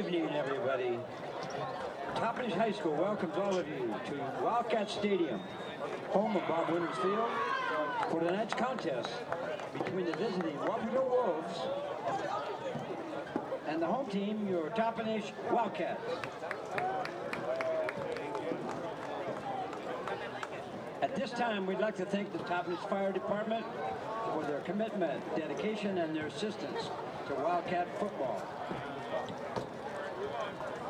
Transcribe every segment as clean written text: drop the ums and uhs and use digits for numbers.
evening, everybody. Toppenish High School welcomes all of you to Wildcats Stadium, home of Bob Winters Field, for tonight's contest between the visiting Wapato Wolves and the home team, your Toppenish Wildcats. At this time, we'd like to thank the Toppenish Fire Department for their commitment, dedication, and their assistance to Wildcat football.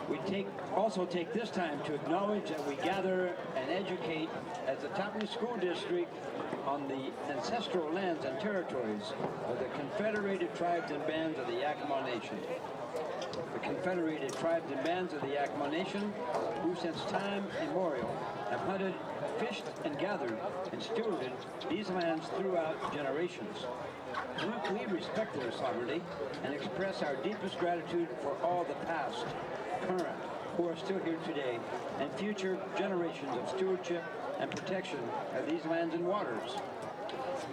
We also take this time to acknowledge that we gather and educate as the Toppenish School District on the ancestral lands and territories of the Confederated Tribes and Bands of the Yakima Nation. The Confederated Tribes and Bands of the Yakima Nation, who since time immemorial have hunted, fished, and gathered and stewarded these lands throughout generations. We respect their sovereignty and express our deepest gratitude for all the past, current, who are still here today, and future generations of stewardship and protection of these lands and waters.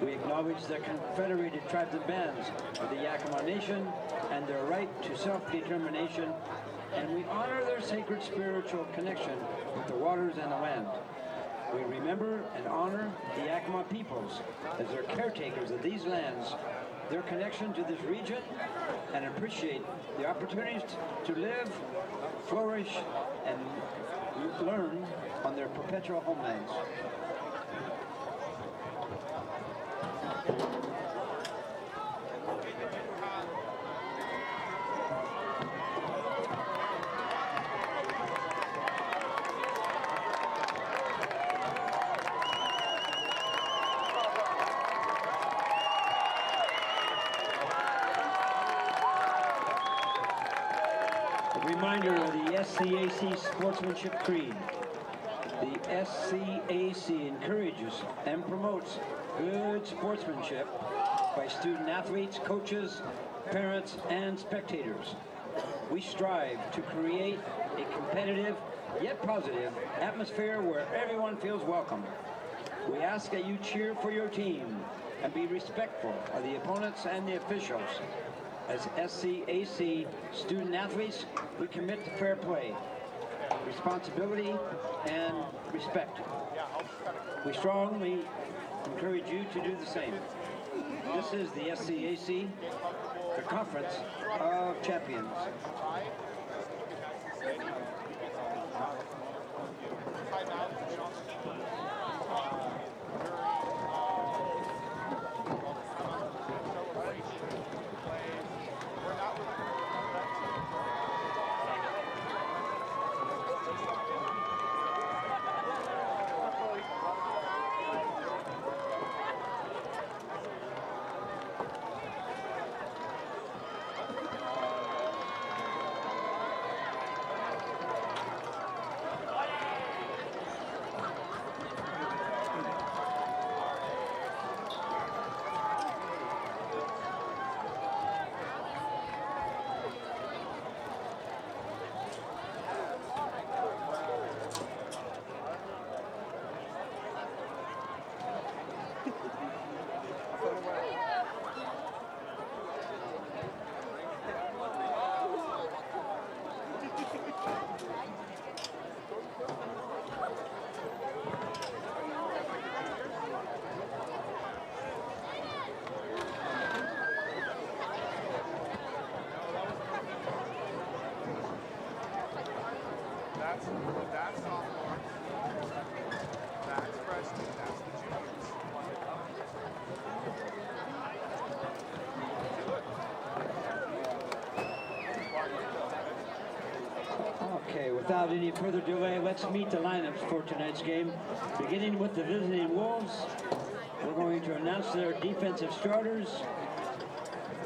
We acknowledge the Confederated Tribes and Bands of the Yakima Nation and their right to self-determination, and we honor their sacred spiritual connection with the waters and the land. We remember and honor the Yakima peoples as their caretakers of these lands, their connection to this region, and appreciate the opportunities to live, flourish, and learn on their perpetual homelands. Reminder of the SCAC Sportsmanship Creed. The SCAC encourages and promotes good sportsmanship by student athletes, coaches, parents, and spectators. We strive to create a competitive yet positive atmosphere where everyone feels welcome. We ask that you cheer for your team and be respectful of the opponents and the officials. As SCAC student athletes, we commit to fair play, responsibility, and respect. We strongly encourage you to do the same. This is the SCAC, the Conference of Champions. That's sophomore. That's freshman. That's the juniors. Okay, without any further delay, let's meet the lineups for tonight's game. Beginning with the visiting Wolves, we're going to announce their defensive starters.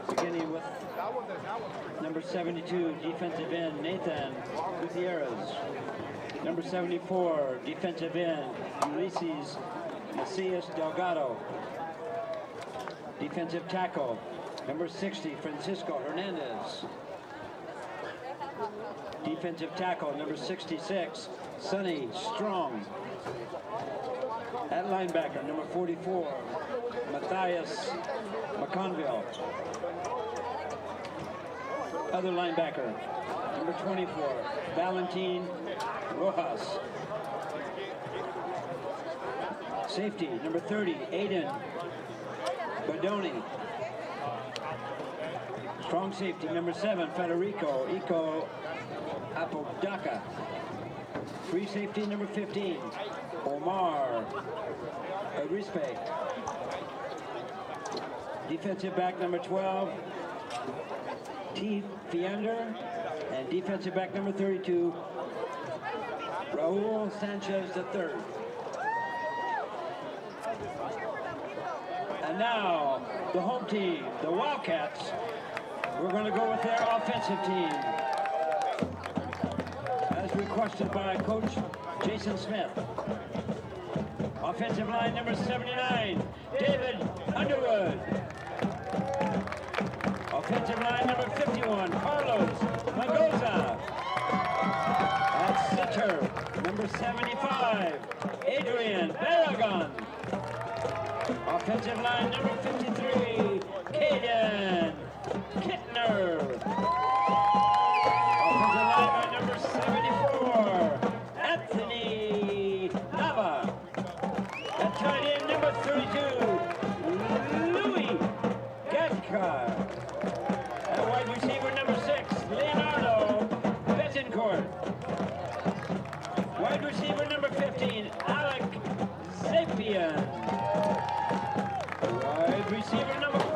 Beginning with number 72, defensive end, Nathan Gutierrez. Number 74, defensive end, Ulysses Macias Delgado. Defensive tackle, number 60, Francisco Hernandez. Defensive tackle, number 66, Sonny Strong. At linebacker, number 44, Matthias McConville. Other linebacker, number 24, Valentin Rojas. Safety, number 30, Aiden Badoni. Strong safety, number 7, Federico Iko Apodaca. Free safety, number 15, Omar Arispe. Defensive back, number 12, T. Fiender. And defensive back, number 32, Raul Sanchez III. And now, the home team, the Wildcats. We're going to go with their offensive team, as requested by Coach Jason Smith. Offensive line, number 79, David Underwood. Offensive line, number 51, Carlos Mendoza. At center, number 75, Adrian Barragan. Offensive line, number 53, Caden Kittner. Offensive lineman, number 74, Anthony Nava. At tight end, number 32, Louis Gatka. At wide receiver, number 6, Leonardo Betancourt. Wide receiver, number 15, Alec Zapian. Wide receiver, number 4,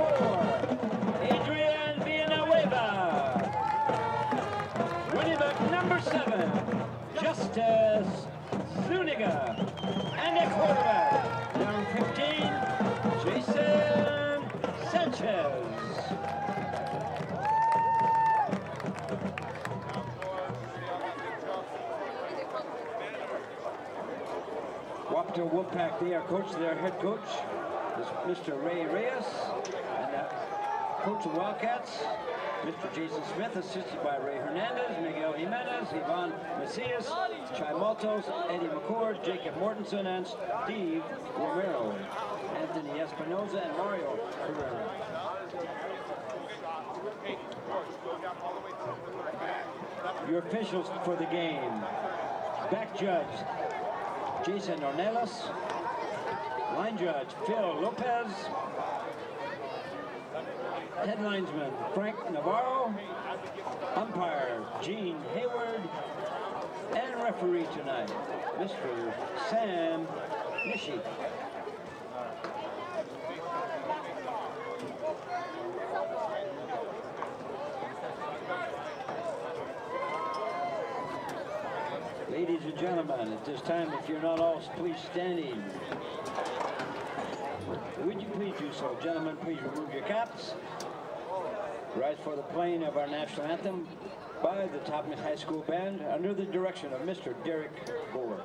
Adrian Villanueva. Running back, number 7, Justice Zuniga. And at quarterback, number 15, Jason Sanchez. Wapato Wolfpack, they are coached. Their head coach is Mr. Ray Reyes, and coach of Wildcats, Mr. Jason Smith, assisted by Ray Hernandez, Miguel Jimenez, Ivan Macias, Chai Maltos, Eddie McCord, Jacob Mortensen, and Steve Romero, Anthony Espinoza, and Mario Herrera. Your officials for the game: back judge Jason Ornelas, line judge Phil Lopez, head linesman Frank Navarro, umpire Gene Hayward, and referee tonight, Mr. Sam Nishi. Ladies and gentlemen, at this time, if you're not all please standing, would you please do so? Gentlemen, please remove your caps. Rise for the playing of our national anthem by the Toppenish High School Band under the direction of Mr. Derek Boer.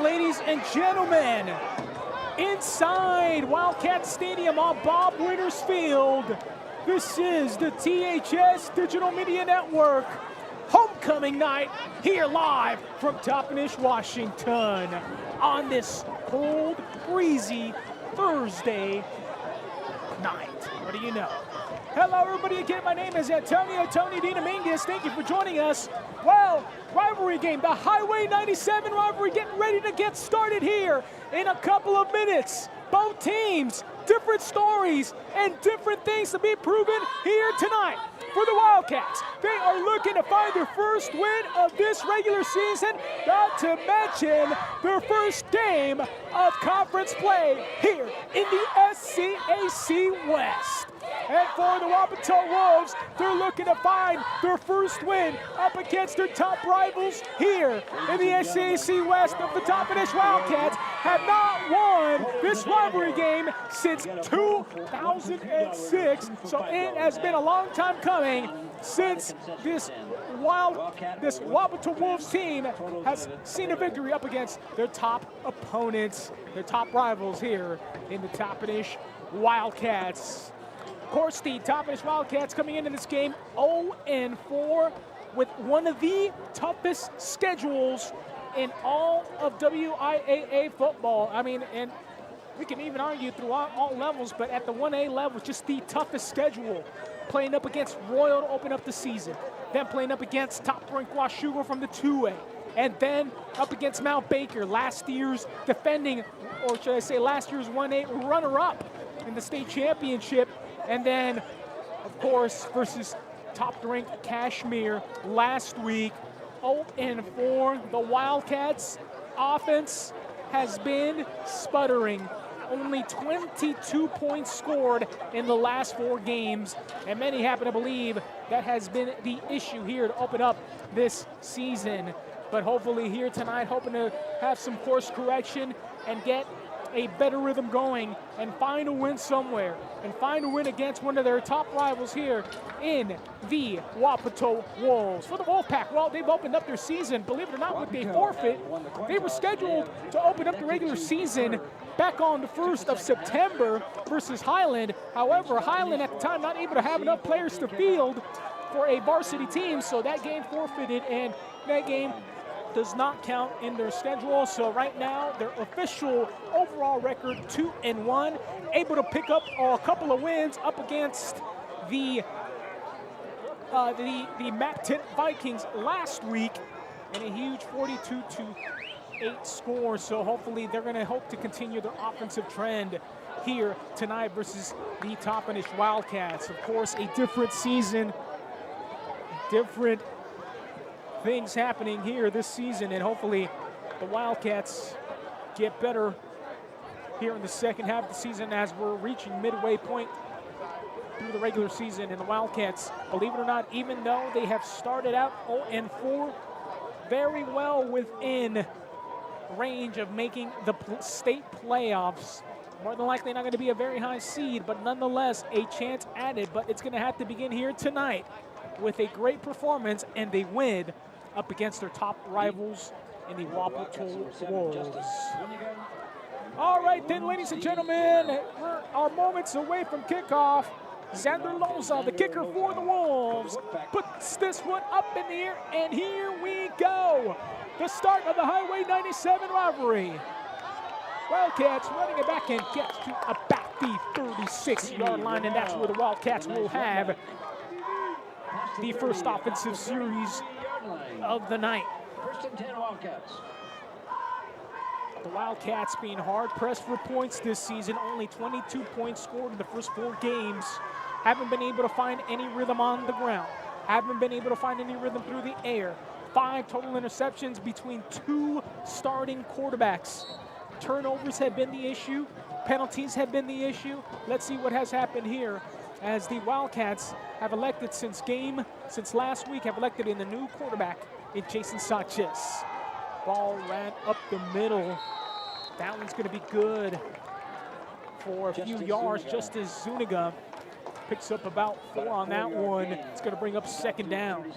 Ladies and gentlemen, inside Wildcat Stadium on Bob Witters Field, this is the THS Digital Media Network homecoming night here live from Toppenish, Washington on this cold, breezy Thursday night. What do you know? Hello, everybody. Again, my name is Antonio Tony D. Dominguez. Thank you for joining us. Well, rivalry game, the Highway 97 rivalry getting ready to get started here in a couple of minutes. Both teams, different stories and different things to be proven here tonight. For the Wildcats, they are looking to find their first win of this regular season, not to mention their first game of conference play here in the SCAC West. And for the Wapato Wolves, they're looking to find their first win up against their top rivals here in the SCAC West. Of the Toppenish Wildcats have not won this rivalry game since 2006. So it has been a long time coming since this Wapato Wolves team has seen a victory up against their top opponents, their top rivals here in the Toppenish Wildcats. Of course, the Toppenish Wildcats coming into this game 0-4 with one of the toughest schedules in all of WIAA football. I mean, and we can even argue through all levels, but at the 1A level, just the toughest schedule. Playing up against Royal to open up the season, then playing up against top-ranked Washougal from the 2A, and then up against Mount Baker, last year's defending, or should I say last year's 1A runner-up in the state championship. And then, of course, versus top-ranked Kashmir last week, 0-4. The Wildcats' offense has been sputtering. Only 22 points scored in the last 4 games, and many happen to believe that has been the issue here to open up this season. But hopefully here tonight, hoping to have some course correction and get a better rhythm going and find a win somewhere and find a win against one of their top rivals here in the Wapato Wolves. For the Wolfpack, well, they've opened up their season, believe it or not, with a forfeit. They were scheduled to open up the regular season back on the 1st of September versus Highland. However, Highland at the time not able to have enough players to field for a varsity team, so that game forfeited, and that game does not count in their schedule. So right now, their official overall record 2-1, able to pick up a couple of wins up against the MAC-10 Vikings last week in a huge 42-8 score. So hopefully they're going to hope to continue their offensive trend here tonight versus the Toppenish Wildcats. Of course, a different season, different things happening here this season, and hopefully the Wildcats get better here in the second half of the season as we're reaching midway point through the regular season. And the Wildcats, believe it or not, even though they have started out 0-4, very well within range of making the state playoffs. More than likely not going to be a very high seed, but nonetheless a chance added. But it's going to have to begin here tonight with a great performance and a win up against their top rivals in the Wapato Wolves. All right then, ladies and gentlemen, we're our moments away from kickoff. Xander Loza, the kicker for the Wolves, puts this one up in the air, and here we go. The start of the Highway 97 rivalry. Wildcats running it back and gets to about the 36-yard line, and that's where the Wildcats will have the first offensive series of the night. First and 10 Wildcats. The Wildcats being hard-pressed for points this season, only 22 points scored in the first 4 games. Haven't been able to find any rhythm on the ground. Haven't been able to find any rhythm through the air. 5 total interceptions between 2 starting quarterbacks. Turnovers have been the issue. Penalties have been the issue. Let's see what has happened here as the Wildcats have elected since last week, have elected in the new quarterback in Jason Sanchez. Ball ran up the middle. That one's going to be good for a few yards. Just as Zuniga picks up about 4 on that one. It's going to bring up second down.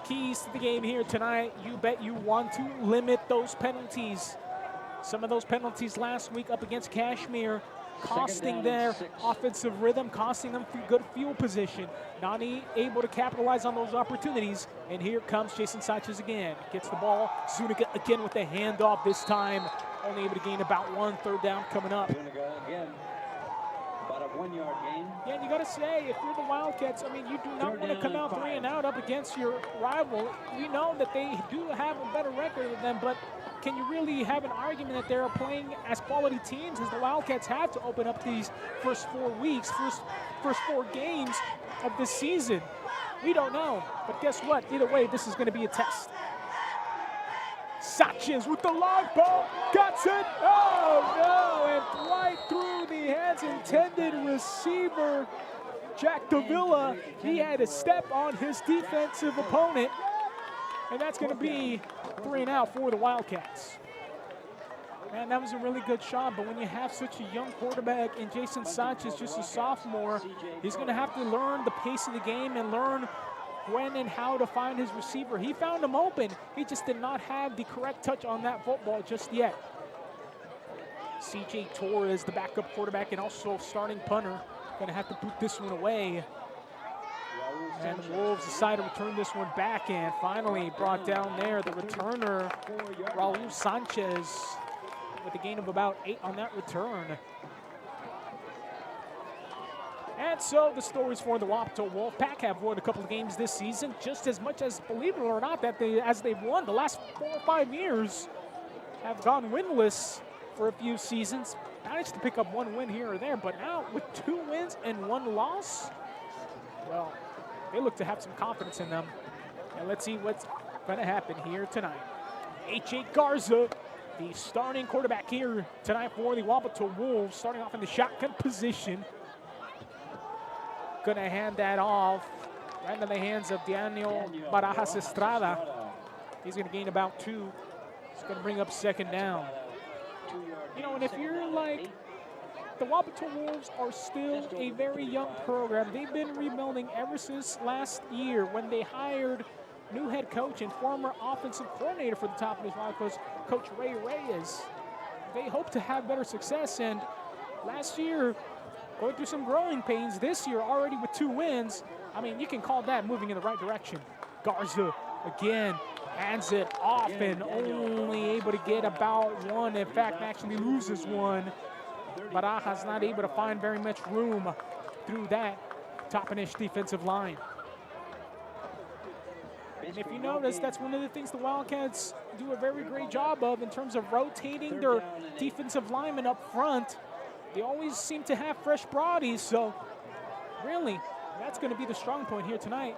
Keys to the game here tonight. You bet you want to limit those penalties. Some of those penalties last week up against Kashmir costing their offensive rhythm, costing them good field position. Not able to capitalize on those opportunities. And here comes Jason Sanchez again. Gets the ball. Zuniga again with the handoff this time. Only able to gain about 1 third down coming up. Zuniga again. About 1-yard gain. Yeah, and you got to say, if you're the Wildcats, I mean, you do not want to come out 3 and out up against your rival. We know that they do have a better record than them, but can you really have an argument that they're playing as quality teams as the Wildcats have to open up these first 4 weeks, first 4 games of this season? We don't know, but guess what? Either way, this is going to be a test. Sanchez with the long ball, got it. Oh no, and right through the hands intended receiver, Jack Davila. He had to step on his defensive opponent, and that's going to be 3 and out for the Wildcats. Man, that was a really good shot, but when you have such a young quarterback and Jason Sanchez, just a sophomore, he's going to have to learn the pace of the game and learn when and how to find his receiver. He found him open. He just did not have the correct touch on that football just yet. CJ Torres, the backup quarterback and also starting punter, going to have to put this one away. And the Wolves decide to return this one back, and finally brought down there the returner, Raul Sanchez, with a gain of about 8 on that return. And so the stories for the Wapato Wolfpack have won a couple of games this season, just as much as, believe it or not, that as they've won the last 4 or 5 years, have gone winless for a few seasons. Managed to pick up 1 win here or there, but now with 2 wins and 1 loss, well, they look to have some confidence in them. And let's see what's going to happen here tonight. H.A. Garza, the starting quarterback here tonight for the Wapato Wolves, starting off in the shotgun position. Going to hand that off right into the hands of Daniel Barajas Estrada. He's going to gain about 2. He's going to bring up 2nd down. You know, and if you're like, the Wapato Wolves are still a very young program. They've been rebuilding ever since last year when they hired new head coach and former offensive coordinator for the Top of his Wildcats, Coach Ray Reyes. They hope to have better success, and last year, going through some growing pains. This year, already with 2 wins, I mean, you can call that moving in the right direction. Garza, again, hands it off and only able to get about 1. In fact, actually loses 1. Barajas not able to find very much room through that Toppenish defensive line. And if you notice, that's one of the things the Wildcats do a very great job of in terms of rotating their defensive linemen up front. They always seem to have fresh bodies, so really, that's going to be the strong point here tonight.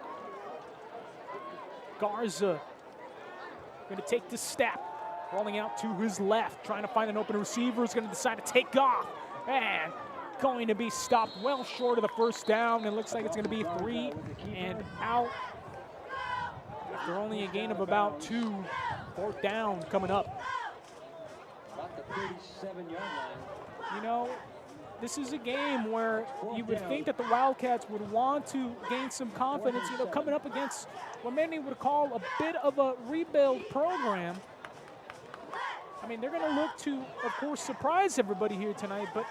Garza going to take the step, rolling out to his left, trying to find an open receiver. Is going to decide to take off, and going to be stopped well short of the 1st down. It looks like it's going to be 3 and out. After only a gain of about 2, 4th down coming up. About the 37-yard line. You know, this is a game where you would think that the Wildcats would want to gain some confidence, you know, coming up against what many would call a bit of a rebuild program. I mean, they're going to look to, of course, surprise everybody here tonight, but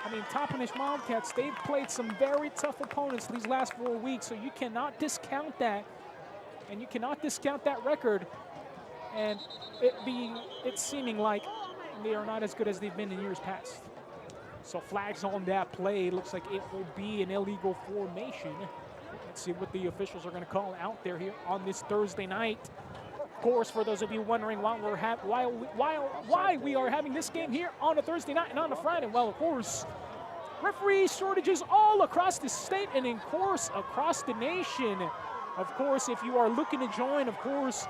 I mean, Toppenish Wildcats, they've played some very tough opponents these last 4 weeks, so you cannot discount that, and you cannot discount that record, and it's seeming like they are not as good as they've been in years past. So flags on that play. Looks like it will be an illegal formation. Let's see what the officials are going to call out there here on this Thursday night. Of course, for those of you wondering why we are having this game here on a Thursday night and on a Friday, well, of course, referee shortages all across the state and, of course, across the nation. Of course, if you are looking to join, of course,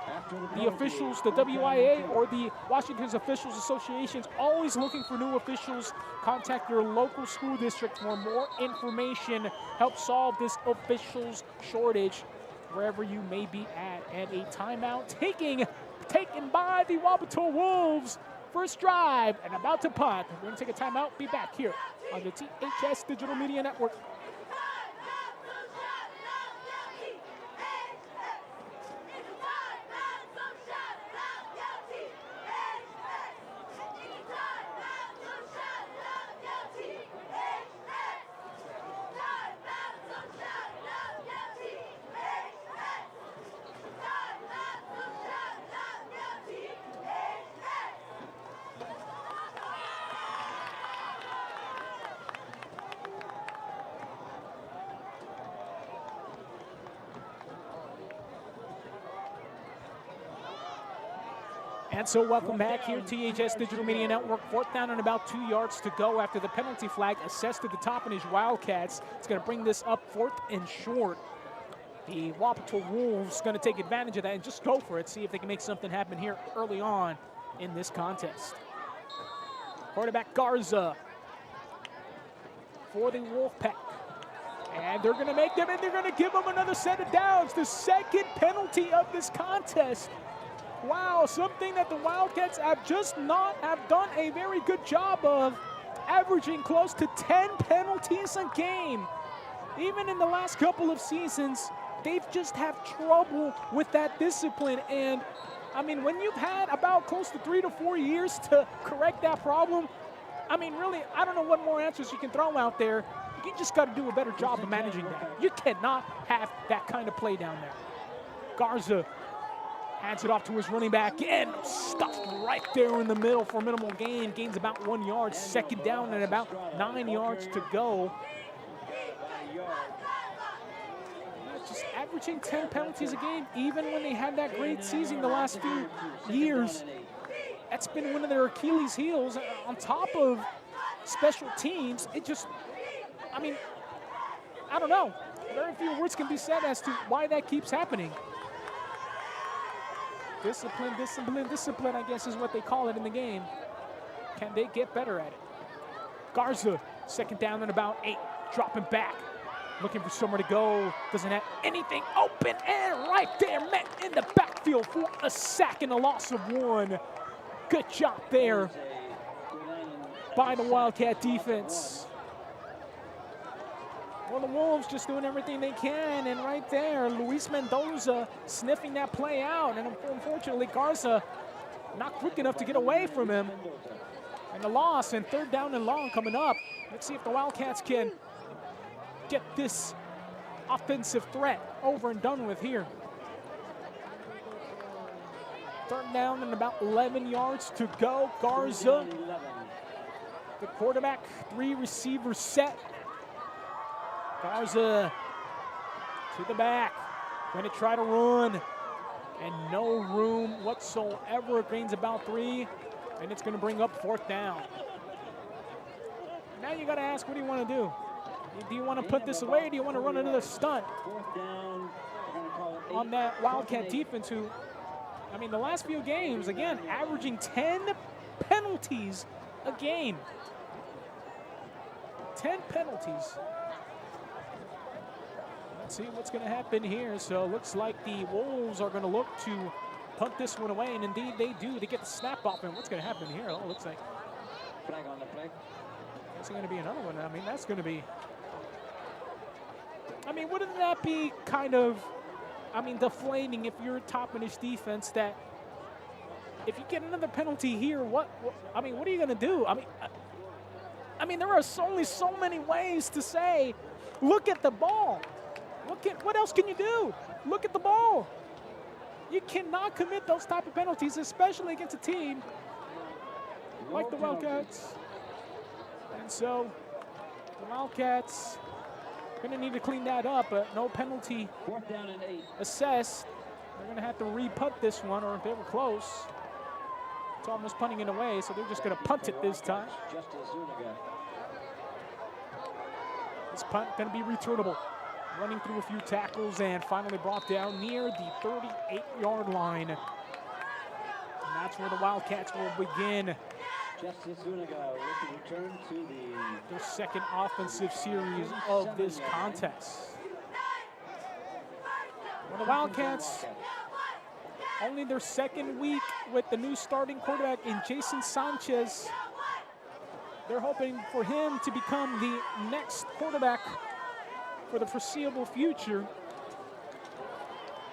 the officials, the WIA or the Washington's Officials Association is always looking for new officials. Contact your local school district for more information. Help solve this officials shortage wherever you may be at. And a timeout taken by the Wapato Wolves. First drive and about to punt. We're going to take a timeout. Be back here on the THS Digital Media Network. And so welcome back here, THS Digital Media Network. 4th down and about 2 yards to go after the penalty flag assessed at the top in his Wildcats. It's going to bring this up 4th and short. The Wapato Wolves going to take advantage of that and just go for it, see if they can make something happen here early on in this contest. Quarterback Garza for the Wolfpack. And they're going to make them, and they're going to give them another set of downs. The second penalty of this contest. Wow, something that the Wildcats have just not have done a very good job of, averaging close to 10 penalties a game. Even in the last couple of seasons, they've just have trouble with that discipline. And I mean, when you've had about close to 3 to 4 years to correct that problem, I mean, really, I don't know what more answers you can throw out there. You just got to do a better job of managing that. You cannot have that kind of play down there. Garza hands it off to his running back and stuffed right there in the middle for minimal gain. Gains about 1 yard. 2nd down and about 9 yards to go. Just averaging 10 penalties a game, even when they had that great season the last few years. That's been one of their Achilles heels. On top of special teams, it just, I mean, I don't know. Very few words can be said as to why that keeps happening. Discipline, discipline, discipline, I guess is what they call it in the game. Can they get better at it? Garza, 2nd down and about 8, dropping back. Looking for somewhere to go, doesn't have anything open, and right there, met in the backfield for a sack and a loss of 1. Good job there by the Wildcat defense. Well, the Wolves just doing everything they can, and right there, Luis Mendoza sniffing that play out, and unfortunately, Garza not quick enough to get away from him. And the loss, and 3rd down and long coming up. Let's see if the Wildcats can get this offensive threat over and done with here. 3rd down and about 11 yards to go. Garza, the quarterback, 3 receivers set. Garza to the back, going to try to run, and no room whatsoever. Gains about 3, and it's going to bring up 4th down. Now you got to ask, what do you want to do? Do you want to put this away, or do you want to run another stunt on that Wildcat defense who, I mean, the last few games, again, averaging 10 penalties a game. 10 penalties. Let's see what's going to happen here. So it looks like the Wolves are going to look to punt this one away, and indeed they do. They get the snap off, and what's going to happen here? Oh, it looks like Flag on the play. That's going to be another one. I mean, that's going to be, I mean, wouldn't that be kind of, I mean, deflating if you're top-finish defense, that if you get another penalty here, what I mean, what are you going to do? I mean, there are only so many ways to say, look at the ball. What else can you do? Look at the ball. You cannot commit those type of penalties, especially against a team like the Wildcats. And so the Wildcats going to need to clean that up, but no penalty 4th down and 8. assessed. They're going to have to re-punt this one, or if they were close, it's almost punting it away, so they're just going to punt it this time. This punt going to be returnable. Running through a few tackles and finally brought down near the 38-yard line. And that's where the Wildcats will begin Justice Zuniga with the return to their 2nd offensive series of this contest. Well, the Wildcats, only their 2nd week with the new starting quarterback in Jason Sanchez. They're hoping for him to become the next quarterback for the foreseeable future.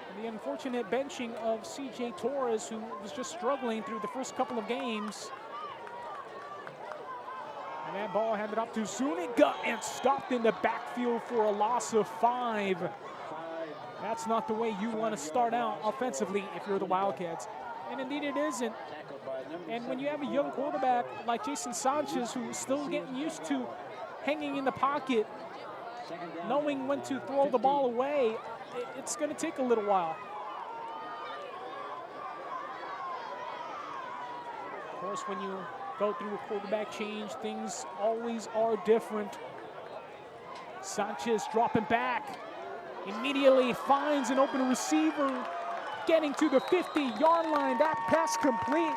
And the unfortunate benching of CJ Torres, who was just struggling through the first couple of games. And that ball handed off to Zuniga and stopped in the backfield for a loss of 5. That's not the way you want to start out offensively if you're the Wildcats. And indeed it isn't. And when you have a young quarterback like Jason Sanchez, who's still getting used to hanging in the pocket, knowing when to throw the ball away, it's going to take a little while. course, when you go through a quarterback change, things always are different. Sanchez dropping back. Immediately finds an open receiver, getting to the 50-yard line. That pass complete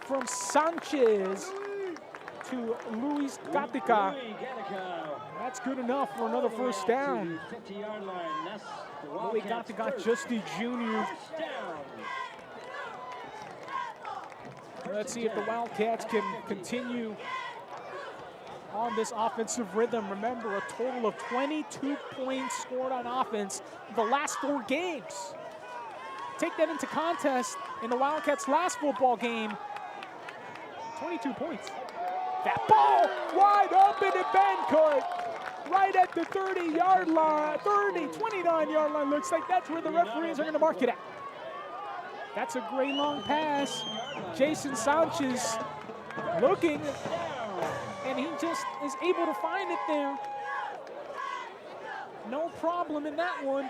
from Sanchez to Luis Gatica. That's good enough for another first down. 50-yard line. That's the Luis Wildcats' Gatica, first just the junior. first down. Let's see if the Wildcats can continue on this offensive rhythm. Remember, a total of 22 points scored on offense in the last 4 games. Take that into context. In the Wildcats' last football game, 22 points. That ball wide open and Bancourt right at the 30-yard line, 29-yard line. Looks like that's where the referees are going to mark it at. That's a great long pass. Jason Sanchez looking, and he just is able to find it there. No problem in that one.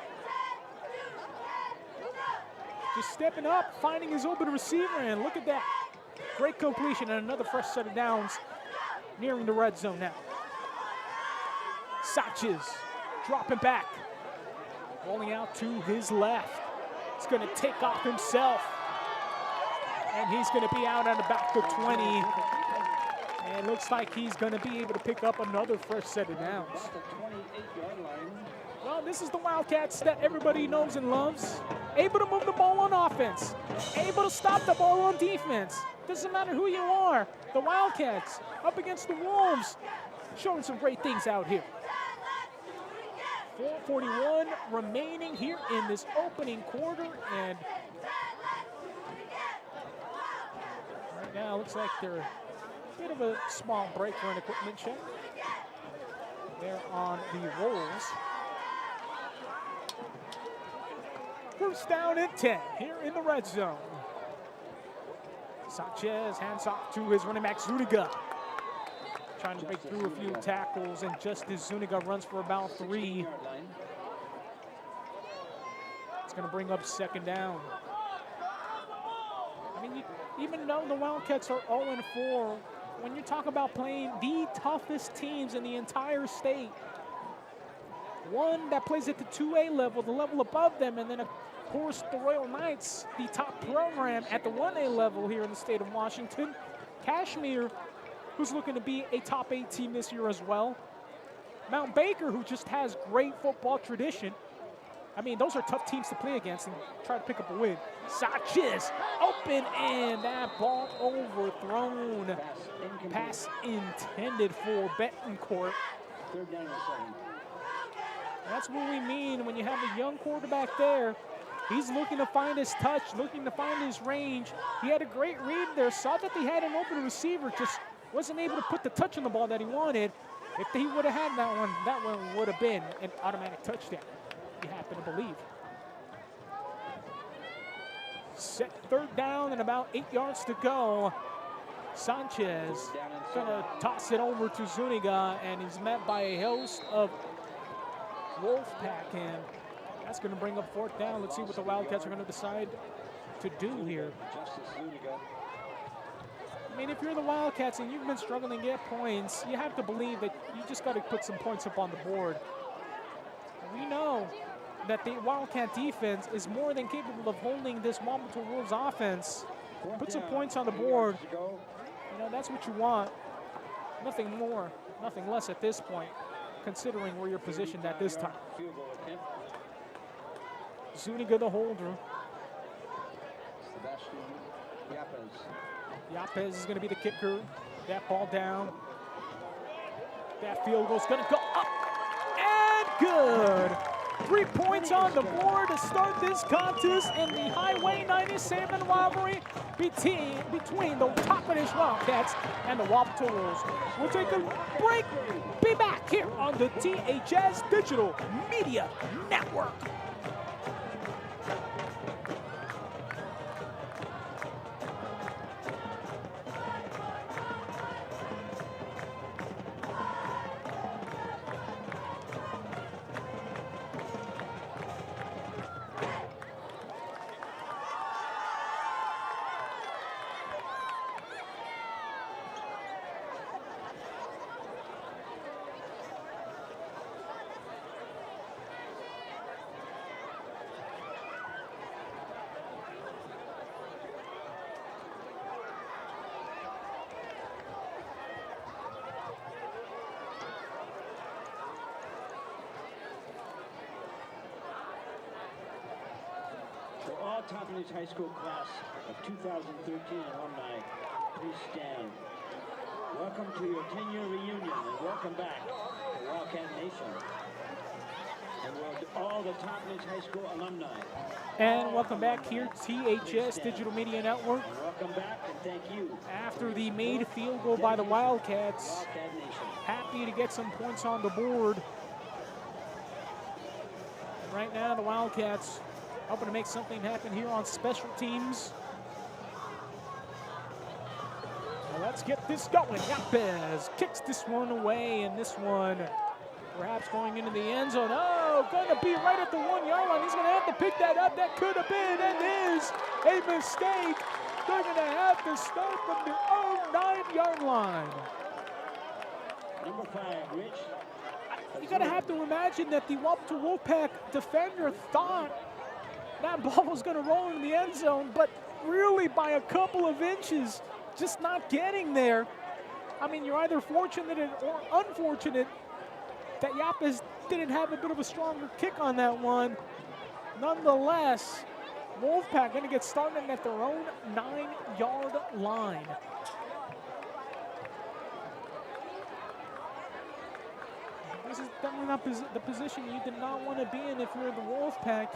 Just stepping up, finding his open receiver, and look at that. Great completion and another fresh set of downs nearing the red zone now. Sanchez dropping back, rolling out to his left. He's going to take off himself, and he's going to be out at about the 20. And it looks like he's going to be able to pick up another fresh set of downs. Well, this is the Wildcats that everybody knows and loves. Able to move the ball on offense, able to stop the ball on defense. Doesn't matter who you are. The Wildcats up against the Wolves, showing some great things out here. 4:41 remaining here in this opening quarter, and right now looks like they're a bit of a small break for an equipment check. They're on the rolls. First down and 10 here in the red zone. Sanchez hands off to his running back Zuniga. Trying to break through a few tackles, and Justice Zuniga runs for about 3. It's going to bring up second down. I mean, even though the Wildcats are 0-4, when you talk about playing the toughest teams in the entire state, one that plays at the 2A level, the level above them, and then of course the Royal Knights, the top program at the 1A level here in the state of Washington. Kashmir, who's looking to be a top 8 team this year as well. Mount Baker, who just has great football tradition. I mean, those are tough teams to play against and try to pick up a win. Sanchez open, and that ball overthrown. Pass intended for Betancourt. Third down and 7. That's what we mean when you have a young quarterback there. He's looking to find his touch, looking to find his range. He had a great read there, saw that he had an open receiver, just wasn't able to put the touch on the ball that he wanted. If he would have had that one would have been an automatic touchdown, you happen to believe. Set third down and about 8 yards to go. Sanchez gonna toss it over to Zuniga, and he's met by a host of Wolfpack, and that's going to bring up fourth down. Let's see what the Wildcats are going to decide to do here. I mean, if you're the Wildcats and you've been struggling to get points, you have to believe that you just got to put some points up on the board. We know that the Wildcat defense is more than capable of holding this Wapato Wolves offense. Put some points on the board. You know, that's what you want. Nothing more, nothing less at this point, considering where you're positioned at this time. Zuniga the holder. Yapez is going to be the kicker. That ball down. That field goal's going to go up and good. 3 points on the board to start this contest in the Highway 97 rivalry between the Toppenish Wildcats and the Wapato Wolves. We'll take a break. Be back here on the THS Digital Media Network. Top Range High School class of 2013 alumni, please stand. Welcome to your 10-year reunion and welcome back to Wildcat Nation. And all the Top Range High School alumni. And welcome back here to THS Digital Media Network. And welcome back and thank you. After the made field goal by the Wildcats, Wildcat Nation. happy to get some points on the board. And right now, the Wildcats hoping to make something happen here on special teams. Well, let's get this going. Yapez kicks this one away, and this one perhaps going into the end zone. Oh, going to be right at the 1 yard line. He's going to have to pick that up. That could have been and is a mistake. They're going to have to start from the own 9-yard line. Number 5, Rich. You're going to have to imagine that the Wapato Wolfpack defender thought that ball was going to roll in the end zone, but really by a couple of inches, just not getting there. I mean, you're either fortunate or unfortunate that Yapez didn't have a bit of a stronger kick on that one. Nonetheless, Wolfpack going to get started at their own 9-yard line. This is definitely not the position you did not want to be in if you're the Wolfpack.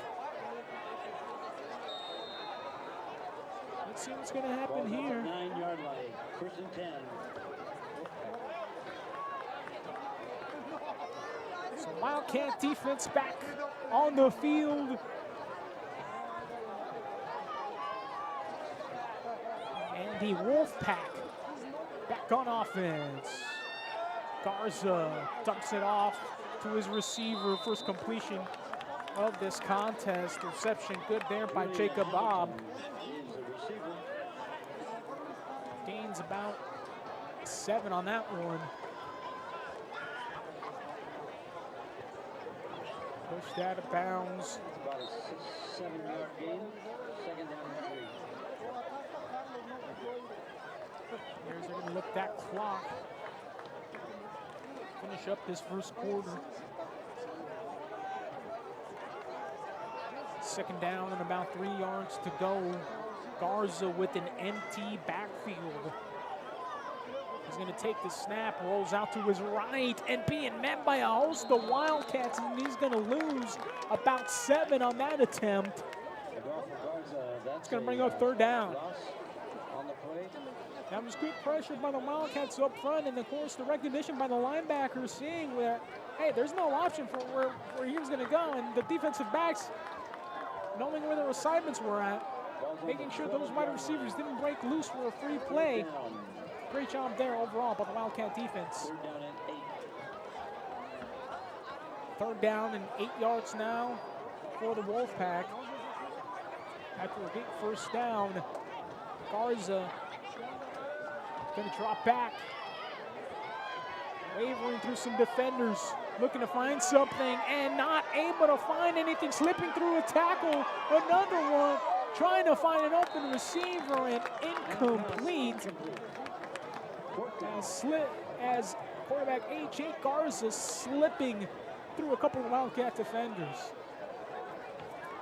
Let's see what's going to happen here. 9-yard line, 1st and 10. So Wildcat defense back on the field. And the Wolfpack back on offense. Garza dumps it off to his receiver. First completion of this contest. Reception good there by Jacob Bob. Gains about 7 on that one. Pushed out of bounds. About a 7-yard gain. 2nd down and 3. Here's they're going to look that clock. Finish up this first quarter. 2nd down and about 3 yards to go. Garza with an empty backfield. He's going to take the snap, rolls out to his right, and being met by a host of Wildcats, and he's going to lose about 7 on that attempt. It's going to bring up 3rd down. On the play. That was good pressure by the Wildcats up front, and of course the recognition by the linebackers seeing that, hey, there's no option for where he was going to go, and the defensive backs knowing where their assignments were at, making sure those wide receivers didn't break loose for a free play. Great job there overall by the Wildcat defense. 3rd down and 8 yards now for the Wolfpack. After a big 1st down, Garza going to drop back. Wavering through some defenders, looking to find something and not able to find anything. Slipping through a tackle, another one. Trying to find an open receiver and incomplete. As quarterback A.J. Garza slipping through a couple of Wildcat defenders.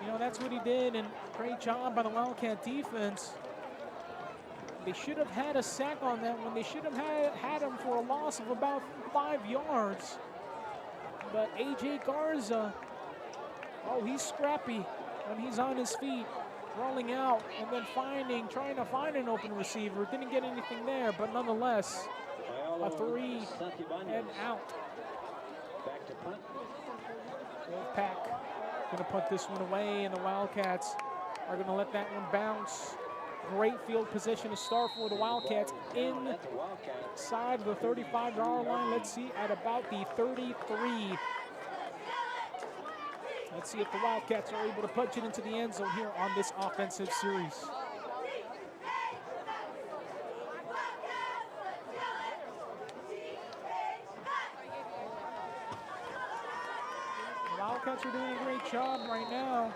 You know, that's what he did, and great job by the Wildcat defense. They should have had a sack on that one. They should have had him for a loss of about 5 yards. But A.J. Garza, oh, he's scrappy when he's on his feet, rolling out and then trying to find an open receiver. Didn't get anything there, but nonetheless, a 3 and out. Back to punt. Wolfpack going to punt this one away, and the Wildcats are going to let that one bounce. Great field position to start for the Wildcats inside the 35-yard line. Let's see, at about the 33. Let's see if the Wildcats are able to punch it into the end zone here on this offensive series. The Wildcats are doing a great job right now.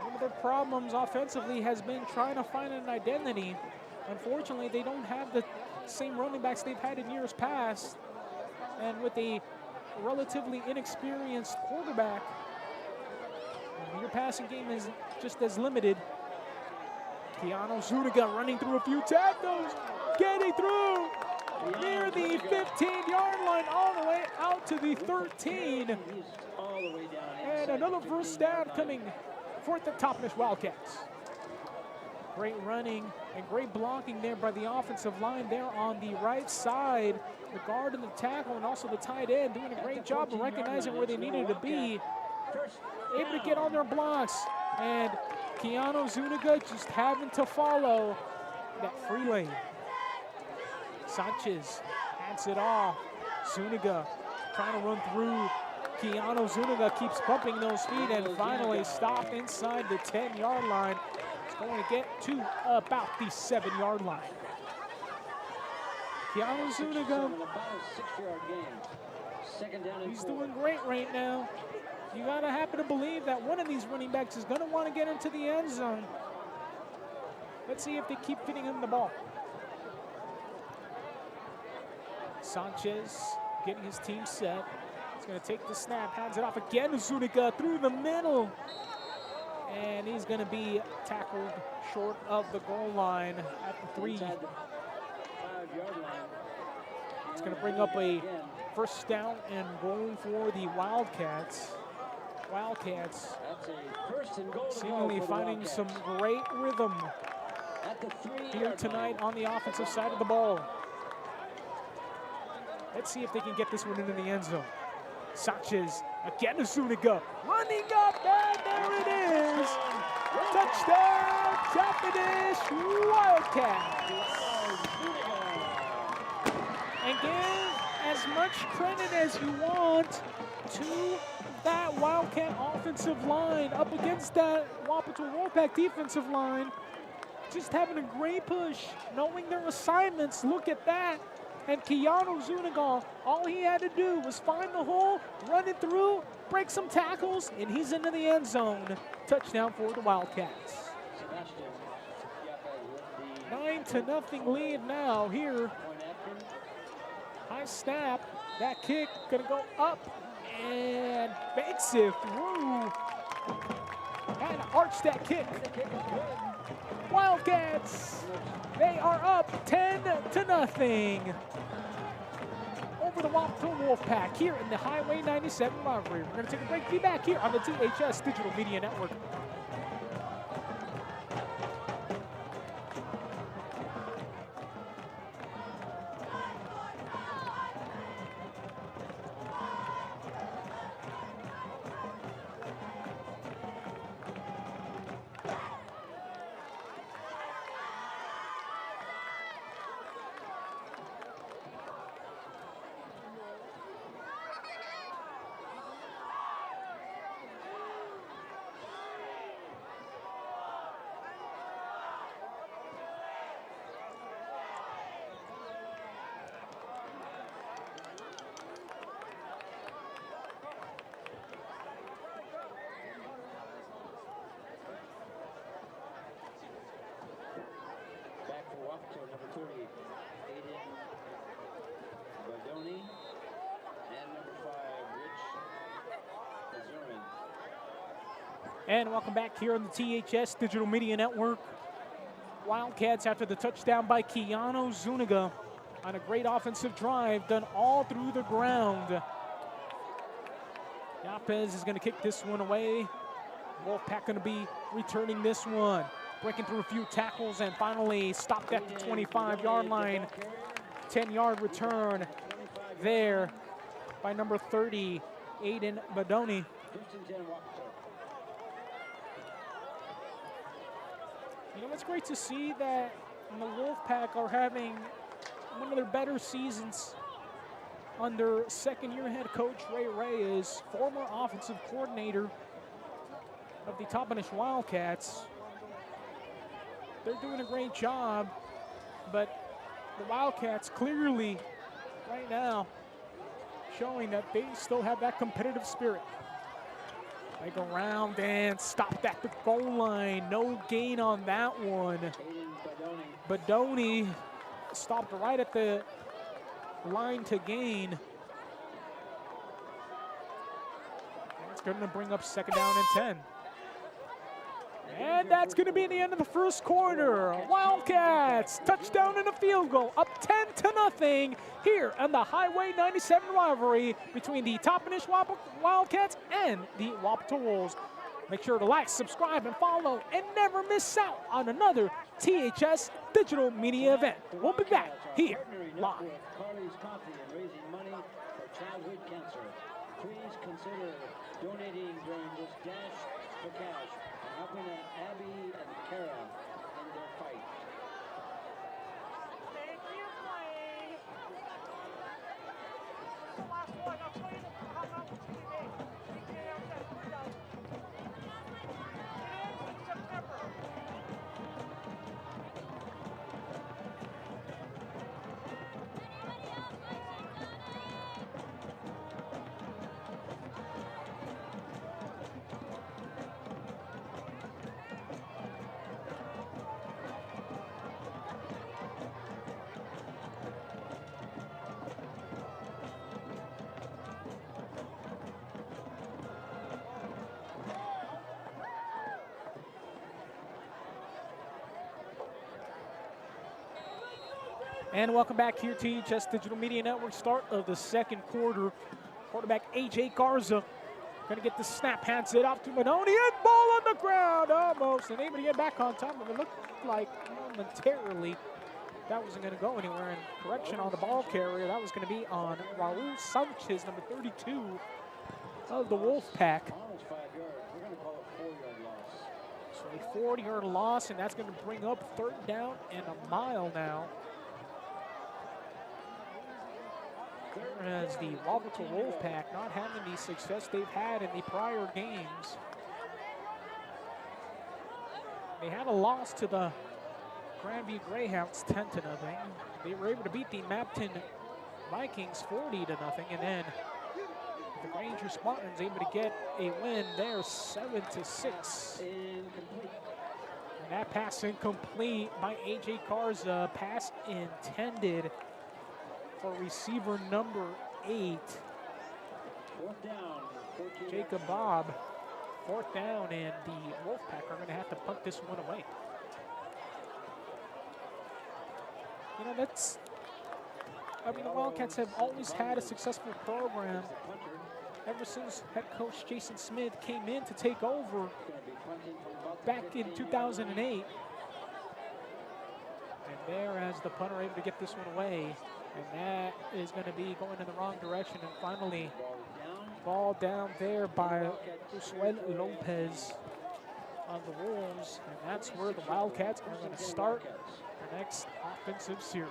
One of their problems offensively has been trying to find an identity. Unfortunately, they don't have the same running backs they've had in years past. And with a relatively inexperienced quarterback, Your passing game is just as limited. Keanu Zuniga running through a few tackles, getting through near the 15-yard line, all the way out to the 13. He's all the way down. And another first down coming for the Toppenish Wildcats. Great running and great blocking there by the offensive line there on the right side. The guard and the tackle and also the tight end doing a great job of recognizing where they needed to be. Able to get on their blocks. And Keanu Zuniga just having to follow that free lane. Sanchez hands it off. Zuniga trying to run through. Keanu Zuniga keeps pumping those feet and finally stopped inside the 10-yard line. It's going to get to about the 7-yard line. Keanu Zuniga, he's doing great right now. You gotta happen to believe that one of these running backs is gonna want to get into the end zone. Let's see if they keep fitting him the ball. Sanchez getting his team set. He's gonna take the snap, hands it off again to Zuniga through the middle. And he's gonna be tackled short of the goal line at the 3. It's gonna bring up a first down and goal for the Wildcats. Wildcats seemingly finding some great rhythm here tonight on the offensive side of the ball. Let's see if they can get this one into the end zone. Sanchez again to Zuniga, running up, and there it is. Touchdown, Toppenish Wildcats. And give as much credit as you want to that Wildcat offensive line up against that Wapato Wolfpack defensive line. Just having a great push, knowing their assignments. Look at that. And Keanu Zuniga, all he had to do was find the hole, run it through, break some tackles, and he's into the end zone. Touchdown for the Wildcats. 9-0 lead now here. High snap. That kick gonna go up and makes it through. And arch that kick. Wildcats, they are up 10-0 over the Wapato Wolfpack here in the Highway 97 rivalry. We're gonna take a break. Be back here on the THS Digital Media Network. Wapato, number 30, Aiden Badoni, and number 5, Rich Azurin. And welcome back here on the THS Digital Media Network. Wildcats after the touchdown by Keanu Zuniga on a great offensive drive done all through the ground. Yapez is going to kick this one away. Wolfpack going to be returning this one. Breaking through a few tackles and finally stopped at the 25-yard line. 10-yard return there by number 30, Aiden Badoni. You know, it's great to see that the Wolfpack are having one of their better seasons under second-year head coach Ray Reyes, former offensive coordinator of the Toppenish Wildcats. They're doing a great job, but the Wildcats clearly right now showing that they still have that competitive spirit. They go around and stopped at the goal line. No gain on that one. Badoni stopped right at the line to gain. That's going to bring up second down and 10. And that's going to be the end of the first quarter. Wildcats, touchdown and a field goal, up 10-0 here on the Highway 97 rivalry between the Toppenish Wildcats and the Wapato Wolves. Make sure to like, subscribe, and follow, and never miss out on another THS digital media event. We'll be back here live. Carly's Coffee and raising money for childhood cancer. Please consider donating during this Dash for Cash and helping Abby and Kara in their fight. Thank you, Blaine. The last one, I'll tell you how much we made. September. And welcome back here to THS Digital Media Network. Start of the second quarter. Quarterback AJ Garza gonna get the snap, hands it off to Manoni, and ball on the ground almost, and able to get back on top of it. Looked like momentarily that wasn't gonna go anywhere. And correction on the ball carrier, that was gonna be on Raul Sanchez, number 32 of the Wolfpack. Almost 5 yards. We're going to call it 4-yard loss. So a 40-yard loss, and that's gonna bring up 3rd down and a mile now. As the Wapato Wolfpack not having the success they've had in the prior games. They had a loss to the Grandview Greyhounds 10-0. They were able to beat the Mapton Vikings 40-0, and then the Granger Spartans able to get a win there 7-6. Incomplete. And that pass incomplete by AJ Garza. Pass intended for receiver number 8, 4th down. 14 Jacob Bob. 4th down, and the Wolfpack are going to have to punt this one away. You know, the Wildcats have always had a successful program ever since head coach Jason Smith came in to take over back in 2008. And there, as the punter able to get this one away. And that is going to be going in the wrong direction. And finally, ball down there by Josuel Lopez on the Wolves. And that's where the Wildcats are going to start their next offensive series.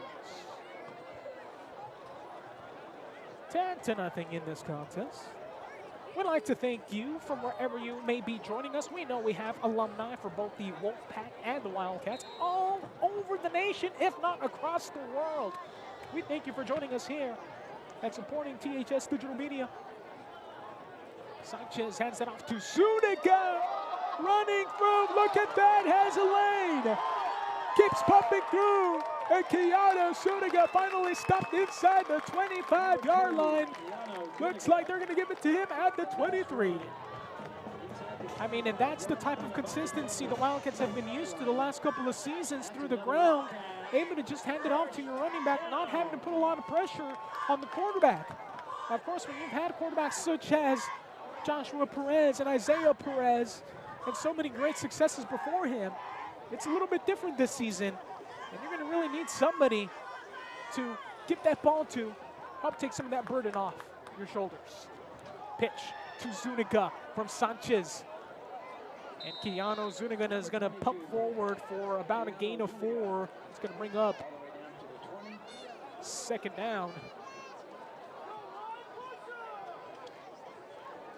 10-0 in this contest. We'd like to thank you from wherever you may be joining us. We know we have alumni for both the Wolfpack and the Wildcats all over the nation, if not across the world. We thank you for joining us here and supporting THS Digital Media. Sanchez hands that off to Zuniga. Running through, look at that, has a lane. Keeps pumping through, and Keanu Zuniga finally stopped inside the 25-yard line. Looks like they're gonna give it to him at the 23. I mean, and that's the type of consistency the Wildcats have been used to the last couple of seasons through the ground. Able to just hand it off to your running back, not having to put a lot of pressure on the quarterback. Of course, when you've had quarterbacks such as Joshua Perez and Isaiah Perez and so many great successes before him, it's a little bit different this season. And you're going to really need somebody to give that ball to, help take some of that burden off your shoulders. Pitch to Zuniga from Sanchez. And Keanu Zuniga is going to pump forward for about a gain of 4. It's going to bring up 2nd down.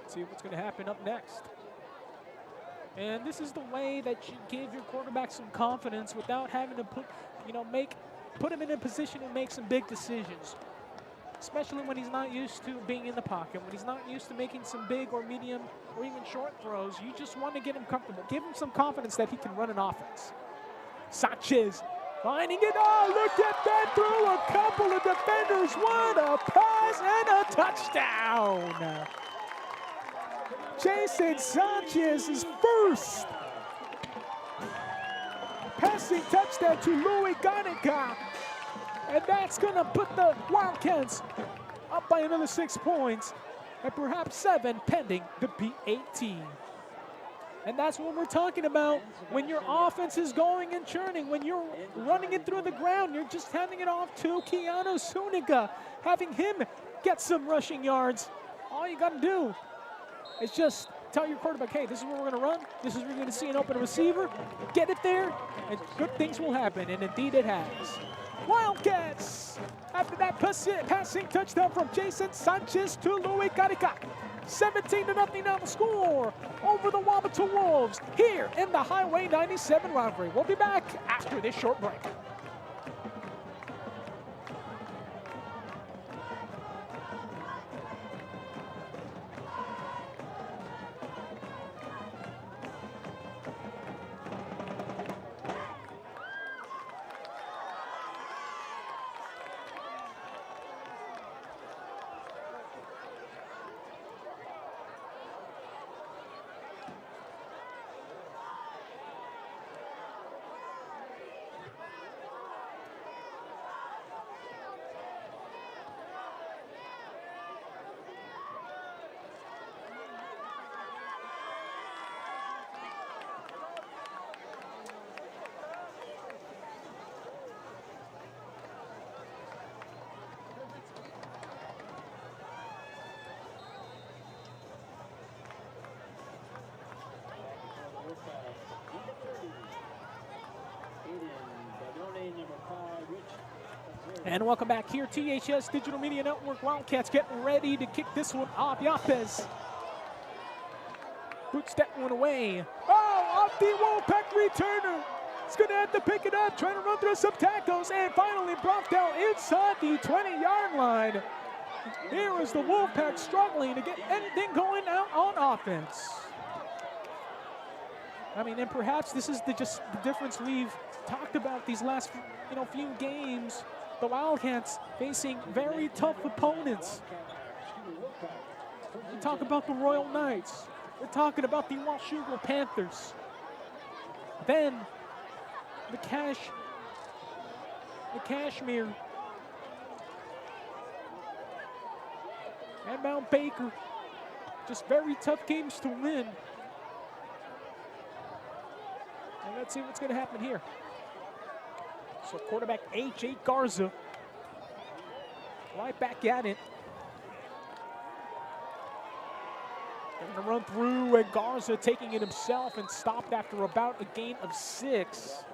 Let's see what's going to happen up next. And this is the way that you give your quarterback some confidence without having to put him in a position to make some big decisions. Especially when he's not used to being in the pocket, when he's not used to making some big or medium or even short throws. You just want to get him comfortable. Give him some confidence that he can run an offense. Sanchez finding it. Oh, look at that through a couple of defenders. What a pass and a touchdown. Jason Sanchez's first passing touchdown to Louis Ganica. And that's going to put the Wildcats up by another 6 points, and perhaps 7 pending the P18. And that's what we're talking about. When your offense is going and churning, when you're running it through the ground, you're just handing it off to Keanu Suniga, having him get some rushing yards. All you got to do is just tell your quarterback, hey, this is where we're going to run. This is where you're going to see an open receiver. Get it there, and good things will happen. And indeed it has. Wildcats, after that passing touchdown from Jason Sanchez to Louis Ganica. 17-0 now the score over the Wapato Wolves here in the Highway 97 rivalry. We'll be back after this short break. And welcome back here, THS Digital Media Network. Wildcats getting ready to kick this one off. Yapes boots that one away. Oh, off the Wolfpack returner. He's going to have to pick it up, trying to run through some tackles, and finally brought down inside the 20-yard line. Here is the Wolfpack struggling to get anything going out on offense. I mean, and perhaps this is just the difference we've talked about these last few games. The Wildcats facing very tough opponents. We talk about the Royal Knights. We're talking about the Washougal Panthers. Then the Kashmir and Mount Baker. Just very tough games to win. And let's see what's going to happen here. So quarterback H.A. Garza right back at it. They're going to run through, and Garza taking it himself and stopped after about a gain of 6.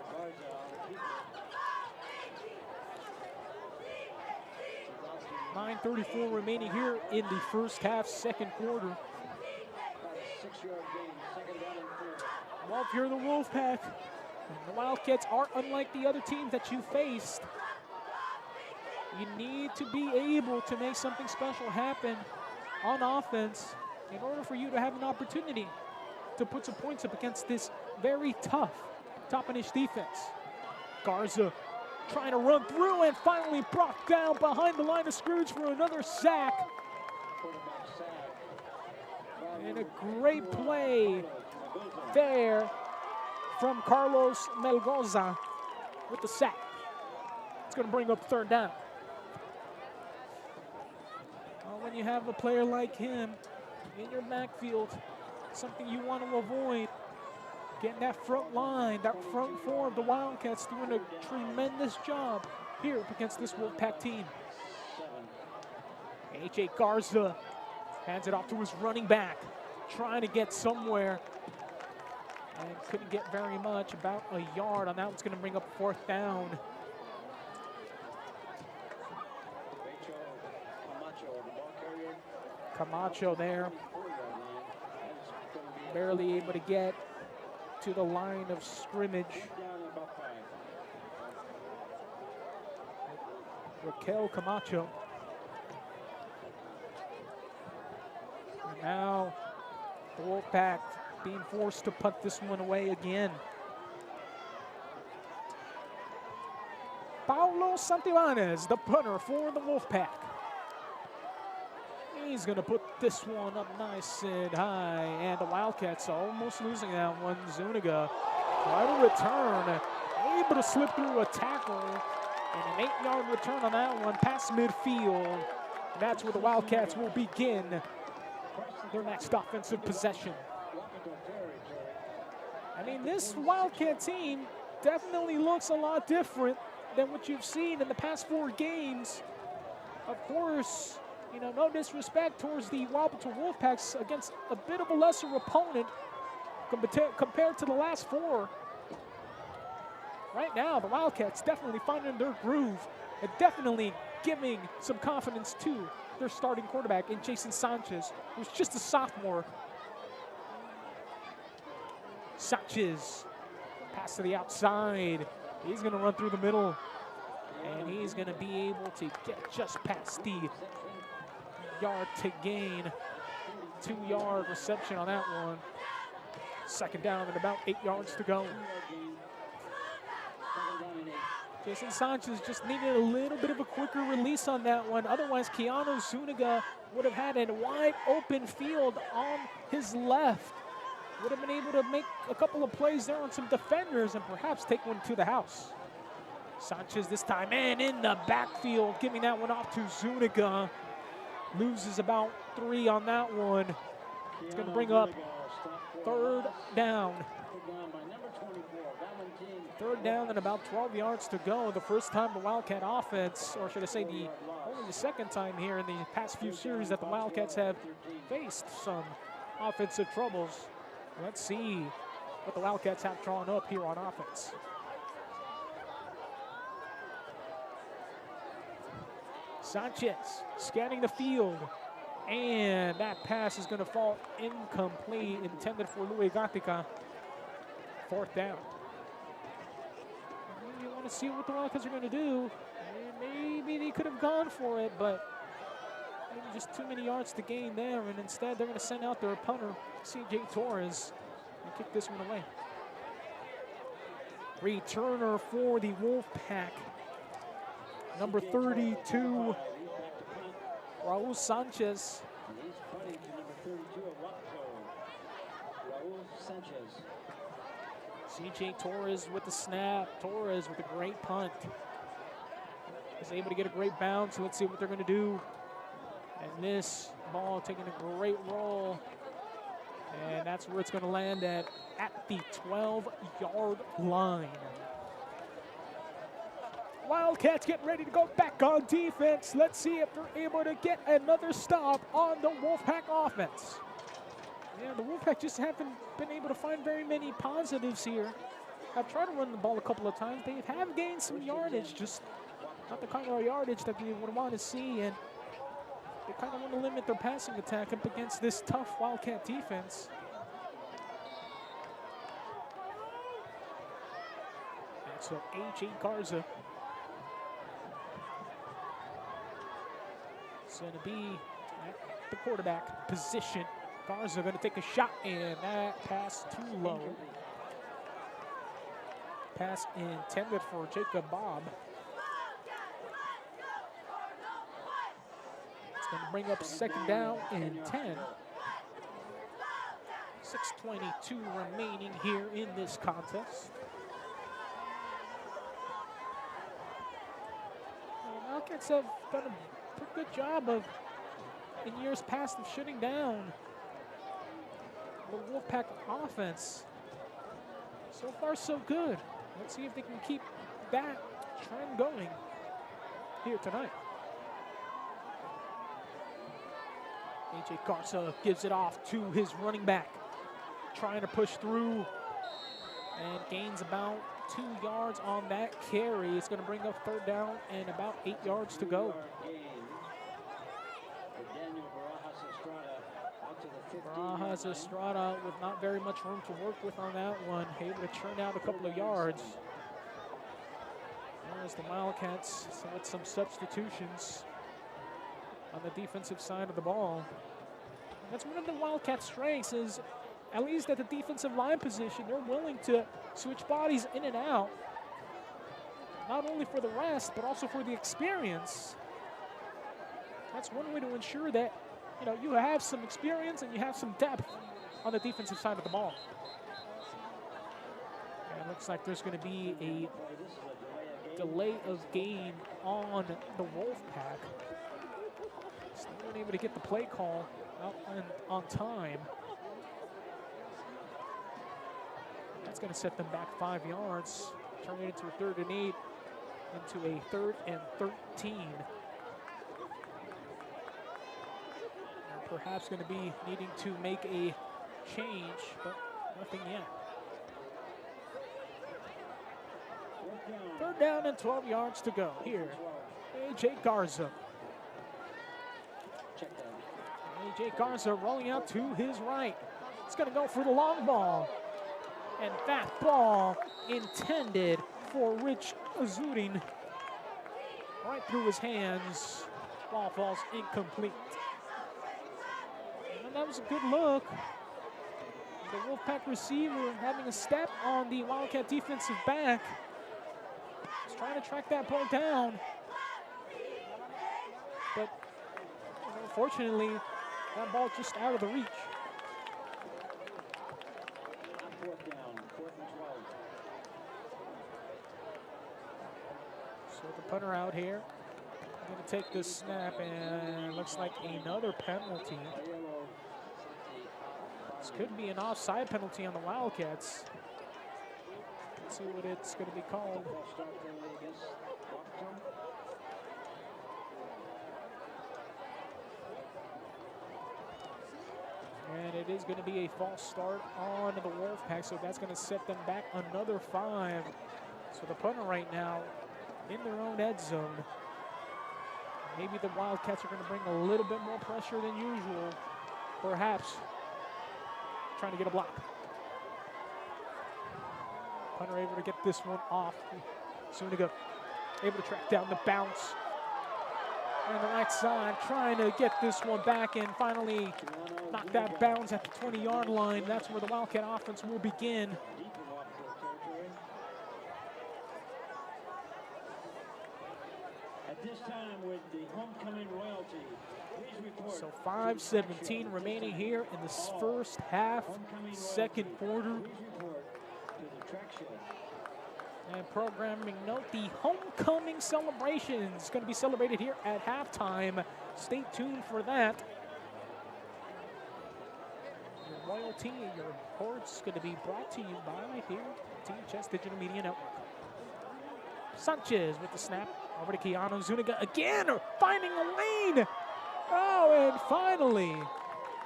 .9:34 remaining here in the first half, second quarter. Well, if you're the Wolfpack, the Wildcats are unlike the other teams that you faced. You need to be able to make something special happen on offense in order for you to have an opportunity to put some points up against this very tough Toppenish defense. Garza trying to run through and finally brought down behind the line of scrimmage for another sack. And a great play there from Carlos Melgoza with the sack. It's going to bring up third down. Well, when you have a player like him in your backfield, something you want to avoid. Getting that front line, that front four of the Wildcats doing a tremendous job here against this Wolfpack team. H.A. Garza hands it off to his running back, trying to get somewhere. And couldn't get very much, about a yard on that. One's going to bring up fourth down. Camacho there. Barely able to get to the line of scrimmage. Raquel Camacho. And now the Wolfpack being forced to punt this one away again. Paulo Santillanes, the punter for the Wolfpack. He's going to put this one up nice and high, and the Wildcats almost losing that one. Zuniga trying to return. able to slip through a tackle and an 8-yard return on that one past midfield. And that's where the Wildcats will begin their next offensive possession. I mean, this Wildcat team definitely looks a lot different than what you've seen in the past 4 games. Of course, you know, no disrespect towards the Wapato Wolfpacks against a bit of a lesser opponent compared to the last 4. Right now, the Wildcats definitely finding their groove and definitely giving some confidence to their starting quarterback in Jason Sanchez, who's just a sophomore. Sanchez, pass to the outside. He's going to run through the middle, and he's going to be able to get just past the yard to gain. 2-yard reception on that one. Second down and about 8 yards to go. Jason Sanchez just needed a little bit of a quicker release on that one. Otherwise, Keanu Zuniga would have had a wide open field on his left. Would have been able to make a couple of plays there on some defenders and perhaps take one to the house. Sanchez this time, and in the backfield, giving that one off to Zuniga. Loses about 3 on that one. It's going to bring up 3rd down. 3rd down and about 12 yards to go. The first time the Wildcat offense, or should I say only the second time here in the past few series that the Wildcats have faced some offensive troubles. Let's see what the Wildcats have drawn up here on offense. Sanchez scanning the field, and that pass is going to fall incomplete, intended for Louis Gatica. 4th down. You want to see what the Wildcats are going to do. Maybe they could have gone for it, but maybe just too many yards to gain there, and instead they're going to send out their punter, CJ Torres, and kick this one away. Returner for the Wolfpack, number 32, Raul Sanchez. CJ Torres with the snap. Torres with a great punt. Is able to get a great bounce. Let's see what they're going to do. And this ball taking a great roll. And that's where it's going to land at the 12-yard line. Wildcats getting ready to go back on defense. Let's see if they're able to get another stop on the Wolfpack offense. Yeah, the Wolfpack just haven't been able to find very many positives here. I've tried to run the ball a couple of times. They have gained some yardage, just not the kind of yardage that we would want to see. And they kind of want to limit their passing attack up against this tough Wildcat defense. That's so A.J. Garza. It's going to be at the quarterback position. Garza going to take a shot, and that pass too low. Pass intended for Jacob Bob. It's going to bring up 2nd down and 10. 6:22 remaining here in this contest. The Wildcats have done a pretty good job of, in years past, of shutting down the Wolfpack offense. So far, so good. Let's see if they can keep that trend going here tonight. A.J. Garza gives it off to his running back, trying to push through, and gains about 2 yards on that carry. It's going to bring up 3rd down and about 8 yards to go. Barajas Estrada with not very much room to work with on that one. Able to churn out a couple of yards. There's the Wildcats with some substitutions on the defensive side of the ball. That's one of the Wildcats' strengths, is at least at the defensive line position, they're willing to switch bodies in and out, not only for the rest, but also for the experience. That's one way to ensure that, you know, you have some experience and you have some depth on the defensive side of the ball. It looks like there's going to be a delay of game on the Wolfpack. So they weren't able to get the play call out on time. That's going to set them back 5 yards, turn it into a 3rd and 8, into a 3rd and 13. They're perhaps going to be needing to make a change, but nothing yet. 3rd down and 12 yards to go here. A.J. Garza. A.J. Garza rolling out to his right. It's going to go for the long ball. And that ball intended for Rich Azurin. Right through his hands. Ball falls incomplete. And that was a good look. The Wolfpack receiver having a step on the Wildcat defensive back. He's trying to track that ball down. But unfortunately, that ball just out of the reach. 4th down, 4th and 12. So the punter out here. Going to take this snap, and looks like another penalty. This could be an offside penalty on the Wildcats. Let's see what it's going to be called. And it is going to be a false start on the Wolfpack, so that's going to set them back another 5. So the punter right now in their own end zone. Maybe the Wildcats are going to bring a little bit more pressure than usual. Perhaps trying to get a block. Punter able to get this one off. Zuniga able to track down the bounce. On the right side, trying to get this one back and finally knock that bounce at the 20-yard line. That's where the Wildcat offense will begin. At this time with the homecoming royalty, please report. So 5:17 remaining here in the first half, second quarter. Please report to the track show. And programming note, the homecoming celebration is going to be celebrated here at halftime. Stay tuned for that. Your royalty and your reports going to be brought to you by here, THS Digital Media Network. Sanchez with the snap. Over to Keanu Zuniga again, finding a lane. Oh, and finally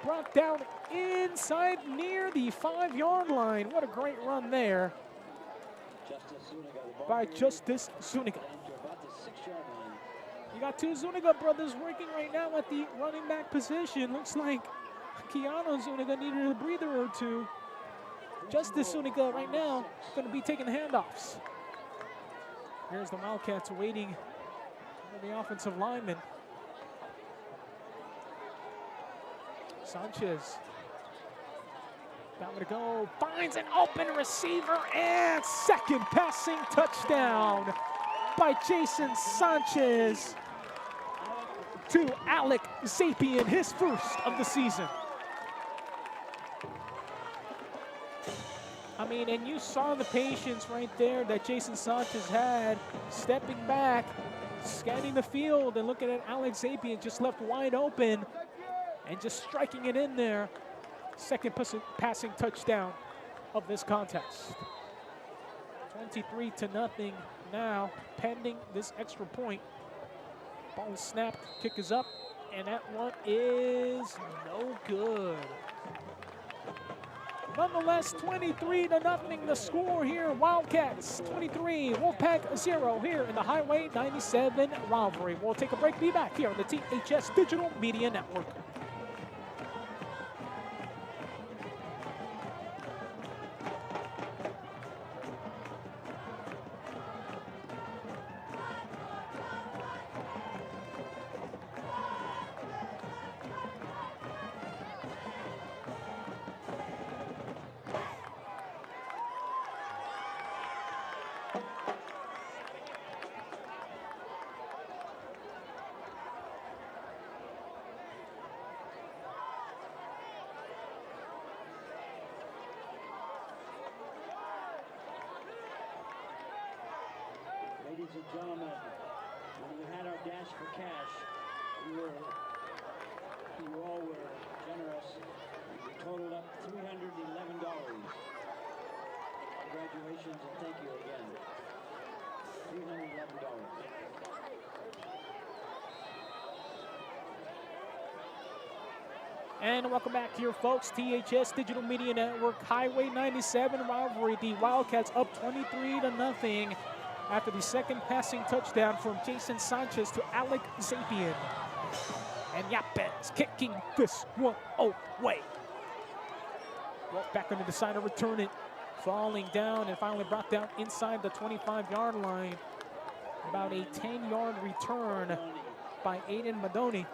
brought down inside near the 5-yard line. What a great run there by Justice Zuniga. You got 2 Zuniga brothers working right now at the running back position. Looks like Keanu Zuniga needed a breather or 2. Justice Zuniga right now going to be taking handoffs. Here's the Wildcats waiting for the offensive lineman. Sanchez. Down to go, finds an open receiver, and second passing touchdown by Jason Sanchez to Alec Zapien, his first of the season. I mean, and you saw the patience right there that Jason Sanchez had, stepping back, scanning the field, and looking at Alex Zapien just left wide open, and just striking it in there. Second passing touchdown of this contest. 23-0 now, pending this extra point. Ball is snapped, kick is up, and that one is no good. Nonetheless, 23-0 the score here. Wildcats 23, Wolfpack 0 here in the Highway 97 rivalry. We'll take a break, be back here on the THS Digital Media Network. ladies and gentlemen, when we had our dash for cash, you all were generous. We totaled up $311. Congratulations and thank you again. $311. And welcome back here, folks. THS Digital Media Network, Highway 97 rivalry. The Wildcats up 23-0 after the second passing touchdown from Jason Sanchez to Alec Zapien. And Yapez kicking this one away. Walk back under the side to return it. Falling down and finally brought down inside the 25-yard line. About a 10-yard return by Aiden Madoni.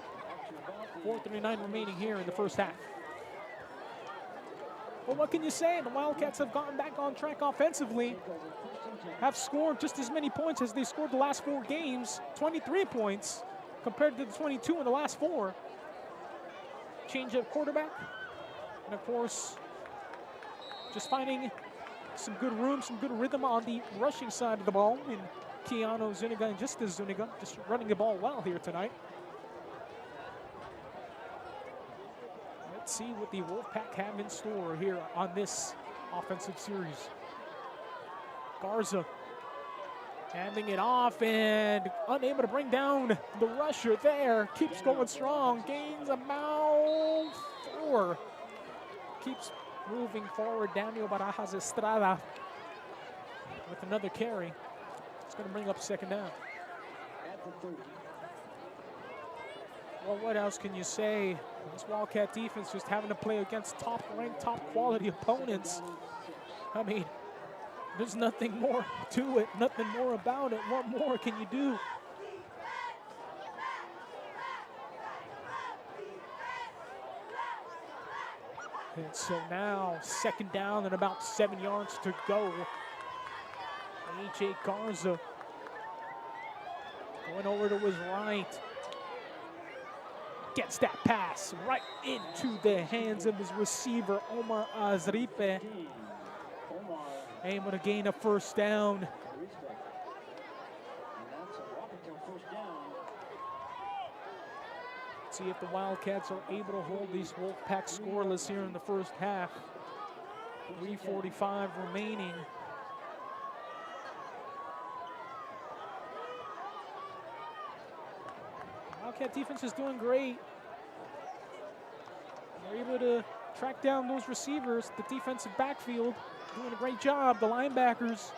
4:39 remaining here in the first half. Well, what can you say? The Wildcats have gotten back on track offensively, have scored just as many points as they scored the last 4 games, 23 points compared to the 22 in the last 4. Change of quarterback, and of course, just finding some good room, some good rhythm on the rushing side of the ball in Keanu Zuniga and Justice Zuniga, just running the ball well here tonight. Let's see what the Wolfpack have in store here on this offensive series. Garza handing it off and unable to bring down the rusher there. Keeps going strong, gains about 4. Keeps moving forward. Daniel Barajas Estrada with another carry. It's going to bring up second down. At the 30. Well, what else can you say? This Wildcat defense just having to play against top-ranked, top-quality opponents. I mean, there's nothing more to it, nothing more about it. What more can you do? And so now, second down and about 7 yards to go. A.J. Garza going over to his right. Gets that pass right into the hands of his receiver, Omar Azripe. Able to gain a first down. And that's a Wapato first down. See if the Wildcats are able to hold these Wolfpack scoreless here in the first half. 3:45 remaining. Wildcat defense is doing great. They're able to track down those receivers. The defensive backfield doing a great job. The linebackers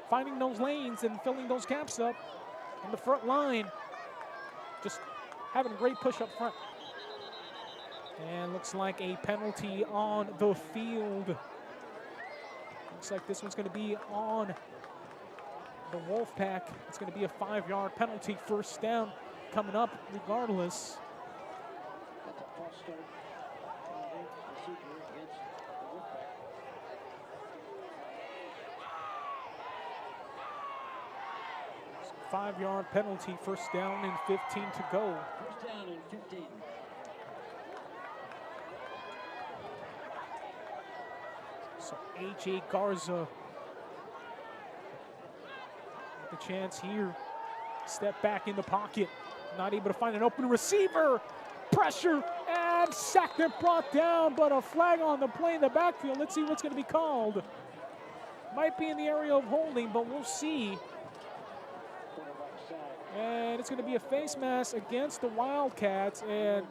finding those lanes and filling those gaps up. And the front line just having a great push up front. And looks like a penalty on the field. Looks like this one's going to be on the Wolfpack. It's going to be a 5-yard penalty, first down coming up regardless. That's a false start. Procedure against the Wolfpack. So 5-yard penalty, first down and 15 to go. First down and 15. So A.J. Garza with the chance here. Step back in the pocket. Not able to find an open receiver. Pressure and sacked and brought down, but a flag on the play in the backfield. Let's see what's going to be called. Might be in the area of holding, but we'll see. And it's going to be a face mask against the Wildcats, and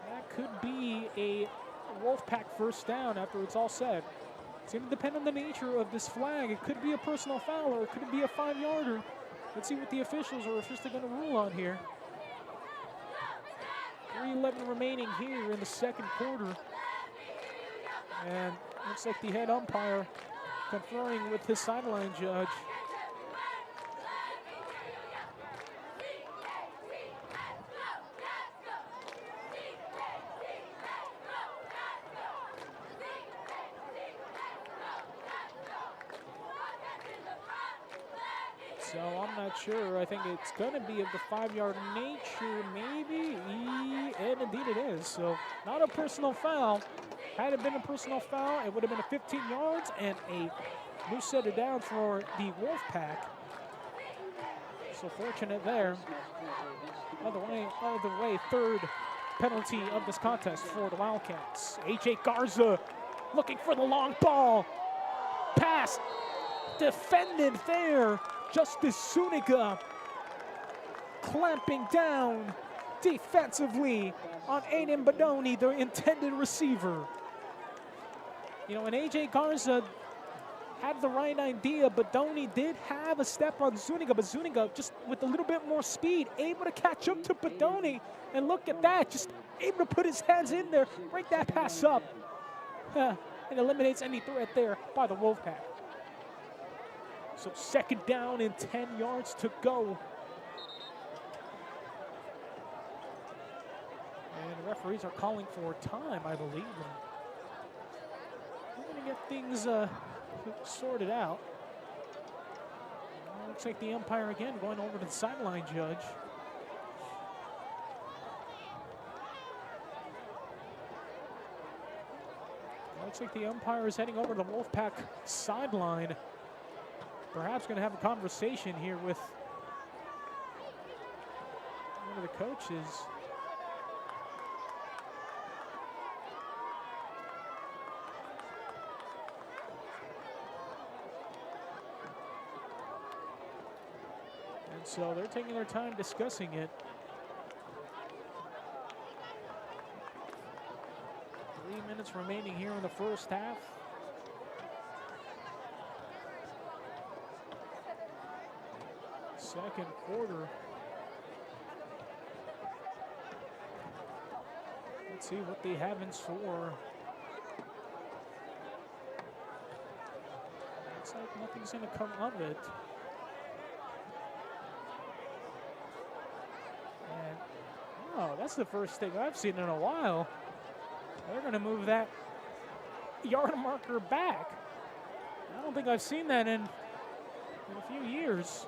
that could be a Wolfpack first down after it's all said. It's going to depend on the nature of this flag. It could be a personal foul or it could be a 5-yarder. Let's see what the officials are officially going to rule on here. 3:11 remaining here in the second quarter. And looks like the head umpire conferring with his sideline judge. So I'm not sure. I think it's going to be of the 5-yard nature, maybe. And indeed it is. So not a personal foul. Had it been a personal foul, it would have been a 15 yards and a loose set of down for the Wolfpack. So fortunate there. Other way, third penalty of this contest for the Wildcats. A.J. Garza looking for the long ball. Pass defended there. Justice Zuniga clamping down defensively on Aiden Badoni, the intended receiver. You know, and A.J. Garza had the right idea. Badoni did have a step on Zuniga, but Zuniga just with a little bit more speed, able to catch up to Badoni. And look at that, just able to put his hands in there, break that pass up. And eliminates any threat there by the Wolfpack. So second down and 10 yards to go. And the referees are calling for time, I believe. And we're going to get things sorted out. Looks like the umpire again going over to the sideline judge. Looks like the umpire is heading over to the Wolfpack sideline. Perhaps going to have a conversation here with one of the coaches. And so they're taking their time discussing it. 3 minutes remaining here in the first half. Second quarter. Let's see what they have in store. Looks like nothing's going to come of it. And, oh, that's the first thing I've seen in a while. They're going to move that yard marker back. I don't think I've seen that in a few years.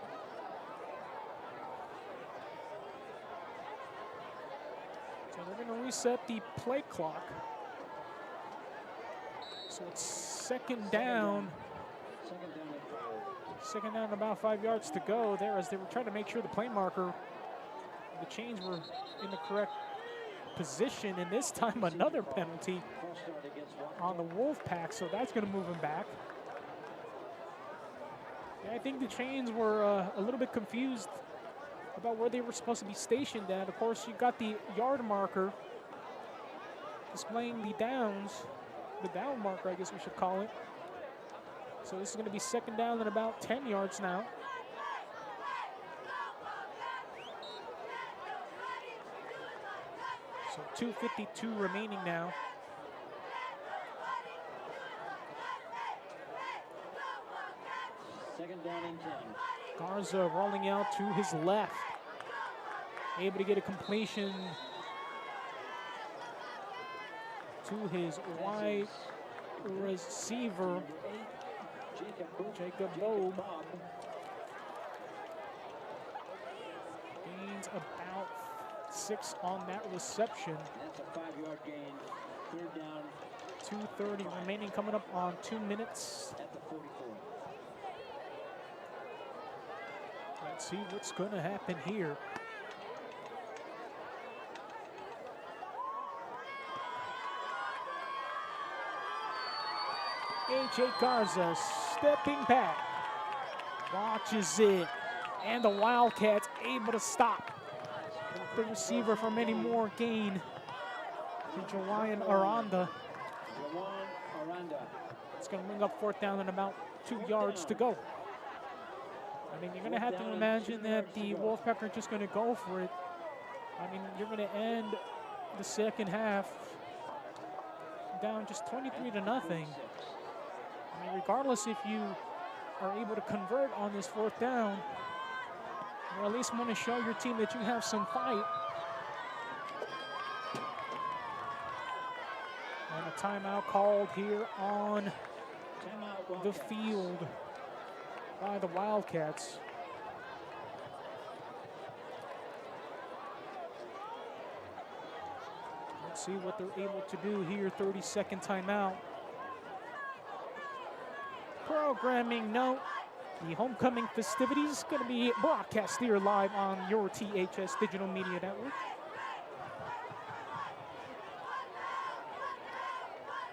So they're going to reset the play clock. So it's second down. Second down, about 5 yards to go there as they were trying to make sure the play marker, the chains were in the correct position, and this time another penalty on the Wolfpack, so that's going to move him back. Yeah, I think the chains were a little bit confused about where they were supposed to be stationed at. Of course, you got the yard marker displaying the downs, the down marker, I guess we should call it. So this is going to be second down and about 10 yards now. So 2:52 remaining now. Second down and 10. Garza rolling out to his left. Able to get a completion to his wide receiver, Jacob Bobe. Gains about 6 on that reception. That's a 5-yard gain. Third down. 2:30 remaining, coming up on 2 minutes. At the 44. Let's see what's going to happen here. A.J. Garza stepping back, watches it, and the Wildcats able to stop the receiver from any more gain. Jawan Aranda. It's going to bring up fourth down and about 2 yards to go. I mean, you're going to have to imagine that the Wolfpack are just going to go for it. I mean, you're going to end the second half down just 23-0. I mean, regardless if you are able to convert on this fourth down, or at least want to show your team that you have some fight. And a timeout called here on the field by the Wildcats. Let's See what they're able to do here. 30-second timeout. Programming note, the homecoming festivities is going to be broadcast here live on your THS Digital Media Network.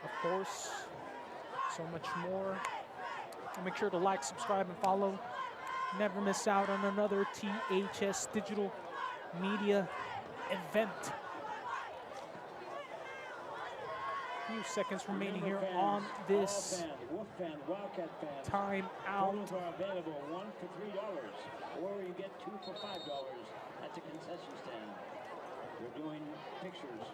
Of course, so much more. And make sure to like, subscribe, and follow. Never miss out on another THS Digital Media event. Few seconds remaining here on this Wildcat fans, time photos out. are available, 1 for $3, or you get 2 for $5 at the concession stand. We're doing pictures.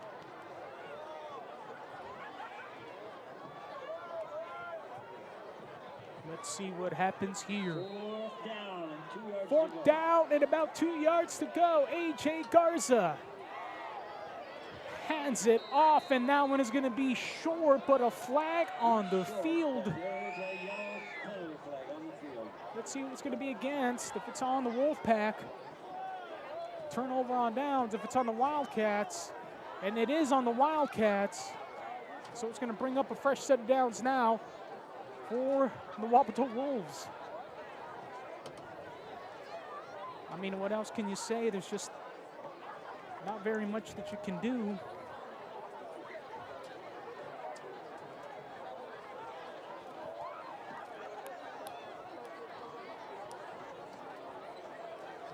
Let's see what happens here. 4th down and 2 yards to Fourth go. down and about 2 yards to go. AJ Garza hands it off, and that one is going to be short, but a flag on the field. There is a yellow penalty flag on the field. Let's see what it's going to be against. If it's on the Wolfpack, turnover on downs. If it's on the Wildcats, and it is on the Wildcats, so it's going to bring up a fresh set of downs now for the Wapato Wolves. I mean, what else can you say? There's just not very much that you can do.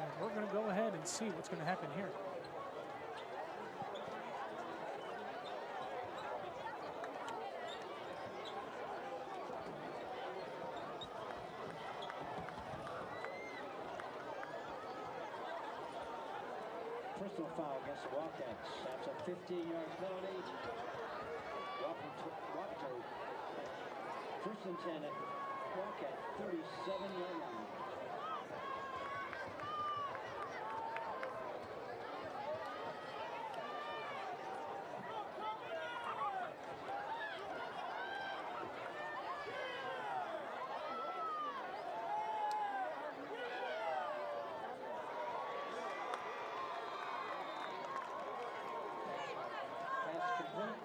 And we're going to go ahead and see what's going to happen here. Personal foul against the Wildcats. That's a 15-yard penalty. Wapato. 1st and 10 at Wildcat 37-yard line.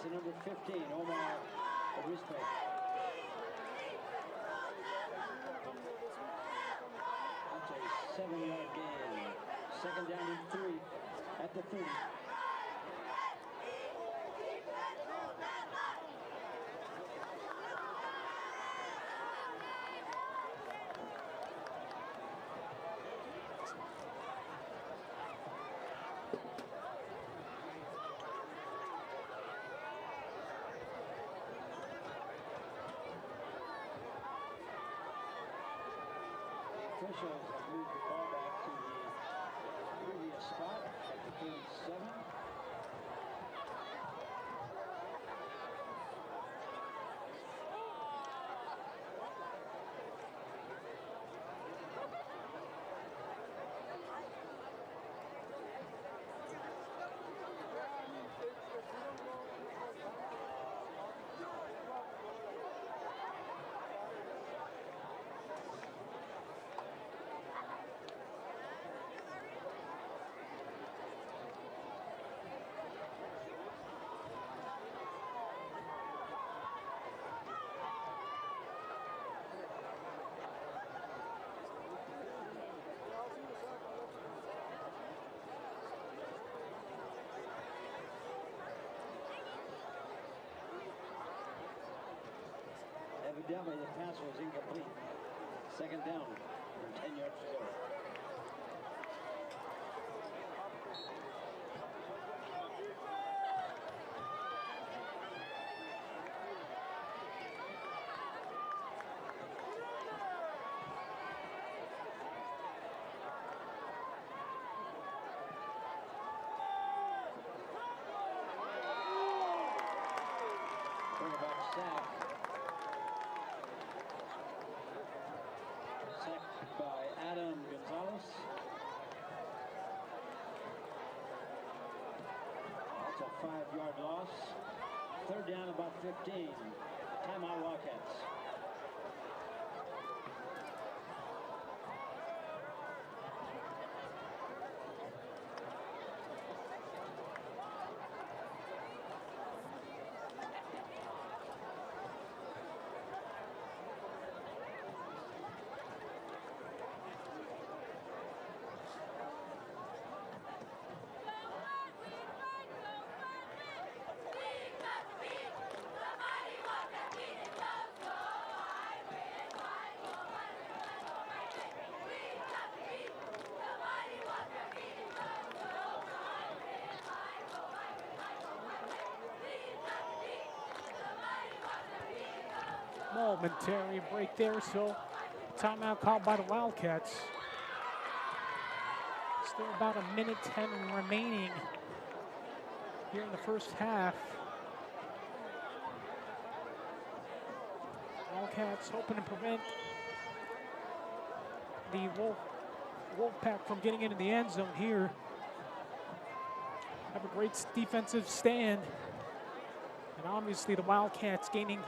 To number 15, Omar Arispe. That's a 7-yard gain. 2nd down and 3 at the 30. Officials have moved the ball back to the previous spot at the 37. Evidently, the pass was incomplete. 2nd down and 10 yards to go. Quarterback sack. Sacked by Adam Gonzalez. That's a 5-yard loss. 3rd down, about 15. Timeout Wildcats. Momentary break there, so timeout called by the Wildcats. Still about 1:10 remaining here in the first half. Wildcats hoping to prevent the Wolfpack from getting into the end zone here. Have a great defensive stand. And obviously the Wildcats gaining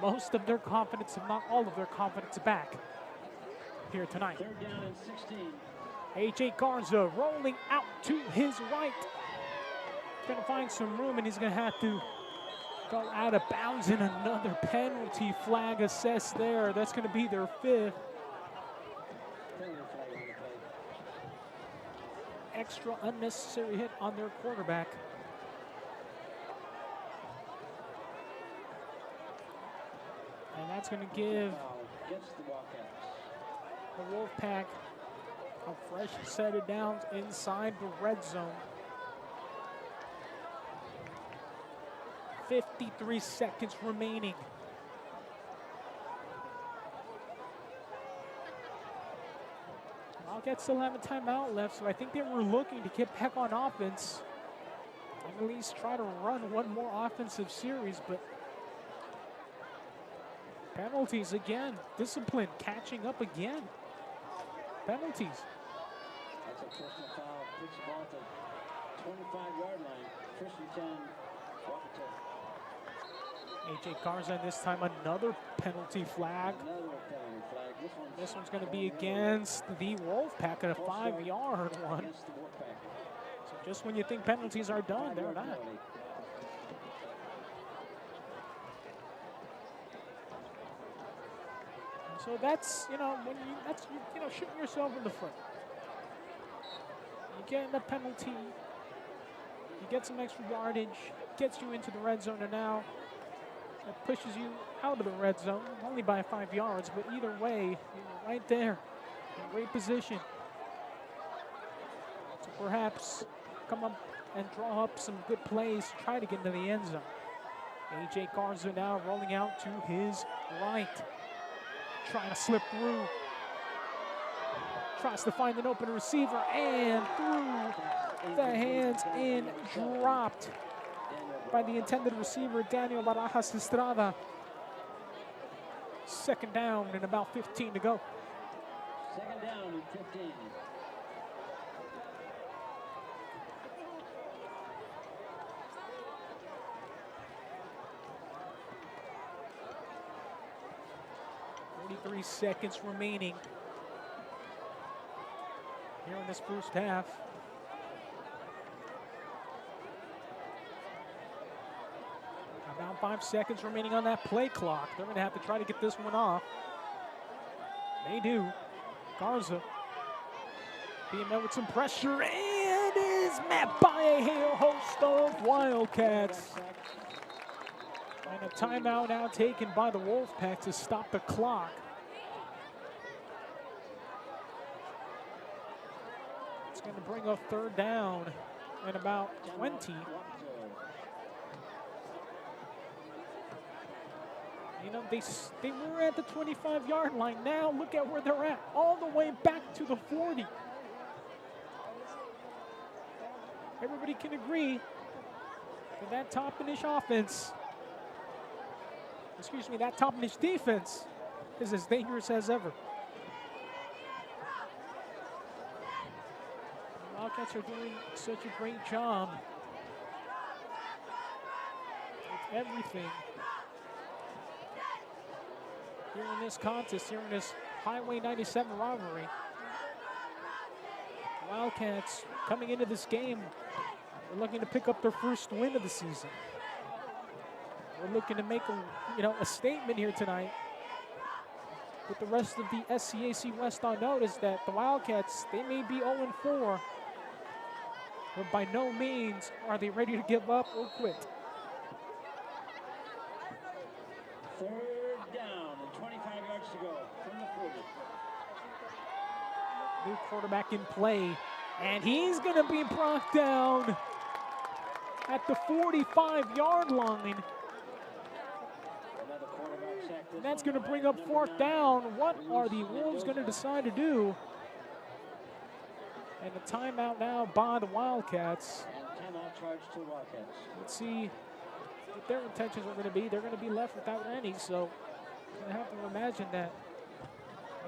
most of their confidence, if not all of their confidence, back here tonight. 3rd down and 16. A.J. Garza rolling out to his right. Gonna find some room, and he's gonna have to go out of bounds, and another penalty flag assessed there. That's gonna be their 5th. Extra unnecessary hit on their quarterback. And that's going to give the Wolfpack a fresh set of downs inside the red zone. 53 seconds remaining. Wildcats still have a timeout left, so I think they were looking to get back on offense and at least try to run one more offensive series, but penalties again. Discipline catching up again. Penalties. That's a personal foul. Puts the ball at the 25-yard line. 1st and 10, Wapato. A.J. Garza this time another penalty flag. Another penalty flag. This one's going to be against the Wolfpack at a 5-yard one. Against the Wolfpack. So just when you think penalties are done, they're not. Penalty. So that's, shooting yourself in the foot. You get a penalty, you get some extra yardage, gets you into the red zone, and now it pushes you out of the red zone, only by 5 yards, but either way, you're right there in great position to perhaps come up and draw up some good plays to try to get into the end zone. A.J. Garza now rolling out to his right. Trying to slip through. Tries to find an open receiver and through the hands in, dropped by the intended receiver, Daniel Barajas Estrada. 2nd down and about 15 to go. 2nd down and 15. Three seconds remaining here in this first half. About 5 seconds remaining on that play clock. They're going to have to try to get this one off. They do. Garza being met with some pressure and is met by a host of Wildcats. And a timeout now taken by the Wolfpack to stop the clock. It's going to bring up 3rd down and about 20. You know, they were at the 25-yard line. Now look at where they're at, all the way back to the 40. Everybody can agree that that top-finish offense, that top-finish defense is as dangerous as ever. The Wildcats are doing such a great job with everything here in this contest, here in this Highway 97 rivalry. The Wildcats coming into this game, they're looking to pick up their first win of the season. We're looking to make a statement here tonight with the rest of the SCAC West on notice that the Wildcats, they may be 0-4, but by no means are they ready to give up or quit. 3rd down and 25 yards to go from the 40. New quarterback in play, and he's going to be brought down at the 45-yard line. Another quarterback And that's going to bring up 4th down. What are the Wolves going to decide to do? And a timeout now by the Wildcats. And timeout charge to Wildcats. Let's see what their intentions are going to be. They're going to be left without any, so I have to imagine that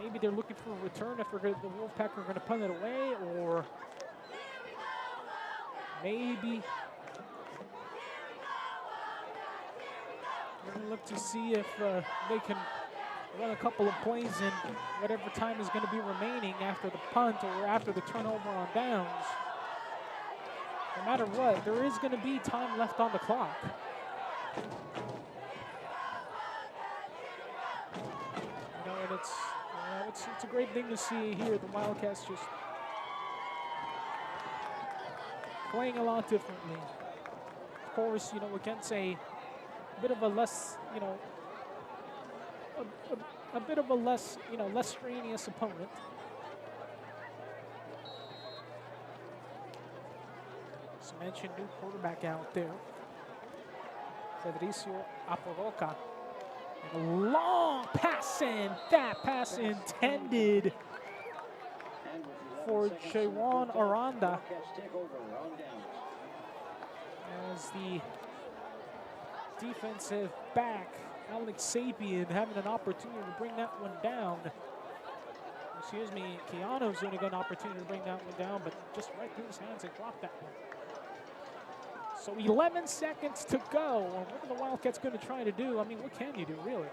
maybe they're looking for a return if the Wolfpack are going to punt it away, or maybe we're going to look to see if they can run a couple of plays in whatever time is going to be remaining after the punt or after the turnover on downs. No matter what, there is going to be time left on the clock. You know, and it's a great thing to see here. The Wildcats just playing a lot differently. Of course, you know, against a bit of a less, you know, a bit of a less, you know, less strenuous opponent. As mentioned, new quarterback out there, Federico Aporoca. And a long pass in. That pass intended for Jaywan Aranda. As the defensive back, Alex Sapien, having an opportunity to bring that one down. Excuse me, Keanu's only got an opportunity to bring that one down, but just right through his hands and dropped that one. So 11 seconds to go. What are the Wildcats going to try to do? I mean, what can you do, really?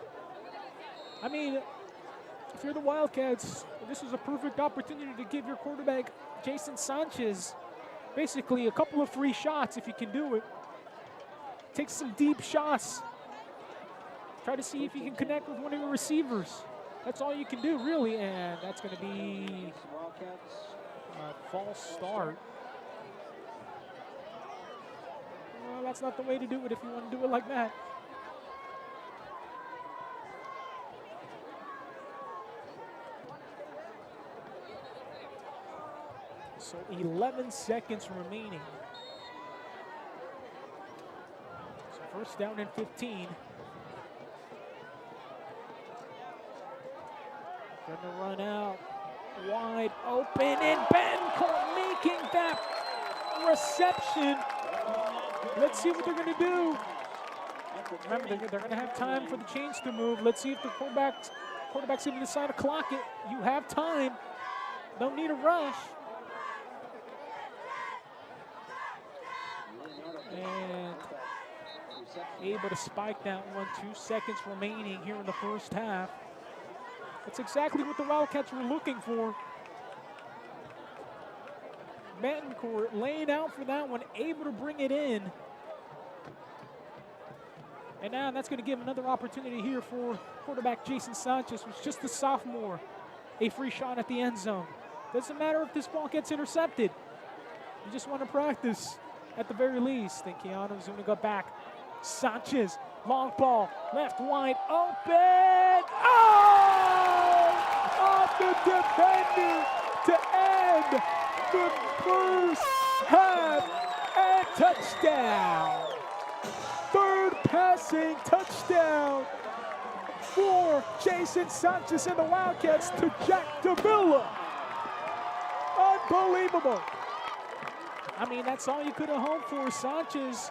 I mean, if you're the Wildcats, this is a perfect opportunity to give your quarterback, Jason Sanchez, basically a couple of free shots if you can do it. Take some deep shots. Try to see if you can connect with one of your receivers. That's all you can do, really, and that's going to be a false start. Well, that's not the way to do it if you want to do it like that. So 11 seconds remaining. So first down and 15. Gonna run out wide open, and Bencourt making that reception. Let's see what they're gonna do. Remember, they're gonna have time for the chains to move. Let's see if the quarterback's even decide to clock it. You have time. Don't need a rush. And able to spike that one. 2 seconds remaining here in the first half. That's exactly what the Wildcats were looking for. Bencourt laying out for that one, able to bring it in. And now that's going to give another opportunity here for quarterback Jason Sanchez, who's just a sophomore. A free shot at the end zone. Doesn't matter if this ball gets intercepted. You just want to practice at the very least. And Keanu's going to go back. Sanchez, long ball, left wide open. Oh! Off the defender to end the first half, and touchdown. Third passing touchdown for Jason Sanchez and the Wildcats to Jack Davila. Unbelievable. I mean, that's all you could have hoped for. Sanchez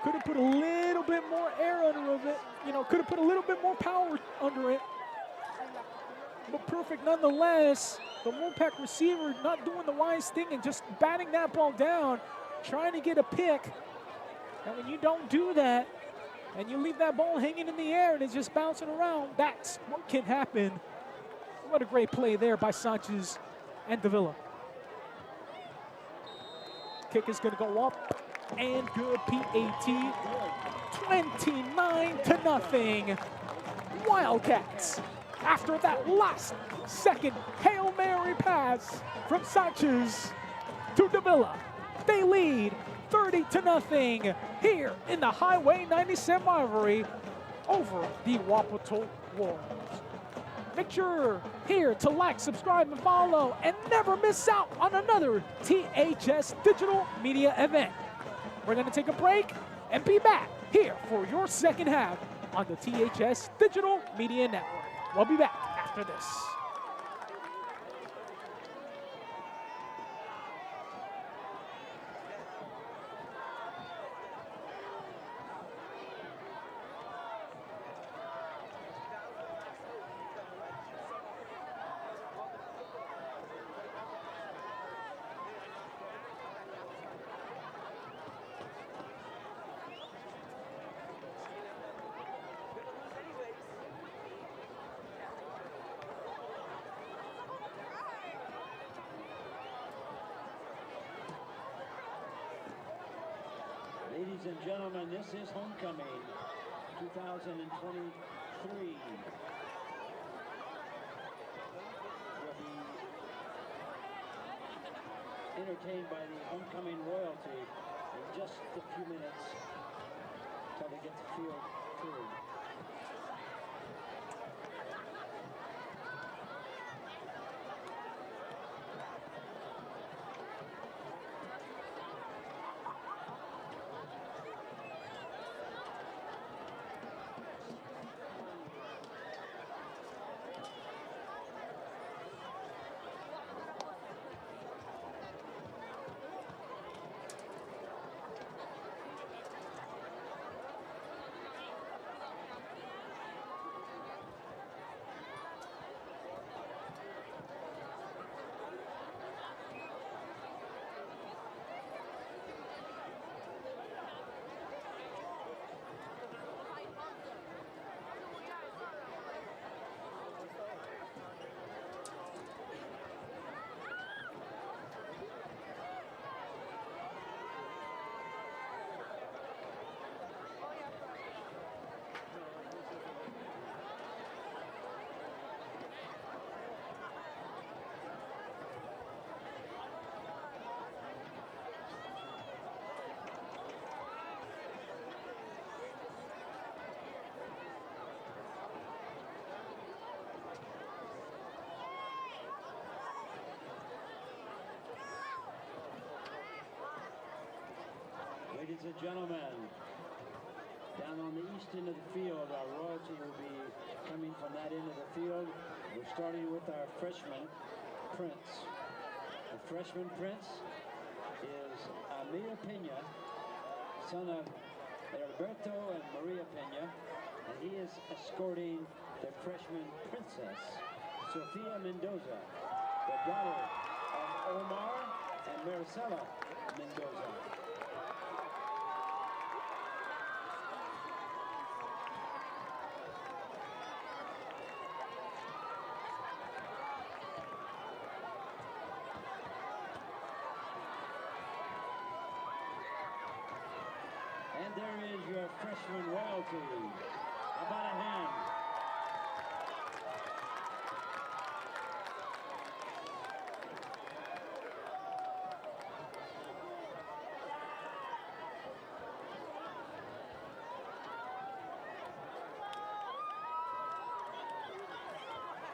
could have put a little bit more air under it, you know, could have put a little bit more power under it. But perfect nonetheless. The Wolfpack receiver not doing the wise thing and just batting that ball down, trying to get a pick. And when you don't do that, and you leave that ball hanging in the air and it's just bouncing around, that's what can happen. What a great play there by Sanchez and Davila. Kick is going to go up, and good. PAT. 29-0. Wildcats. After that last second Hail Mary pass from Sanchez to Davila, they lead 30-0 here in the Highway 97 rivalry over the Wapato Wolves. Make sure here to like, subscribe, and follow, and never miss out on another THS digital media event. We're going to take a break and be back here for your second half on the THS Digital Media Network. We'll be back after this. Ladies and gentlemen, this is homecoming 2023. We'll be entertained by the homecoming royalty in just a few minutes until they get the field cleared. Ladies and gentlemen, down on the east end of the field, our royalty will be coming from that end of the field. We're starting with our freshman, Prince. The freshman Prince is Amir Pena, son of Alberto and Maria Pena, and he is escorting the freshman princess, Sofia Mendoza, the daughter of Omar and Maricela Mendoza. And there is your freshman royalty. How about a hand?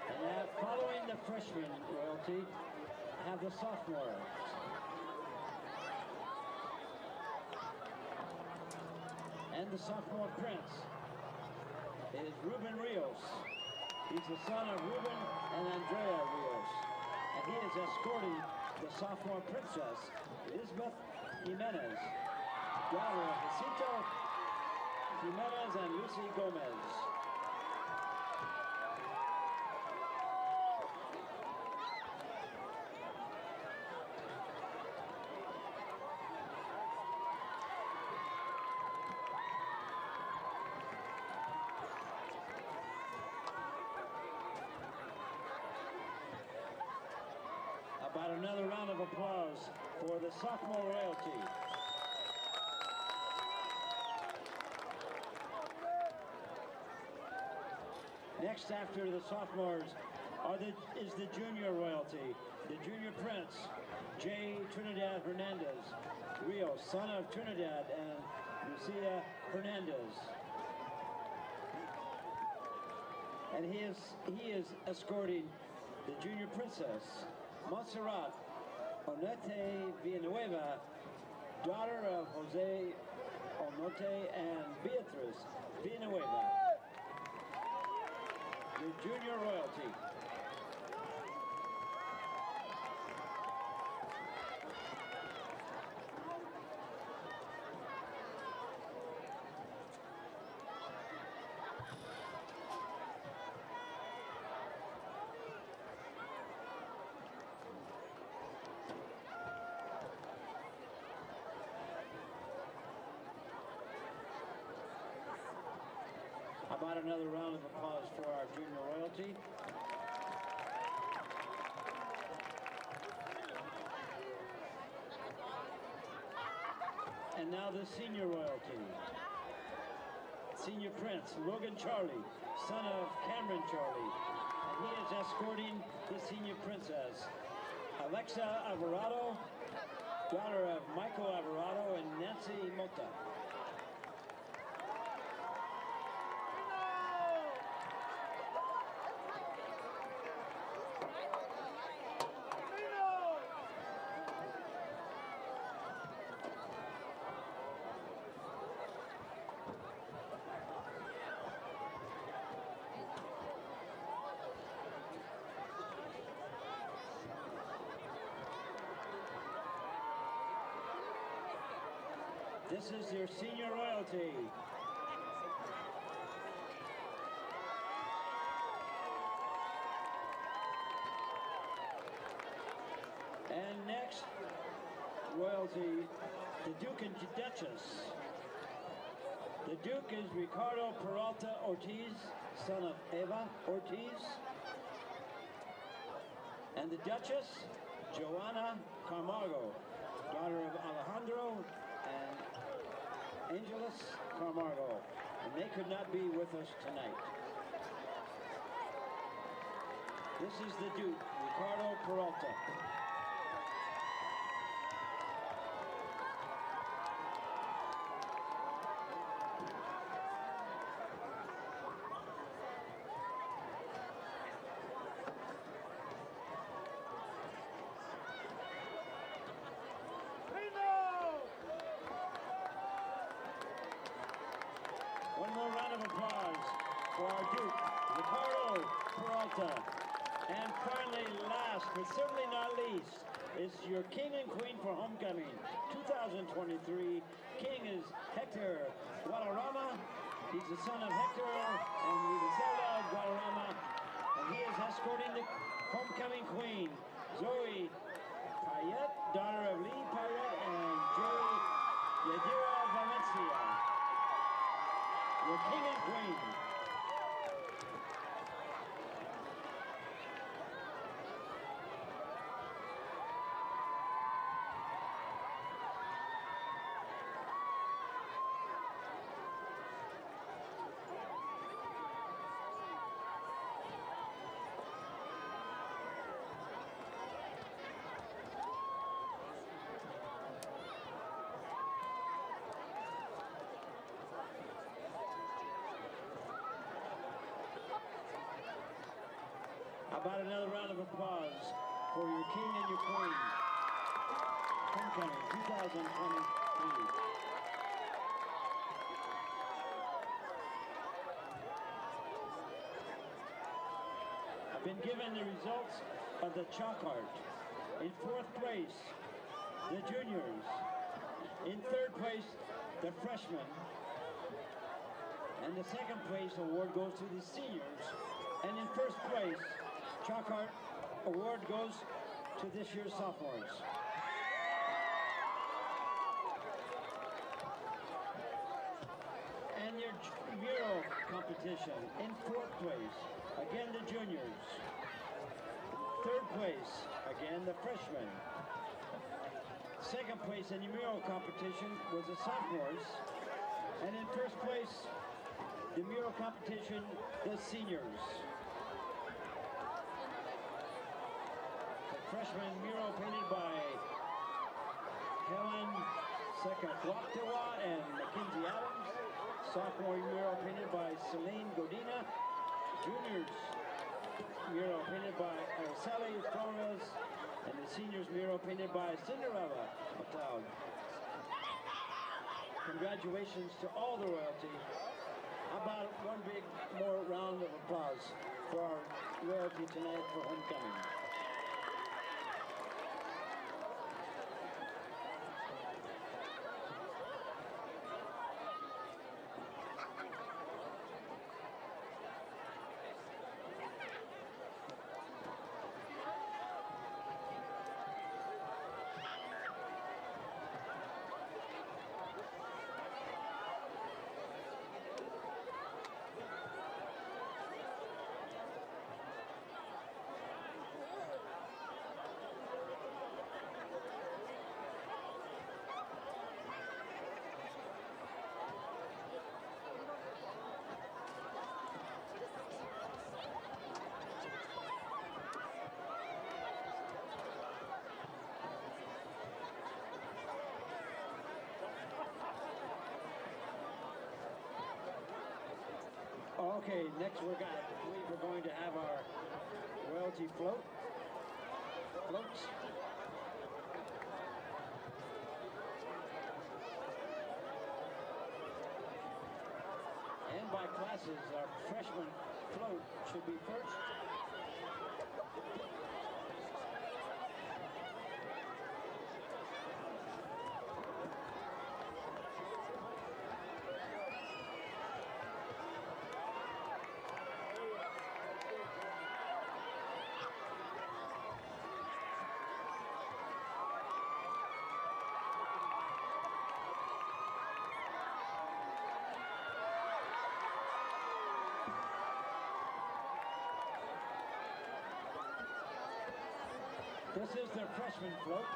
And now, following the freshman royalty, have the sophomores. And the sophomore prince is Ruben Rios. He's the son of Ruben and Andrea Rios. And he is escorting the sophomore princess, Elizabeth Jimenez, daughter of Jacinto Jimenez and Lucy Gomez. About another round of applause for the sophomore royalty. Next after the sophomores is the junior royalty, the junior prince, J. Trinidad Hernandez Rios, son of Trinidad and Lucia Hernandez. And he is escorting the junior princess, Montserrat Onete Villanueva, daughter of Jose Onote and Beatriz Villanueva. junior royalty. How about another round of applause for our junior royalty? And now the senior royalty. Senior Prince, Logan Charlie, son of Cameron Charlie. And he is escorting the senior princess, Alexa Alvarado, daughter of Michael Alvarado and Nancy Mota. This is your senior royalty. And next, royalty, the Duke and Duchess. The Duke is Ricardo Peralta Ortiz, son of Eva Ortiz. And the Duchess, Joanna Camargo, daughter of Alejandro and Angeles Camargo, and they could not be with us tonight. This is the Duke, Ricardo Peralta. One more round of applause for our Duke, Ricardo Peralta. And finally, last but certainly not least, is your King and Queen for Homecoming 2023. King is Hector Guadarrama. He's the son of Hector and Griselda Guadarrama. And he is escorting the Homecoming Queen, Zoe Payet, daughter of Lee Payet and Joey Yadira Valencia. Your King and Queen. How about another round of applause for your King and your Queen? Homecoming 2023. I've been given the results of the chalk art. In fourth place, the juniors. In third place, the freshmen. And the second place award goes to the seniors. And in first place, chalk art award goes to this year's sophomores. And your mural competition in fourth place, again the juniors. Third place, again the freshmen. Second place in the mural competition was the sophomores. And in first place, the mural competition, the seniors. Freshman mural painted by Helen Sekakwaktawa and Mackenzie Adams. Sophomore mural painted by Celine Godina. Juniors mural painted by Araceli Flores. And the seniors mural painted by Cinderella McLeod. Congratulations to all the royalty. How about one big more round of applause for our royalty tonight for homecoming. Okay, next we're going to have our royalty floats. And by classes, our freshman float should be first. This is their freshman float.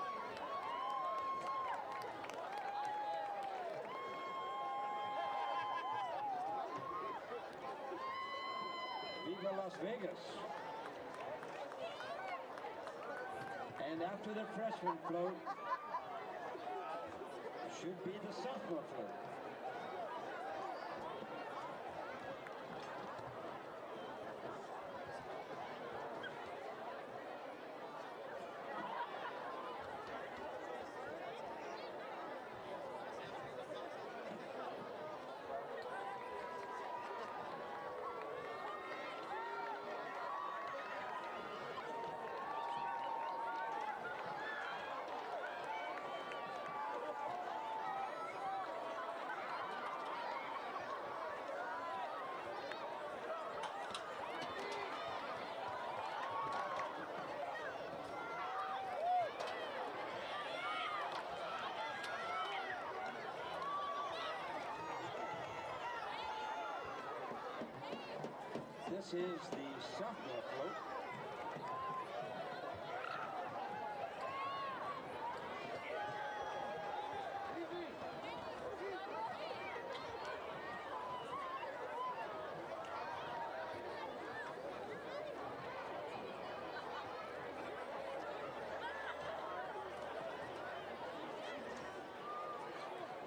Viva Las Vegas. And after the freshman float should be the sophomore float. This is the sophomore float.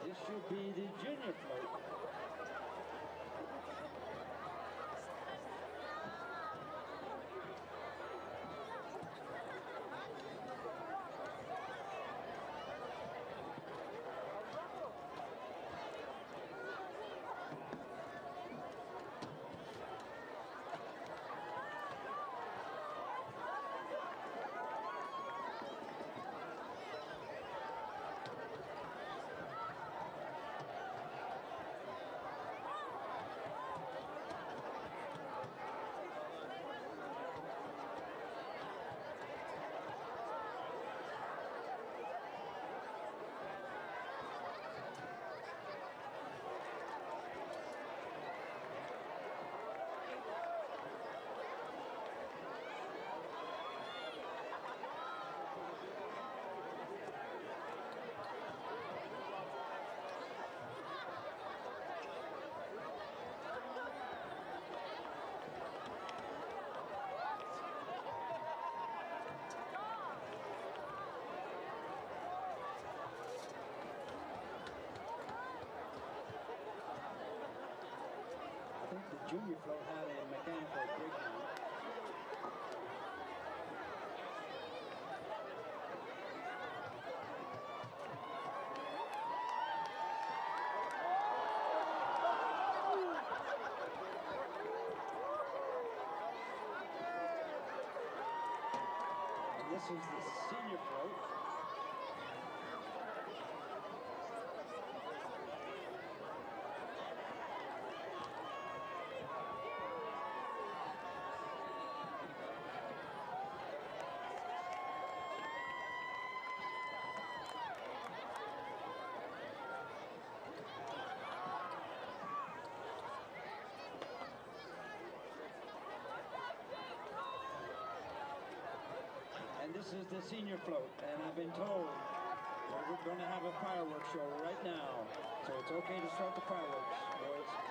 This should be the junior float. Junior float had a mechanical breakdown. this is the senior float. And this is the senior float, and I've been told we're going to have a fireworks show right now, so it's okay to start the fireworks, boys.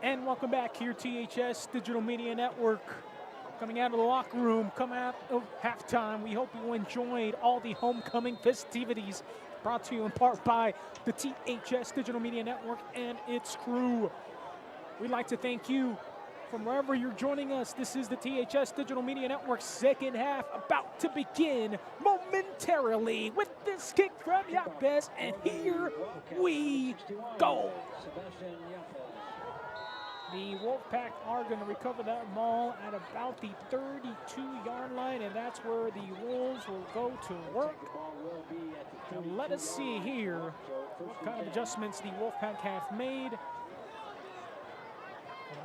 And welcome back here, THS Digital Media Network. Coming out of the locker room, coming out of halftime. We hope you enjoyed all the homecoming festivities brought to you in part by the THS Digital Media Network and its crew. We'd like to thank you from wherever you're joining us. This is the THS Digital Media Network second half about to begin momentarily with this kick from Yapes, and here we go. The Wolfpack are going to recover that ball at about the 32-yard line, and that's where the Wolves will go to work. And let us see here what kind of adjustments the Wolfpack have made. And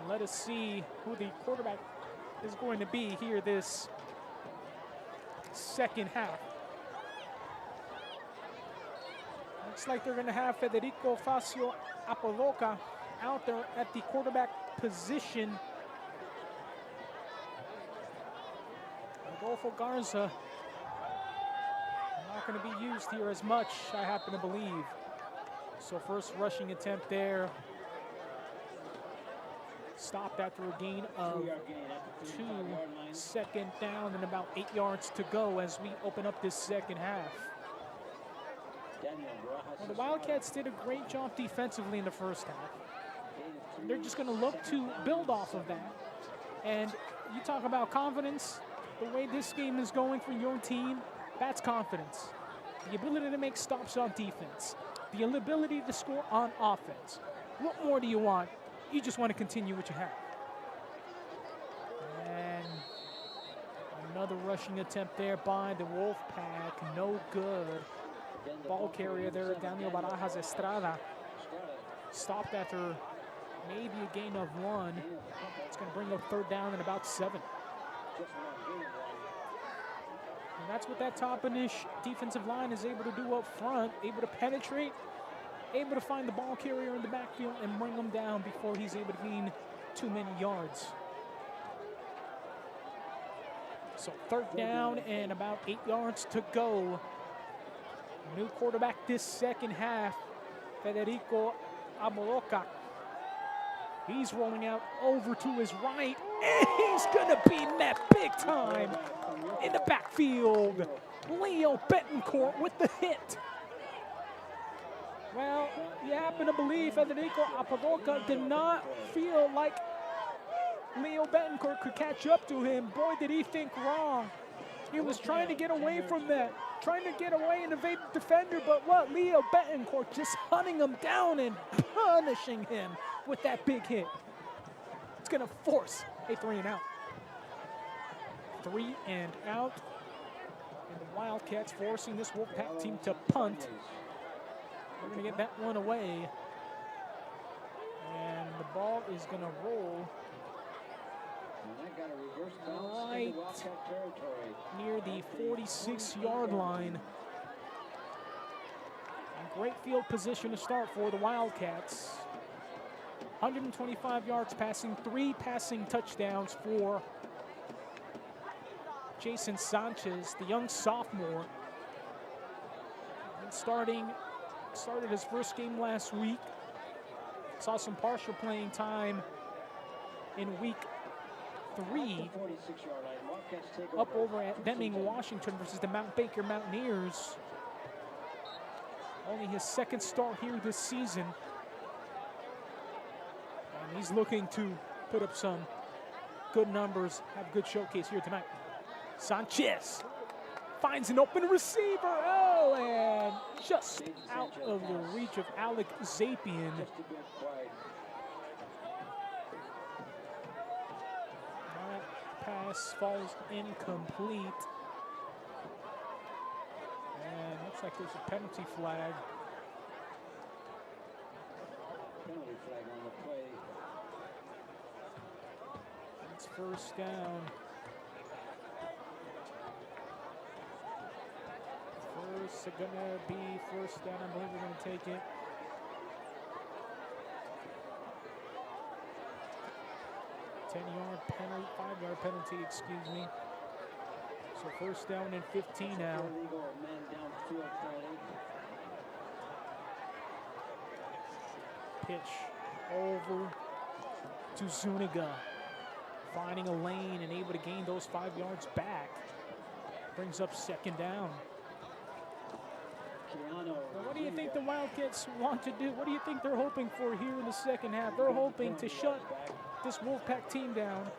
let us see who the quarterback is going to be here this second half. Looks like they're going to have Federico Facio Apoloca out there at the quarterback position. Rodolfo Garza not going to be used here as much, I happen to believe. So first rushing attempt there. Stopped after a gain of 2, second down and about 8 yards to go as we open up this second half. Well, the Wildcats did a great job defensively in the first half. They're just going to look to build off of that. And you talk about confidence, the way this game is going for your team, that's confidence. The ability to make stops on defense, the ability to score on offense. What more do you want? You just want to continue what you have. And another rushing attempt there by the Wolfpack, no good. Ball carrier there, Daniel Barajas Estrada. Stopped after maybe a gain of 1. It's going to bring up third down and about 7. And that's what that Toppenish defensive line is able to do up front, able to penetrate, able to find the ball carrier in the backfield and bring him down before he's able to gain too many yards. So third down and about 8 yards to go. New quarterback this second half, Federico Amoroca. He's rolling out over to his right, and he's gonna be met big time in the backfield. Leo Betancourt with the hit. Well, you happen to believe Federico Amoroca did not feel like Leo Betancourt could catch up to him. Boy, did he think wrong. He was trying to get away from that, trying to get away and evade the defender, but what? Leo Betancourt just hunting him down and punishing him with that big hit. It's gonna force a 3 and out. 3 and out. And the Wildcats forcing this Wolfpack team to punt. We're gonna get that one away. And the ball is gonna roll right near the 46-yard line. And great field position to start for the Wildcats. 125 yards passing, 3 passing touchdowns for Jason Sanchez, the young sophomore. And started his first game last week. Saw some partial playing time in week 3 up over at Deming, Washington versus the Mount Baker Mountaineers. Only his second start here this season. And he's looking to put up some good numbers, have a good showcase here tonight. Sanchez finds an open receiver. Oh, and just out of the reach of Alec Zapien. pass falls incomplete. And looks like there's a penalty flag. Penalty flag on the play. It's first down. First, gonna be first down. I believe we're gonna take it. Penalty, 5-yard penalty, excuse me. So first down and 15 now. Illegal man downfield penalty. Pitch over to Zuniga. Finding a lane and able to gain those 5 yards back. Brings up second down. Now, what do you think the Wildcats want to do? What do you think they're hoping for here in the second half? They're hoping to shut this Wolfpack team down.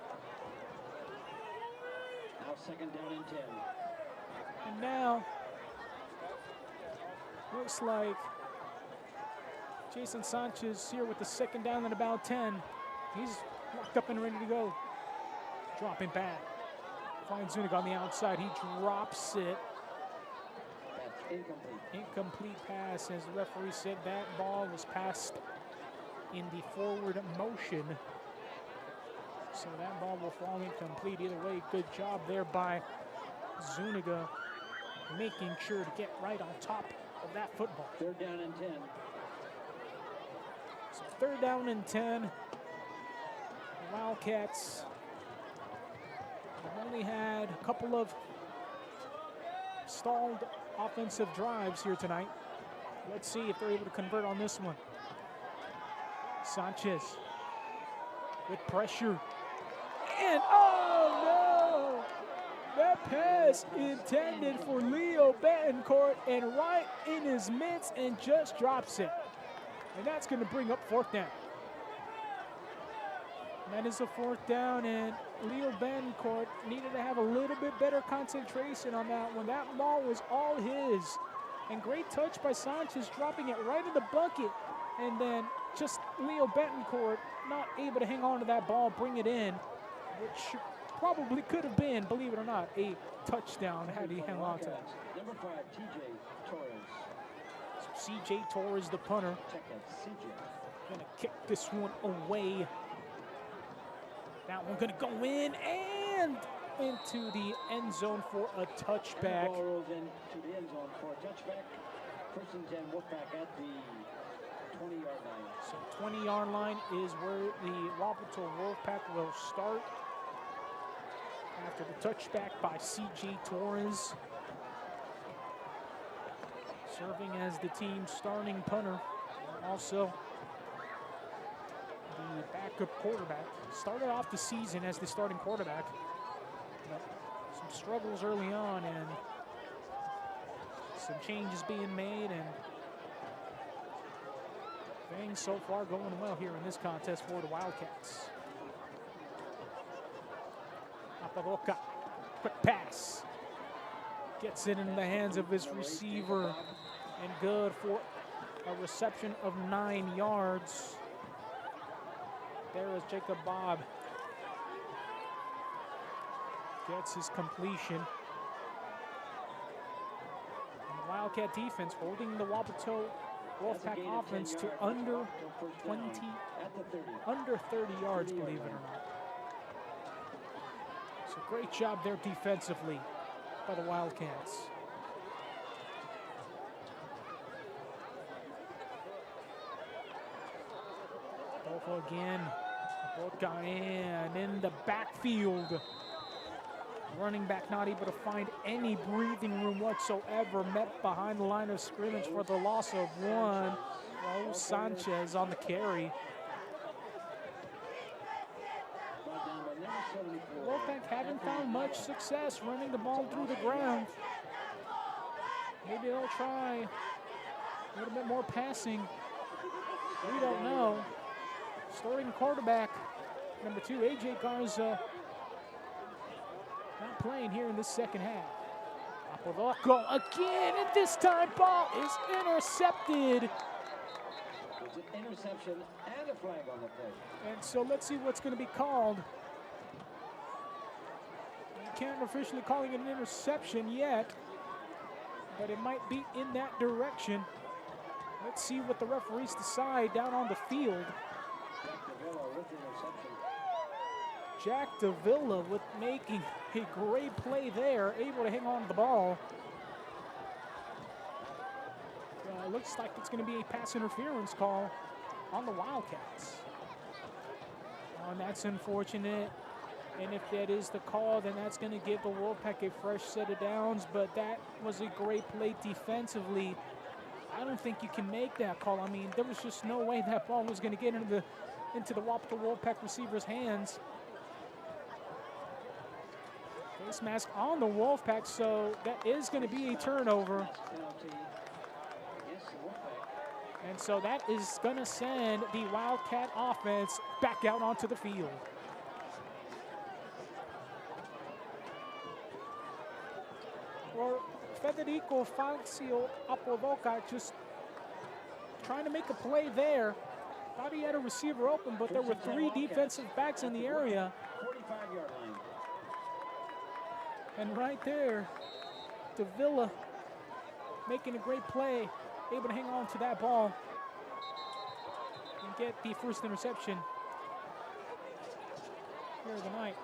Now second down and 10. And now, looks like Jason Sanchez here with the second down and about 10. He's locked up and ready to go. Dropping back. Finds Zuniga on the outside. He drops it. That's incomplete. Incomplete pass, as the referee said that ball was passed in the forward motion. So that ball will fall incomplete. Either way, good job there by Zuniga, making sure to get right on top of that football. Third down and 10. So third down and 10. The Wildcats have only had a couple of stalled offensive drives here tonight. Let's see if they're able to convert on this one. Sanchez with pressure. And oh no! That pass intended for Leo Betancourt and right in his mitts and just drops it. And that's going to bring up fourth down. That is a fourth down, and Leo Betancourt needed to have a little bit better concentration on that one. That ball was all his. And great touch by Sanchez, dropping it right in the bucket. And then just Leo Betancourt not able to hang on to that ball, bring it in, which probably could have been, believe it or not, a touchdown had he hung on to that. Number 5, TJ Torres. So CJ Torres, the punter, Check that, CJ. gonna kick this one away. That one gonna go in and into the end zone for a touchback. And the ball rolls into the end zone for a touchback. First and 10, Wolfpack at the 20-yard line. So 20-yard line is where the Wapato Wolfpack will start after the touchback by CJ Torres, serving as the team's starting punter. Also the backup quarterback. Started off the season as the starting quarterback, but some struggles early on and some changes being made, and things so far going well here in this contest for the Wildcats. Apadoka, quick pass. Gets it in the hands of his receiver, and good for a reception of 9 yards. There is Jacob Bob. Gets his completion. And the Wildcat defense holding the Wapato Wolfpack offense to under 30 yards, believe it or not. So great job there defensively by the Wildcats. Both again. Both in the backfield. Running back not able to find any breathing room whatsoever. Met behind the line of scrimmage for the loss of one. Raul Sanchez on the carry. Wolfpack haven't found much success running the ball through the ground. Maybe they'll try a little bit more passing. We don't know. Starting quarterback, number 2, AJ Garza, not playing here in this second half. Apodaca again, and this time ball is intercepted. It's an interception and a flag on the play. And so let's see what's going to be called. can't officially call it an interception yet, but it might be in that direction. Let's see what the referees decide down on the field. Jack Davila with making a great play there, able to hang on to the ball. Looks like it's going to be a pass interference call on the Wildcats. And that's unfortunate. And if that is the call, then that's going to give the Wolfpack a fresh set of downs. But that was a great play defensively. I don't think you can make that call. I mean, there was just no way that ball was going to get into the Wapato Wolfpack receiver's hands. Face mask on the Wolfpack, so that is going to be a turnover. And so that is going to send the Wildcat offense back out onto the field. For Federico Fazio Apovoca, just trying to make a play there. Thought he had a receiver open, but there were 3 defensive backs in the area. 45-yard line. And right there, Davila making a great play, able to hang on to that ball and get the first interception here of the night.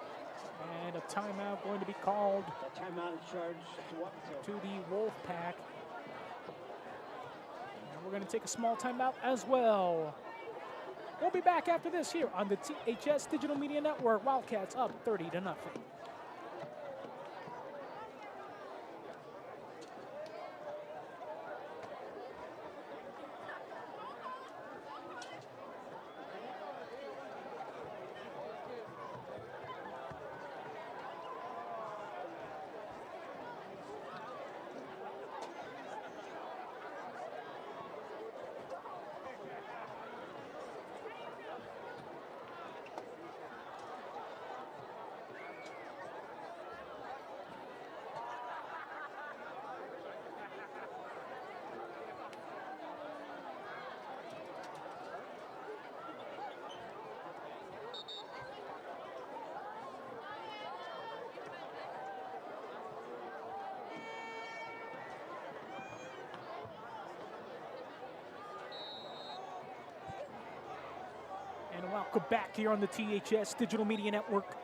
And a timeout going to be called That timeout is charged to the Wolfpack. And we're going to take a small timeout as well. We'll be back after this here on the THS Digital Media Network. Wildcats up 30-0. And welcome back here on the THS Digital Media Network.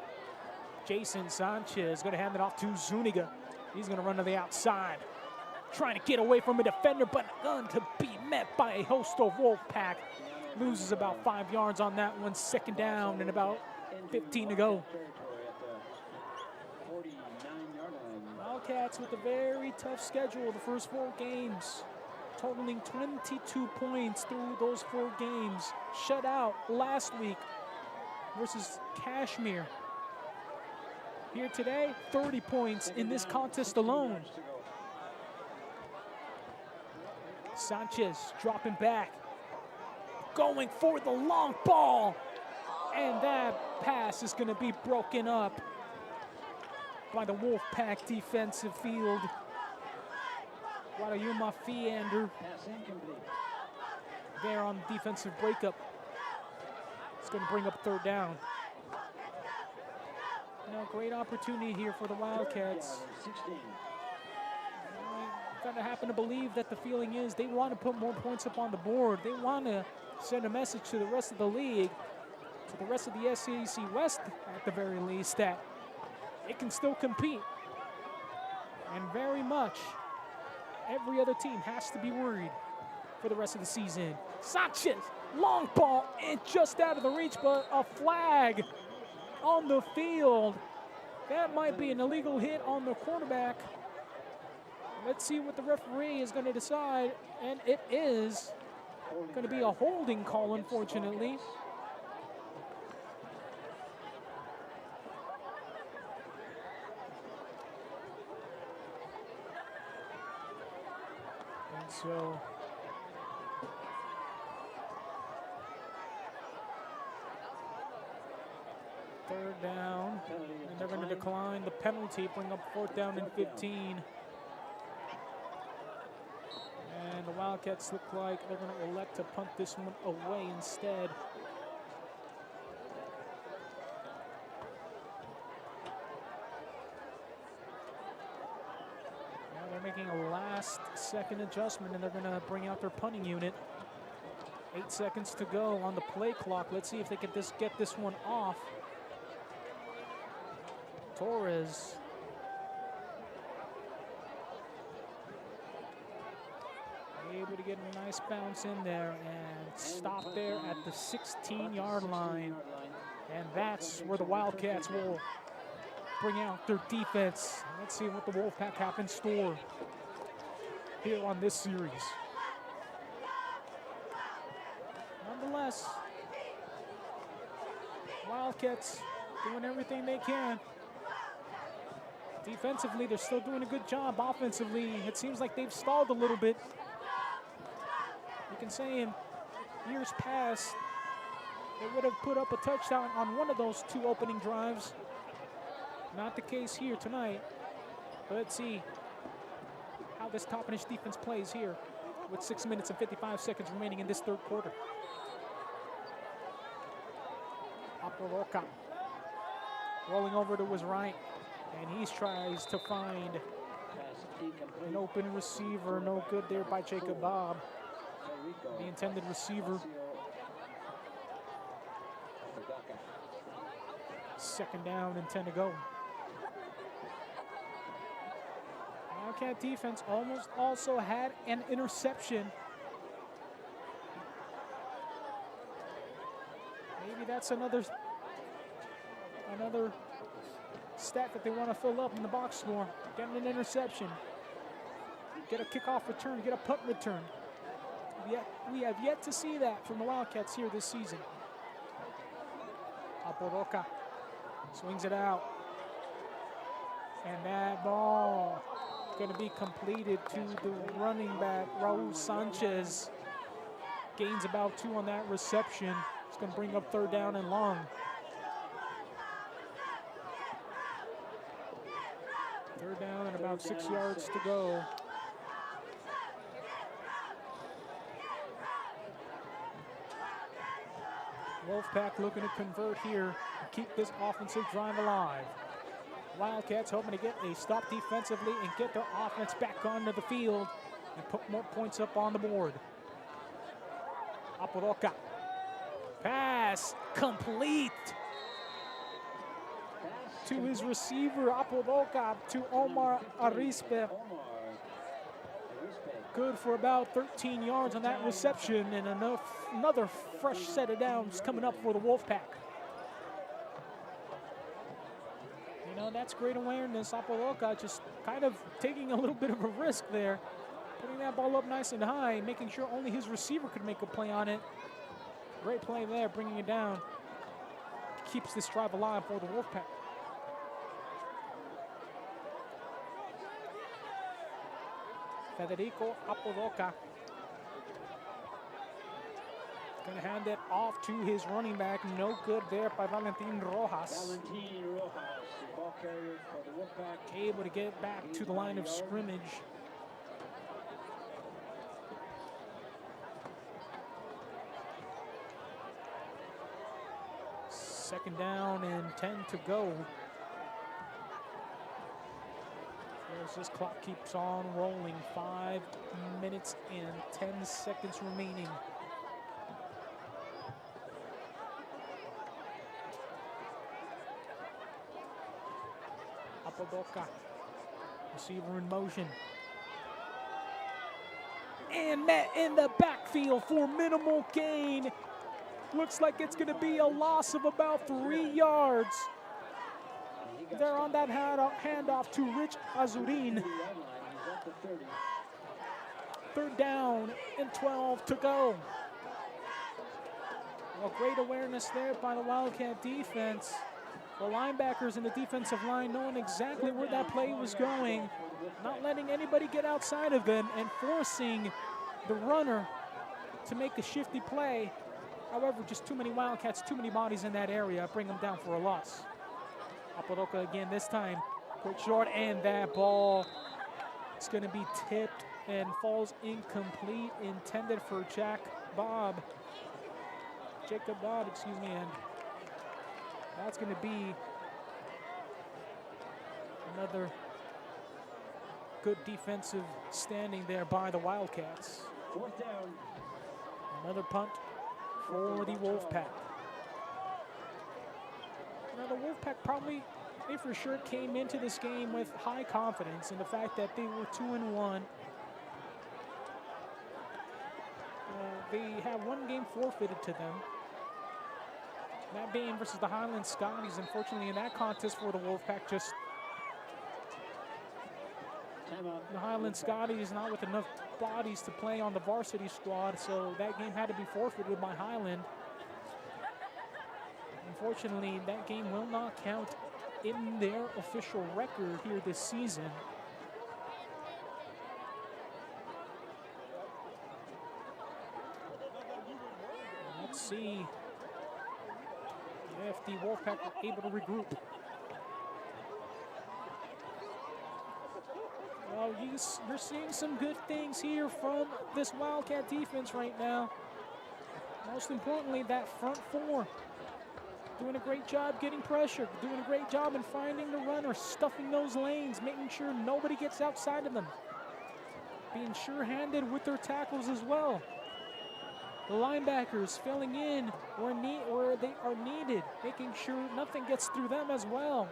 Jason Sanchez going to hand it off to Zuniga. He's going to run to the outside, trying to get away from a defender, but going to be met by a host of Wolfpack. Loses about 5 yards on that one. Second down and about 15 to go. Wildcats with a very tough schedule the first 4 games, totaling 22 points through those 4 games. Shut out last week versus Kashmir. Here today, 30 points in this contest alone. Sanchez dropping back, going for the long ball, and that pass is going to be broken up by the Wolfpack defensive field. Guadayuma Fiander there on the defensive breakup. It's going to bring up 3rd down. Great opportunity here for the Wildcats. I kind of happen to believe that the feeling is they want to put more points up on the board. They want to send a message to the rest of the league, to the rest of the SEC West at the very least, that it can still compete. And very much every other team has to be worried for the rest of the season. Sanchez, long ball, and just out of the reach, but a flag on the field. That might be an illegal hit on the quarterback. Let's see what the referee is going to decide, and it is going to be a holding call, unfortunately. And so third down, and they're going to decline the penalty, bring up 4th down and 15. And the Wildcats look like they're going to elect to punt this one away instead. making a last-second adjustment, and they're going to bring out their punting unit. 8 seconds to go on the play clock. Let's see if they can just get this one off. Torres. Able to get a nice bounce in there and stop there at the 16-yard line. And that's where the Wildcats will bring out their defense. Let's see what the Wolfpack have in store here on this series. Nonetheless, Wildcats doing everything they can. Defensively, they're still doing a good job. Offensively, it seems like they've stalled a little bit. You can say in years past, they would have put up a touchdown on one of those 2 opening drives. Not the case here tonight. But let's see how this Toppenish defense plays here with 6 minutes and 55 seconds remaining in this third quarter. Aporoca rolling over to his right, and he tries to find an open receiver. No good there by Jacob Bob, the intended receiver. Second down and 10 to go. Wildcat defense almost also had an interception. Maybe that's another stat that they want to fill up in the box score. Getting an interception. Get a kickoff return, get a punt return. We have yet to see that from the Wildcats here this season. Aporoca swings it out. And that ball going to be completed to the running back, Raul Sanchez. Gains about 2 on that reception. It's going to bring up third down and long. Third down and about 6 yards to go. Wolfpack looking to convert here and keep this offensive drive alive. Wildcats hoping to get a stop defensively and get their offense back onto the field and put more points up on the board. Aporoca. Pass complete to his receiver, Aporoca, to Omar Arispe. Good for about 13 yards on that reception, and another fresh set of downs coming up for the Wolfpack. You know, that's great awareness. Aporoca just kind of taking a little bit of a risk there, putting that ball up nice and high, making sure only his receiver could make a play on it. Great play there, bringing it down. Keeps this drive alive for the Wolfpack. Federico Aporoca going to hand it off to his running back. No good there by Valentin Rojas. Ball carrier for the Wolfpack. Able to get back to the line of scrimmage. Second down and 10 to go. As this clock keeps on rolling, 5 minutes and 10 seconds remaining. Aporoca, receiver in motion. And met in the backfield for minimal gain. Looks like it's going to be a loss of about 3 yards. They're on that handoff to Rich Azurin. Third down and 12 to go. Well, great awareness there by the Wildcat defense. The linebackers and the defensive line knowing exactly where that play was going, not letting anybody get outside of them and forcing the runner to make a shifty play. However, just too many Wildcats, too many bodies in that area, bring them down for a loss. Aporoca again this time, quick short, and that ball is going to be tipped and falls incomplete, intended for Jacob Bob, excuse me, and that's going to be another good defensive standing there by the Wildcats. 4th down. Another punt for the Wolfpack. Now the Wolfpack probably, they for sure came into this game with high confidence in the fact that they were 2-1. They have one game forfeited to them. That game versus the Highland Scotties, unfortunately in that contest for the Wolfpack, just the Highland Scotties not with enough bodies to play on the varsity squad, so that game had to be forfeited by Highland. Unfortunately, that game will not count in their official record here this season. Let's see if the Wolfpack are able to regroup. Well, you're seeing some good things here from this Wildcat defense right now. Most importantly, that front four. Doing a great job getting pressure, doing a great job in finding the runner, stuffing those lanes, making sure nobody gets outside of them. Being sure-handed with their tackles as well. The linebackers filling in where they are needed, making sure nothing gets through them as well.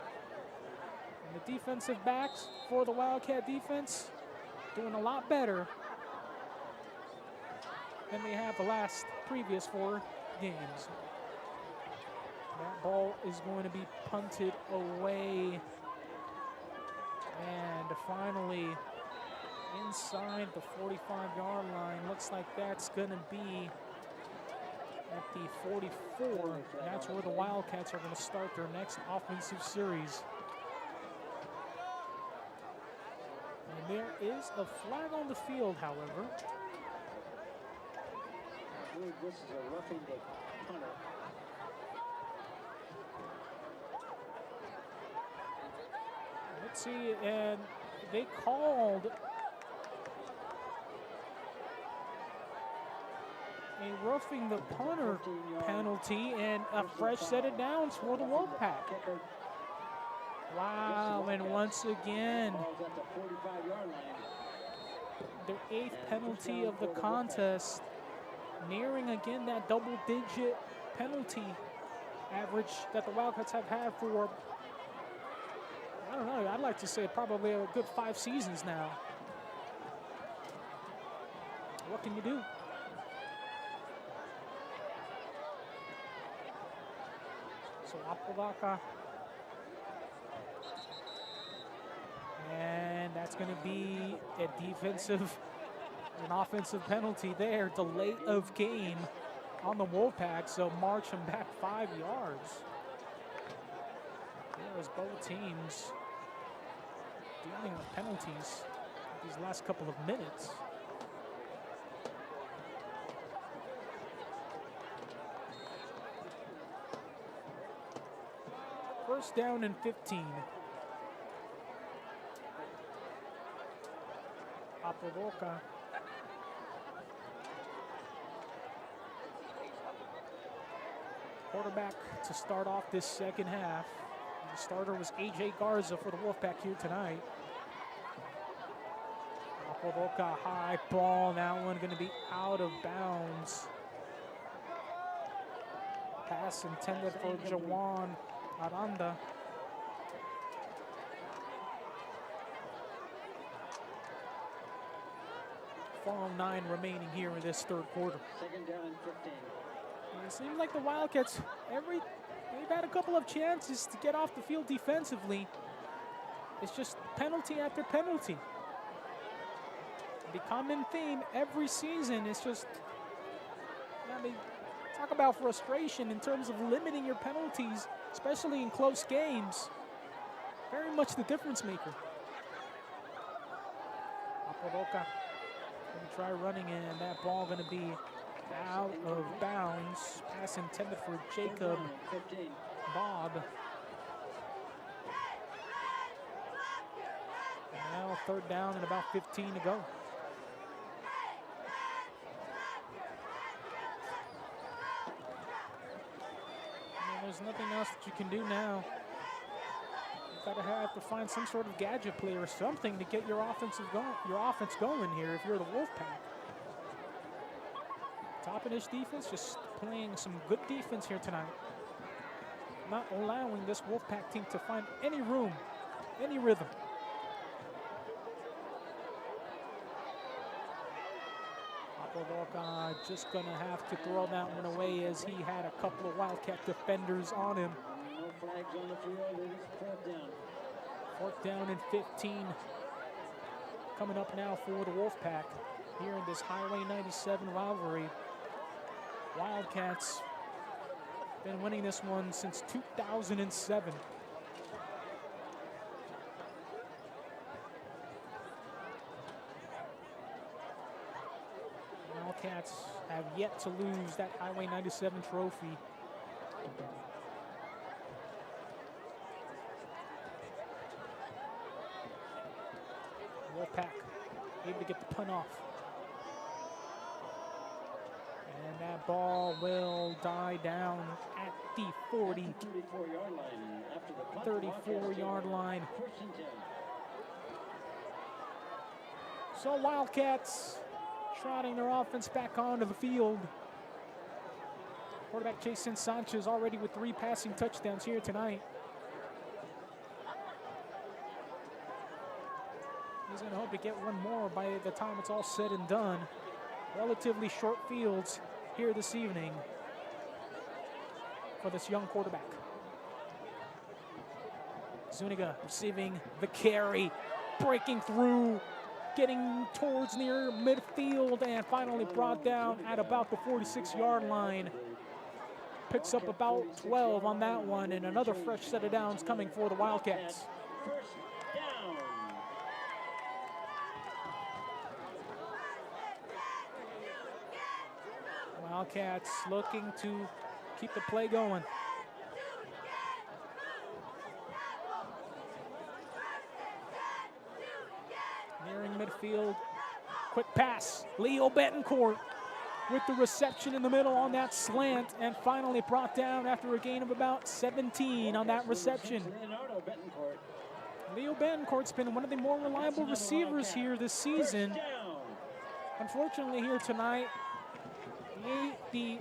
And the defensive backs for the Wildcat defense doing a lot better than they have the previous 4 games. That ball is going to be punted away. And finally, inside the 45-yard line, looks like that's going to be at the 44. And that's where the Wildcats are going to start their next offensive series. And there is a flag on the field, however. I believe this is a roughing the punter. Let's see, and they called a roughing the punter penalty and a fresh set of downs for the Wolfpack. Wow, and once again, their 8th penalty of the contest, nearing again that double-digit penalty average that the Wildcats have had for, I don't know, I'd like to say probably a good 5 seasons now. What can you do? So Apodaca. And that's going to be an offensive penalty there. Delay of game on the Wolfpack, so march them back 5 yards. There's both teams dealing with penalties these last couple of minutes. First down and 15. Apodaca. Quarterback to start off this second half. The starter was A.J. Garza for the Wolfpack here tonight. Apodaca, high ball. That one going to be out of bounds. Pass intended for Jawan Aranda. .409 remaining here in this 3rd quarter. Second down and 15. It seems like the Wildcats, they've had a couple of chances to get off the field defensively. It's just penalty after penalty. The common theme every season is just, I mean, talk about frustration in terms of limiting your penalties, especially in close games. Very much the difference maker. Apodaca going to try running in. That ball going to be out of bounds. Pass intended for Jacob Bob. And now 3rd down and about 15 to go. There's nothing else that you can do now. Gotta have to find some sort of gadget play or something to get your offense going here if you're the Wolfpack. Top-of-dish defense, just playing some good defense here tonight. Not allowing this Wolfpack team to find any room, any rhythm. Wapato just gonna have to throw that one away as he had a couple of Wildcat defenders on him. No flags on the field. It is fourth down. Fourth down and 15. Coming up now for the Wolfpack here in this Highway 97 rivalry. Wildcats been winning this one since 2007. Wildcats have yet to lose that Highway 97 trophy. Wolfpack able to get the punt off. And that ball will die down at the 34-yard line. After the punt, 34-yard line. First and 10. So Wildcats trotting their offense back onto the field. Quarterback Jason Sanchez already with 3 passing touchdowns here tonight. He's going to hope to get one more by the time it's all said and done. Relatively short fields here this evening for this young quarterback. Zuniga receiving the carry, breaking through, getting towards near midfield, and finally brought down at about the 46-yard line. Picks up about 12 on that one, and another fresh set of downs coming for the Wildcats. First down. Wildcats looking to keep the play going. Nearing midfield, quick pass. Leo Betancourt with the reception in the middle on that slant, and finally brought down after a gain of about 17 on that reception. Leo Betancourt's been one of the more reliable receivers here this season. Unfortunately here tonight, the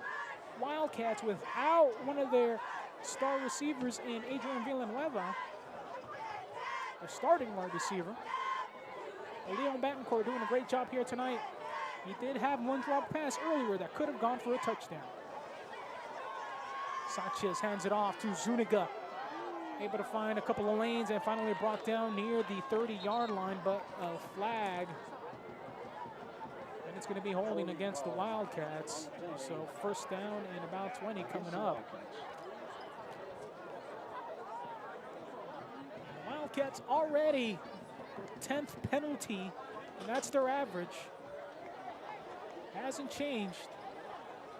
Wildcats, without one of their star receivers in Adrian Villanueva, their starting wide receiver. Leo Betancourt doing a great job here tonight. He did have one drop pass earlier that could have gone for a touchdown. Sanchez hands it off to Zuniga. Able to find a couple of lanes and finally brought down near the 30-yard line, but a flag. And it's going to be holding against the Wildcats. So first down and about 20 coming up. The Wildcats already 10th penalty, and that's their average. Hasn't changed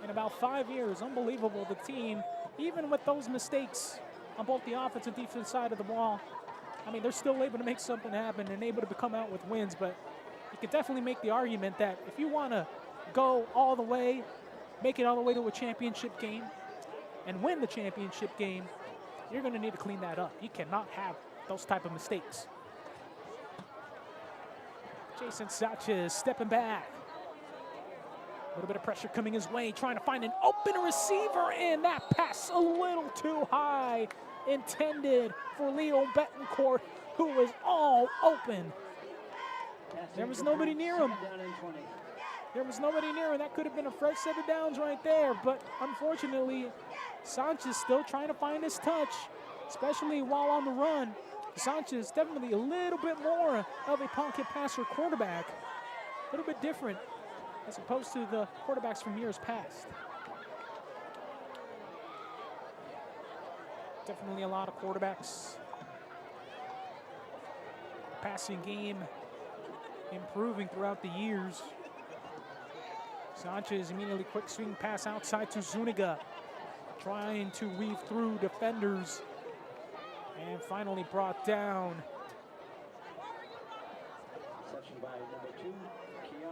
in about 5 years. Unbelievable. The team, even with those mistakes on both the offense and defense side of the ball, I mean, they're still able to make something happen and able to come out with wins. But you could definitely make the argument that if you want to go all the way, make it all the way to a championship game, and win the championship game, you're going to need to clean that up. You cannot have those type of mistakes. Jason Sanchez stepping back. A little bit of pressure coming his way, trying to find an open receiver, and that pass a little too high, intended for Leo Betancourt, who was all open. There was nobody near him. There was nobody near him. That could have been a fresh set of downs right there, but unfortunately, Sanchez still trying to find his touch, especially while on the run. Sanchez definitely a little bit more of a pocket passer quarterback, a little bit different as opposed to the quarterbacks from years past. Definitely a lot of quarterbacks. Passing game improving throughout the years. Sanchez immediately quick swing pass outside to Zuniga, trying to weave through defenders, and finally brought down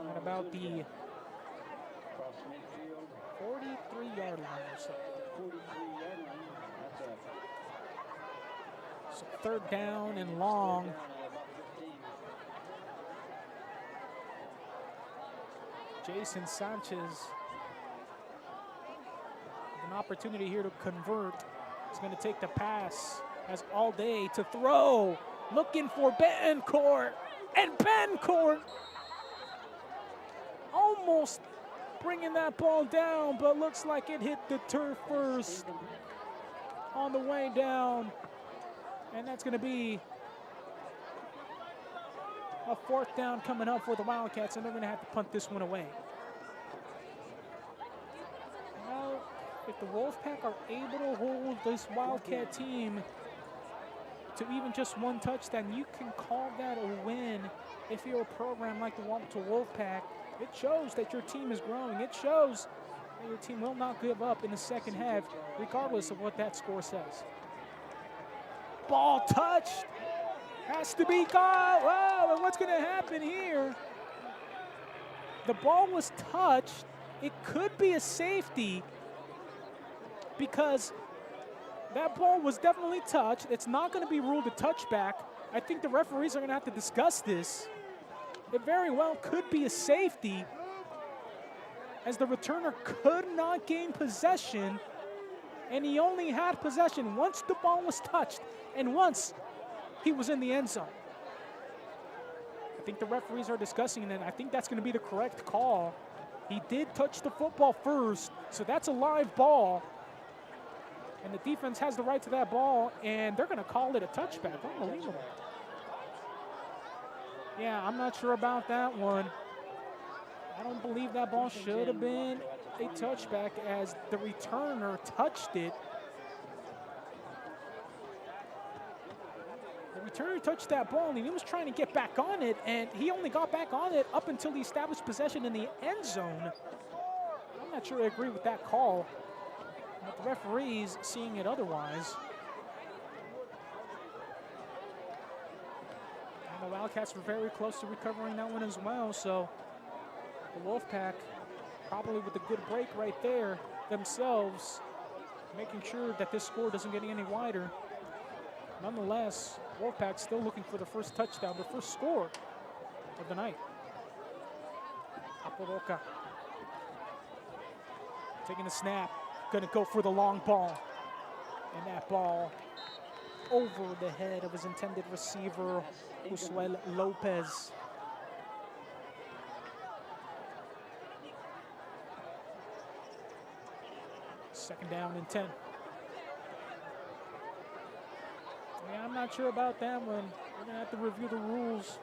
at about the 43-yard line or so. So 3rd down and long. Jason Sanchez with an opportunity here to convert. He's going to take the pass. Has all day to throw. Looking for Bencourt. And Bencourt almost bringing that ball down, but looks like it hit the turf first on the way down. And that's going to be a 4th down coming up for the Wildcats, and they're going to have to punt this one away. Now, if the Wolfpack are able to hold this Wildcat team to even just 1 touchdown, you can call that a win. If you're a program like the Wapato Wolfpack, it shows that your team is growing. It shows that your team will not give up in the second half, regardless of what that score says. Ball touched. Has to be caught. Wow, and what's going to happen here? The ball was touched. It could be a safety because that ball was definitely touched. It's not going to be ruled a touchback. I think the referees are going to have to discuss this. It very well could be a safety, as the returner could not gain possession, and he only had possession once the ball was touched and once he was in the end zone. I think the referees are discussing it, and I think that's going to be the correct call. He did touch the football first, so that's a live ball. And the defense has the right to that ball, and they're going to call it a touchback. Unbelievable. Yeah, I'm not sure about that one. I don't believe that ball should have been a touchback, as the returner touched it. The returner touched that ball, and he was trying to get back on it, and he only got back on it up until he established possession in the end zone. I'm not sure I agree with that call, but the referee's seeing it otherwise. And the Wildcats were very close to recovering that one as well, so the Wolfpack, probably with a good break right there themselves, making sure that this score doesn't get any wider. Nonetheless, Wolfpack still looking for the first touchdown, the first score of the night. Aporoka taking the snap, gonna go for the long ball. And that ball over the head of his intended receiver, Josuel Lopez. Second down and 10. Yeah, I'm not sure about that one. We're gonna have to review the rules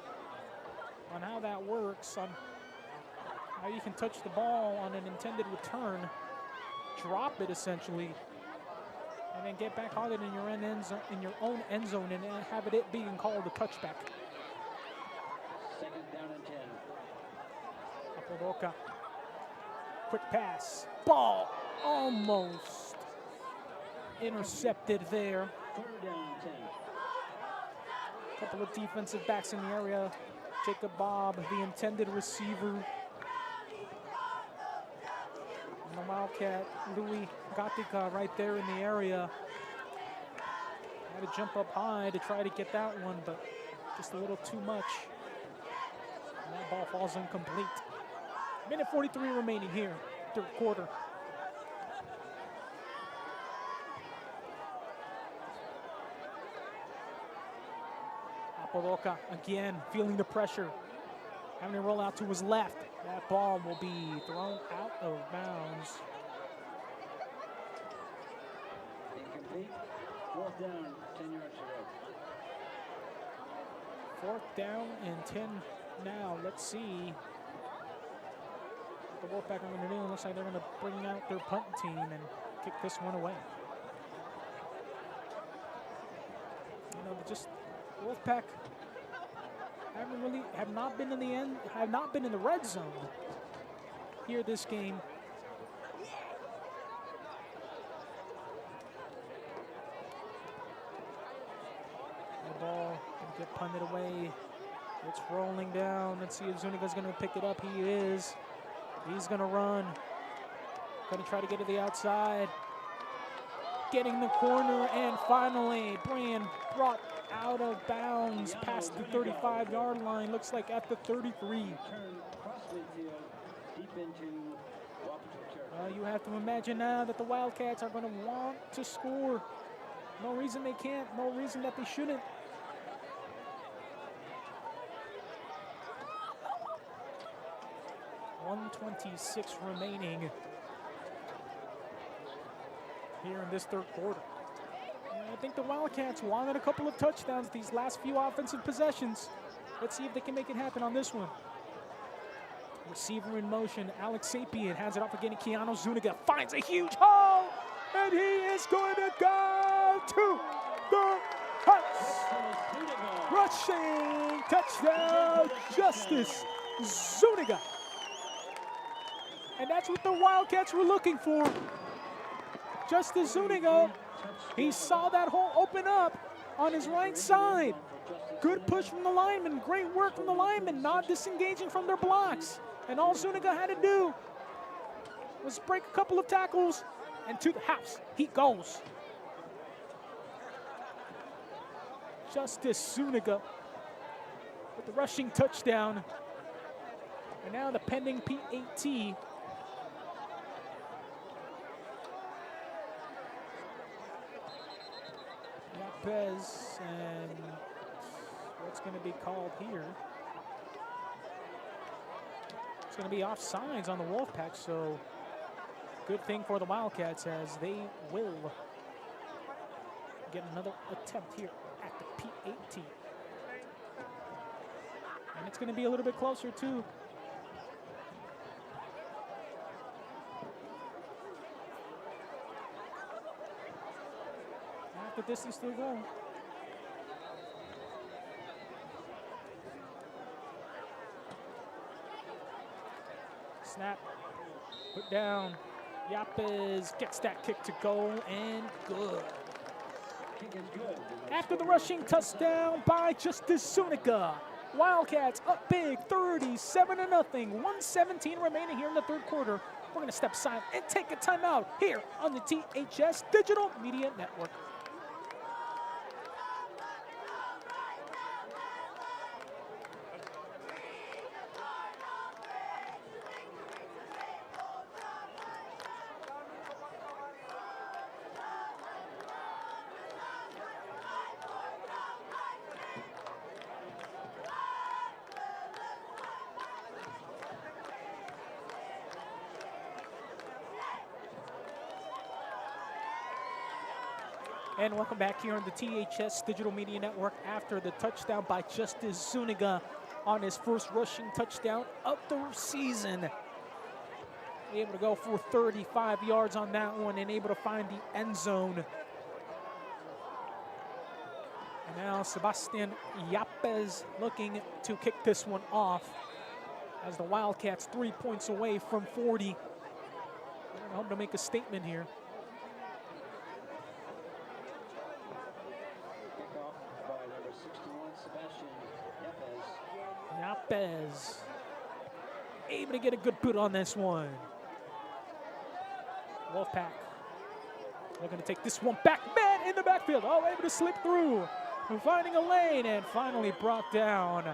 on how that works, on how you can touch the ball on an intended return, drop it essentially, and then get back on it in your own end zone and have it being called a touchback. Second down and 10. Aporoka, quick pass, ball almost intercepted there. Third down and 10. Couple of defensive backs in the area. Jacob Bob, the intended receiver. And the Wildcat, Louis Gatica, right there in the area. Had to jump up high to try to get that one, but just a little too much. And that ball falls incomplete. Minute 43 remaining here, third quarter. Aporoka again feeling the pressure, having to roll out to his left. That ball will be thrown out of bounds. Incomplete. Fourth down, 10 yards to go. 4th down and 10 now. Let's see what the Wolfpack are going to do. It looks like they're going to bring out their punt team and kick this one away. You know, just Wolfpack have not been in the red zone here this game. The ball will get punted away. It's rolling down. Let's see if Zuniga's going to pick it up. He is. He's going to run. Going to try to get to the outside. getting the corner, and finally being brought out of bounds past the 35-yard line. Looks like at the 33. Turn across midfield, deep into Wapato territory. You have to imagine now that the Wildcats are going to want to score. No reason they can't, no reason that they shouldn't. .126 remaining here in this third quarter. And I think the Wildcats wanted a couple of touchdowns these last few offensive possessions. Let's see if they can make it happen on this one. Receiver in motion, Alex Sapien has it off again. Keanu Zuniga finds a huge hole, and he is going to go to the house. Rushing touchdown, Justice Zuniga. And that's what the Wildcats were looking for. Justice Zuniga, he saw that hole open up on his right side. Good push from the lineman, great work from the lineman, not disengaging from their blocks. And all Zuniga had to do was break a couple of tackles, and to the house he goes. Justice Zuniga with the rushing touchdown. And now the pending PAT. Lopez, and what's going to be called here? It's going to be offsides on the Wolfpack, so good thing for the Wildcats as they will get another attempt here at the PAT. And it's going to be a little bit closer too. The distance to go. Snap, put down. Yapez gets that kick to go, and good. Kick is good. After the rushing touchdown by Justice Zuniga, Wildcats up big, 37-0. 1:17 remaining here in the third quarter. We're going to step aside and take a timeout here on the THS Digital Media Network. And welcome back here on the THS Digital Media Network after the touchdown by Justice Zuniga on his first rushing touchdown of the season. Able to go for 35 yards on that one and able to find the end zone. And now Sebastian Yapez looking to kick this one off as the Wildcats 3 points away from 40. They're going to hope to make a statement here. Yapez able to get a good boot on this one. Wolfpack looking to take this one back. Man in the backfield. Oh, able to slip through. Finding a lane and finally brought down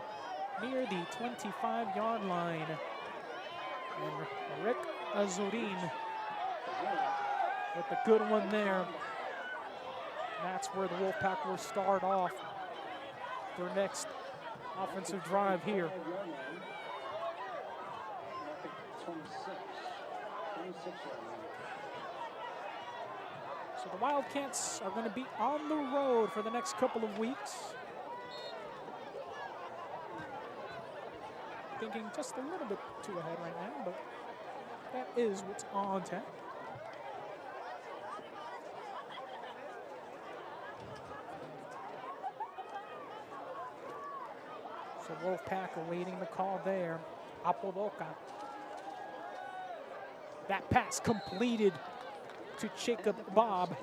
near the 25-yard line. And Rick Azurin with a good one there. That's where the Wolfpack will start off their next offensive drive here. 26 So the Wildcats are going to be on the road for the next couple of weeks. Thinking just a little bit too ahead right now, but that is what's on tap. So Wolfpack awaiting the call there. Apodoka. That pass completed to Jacob Bob.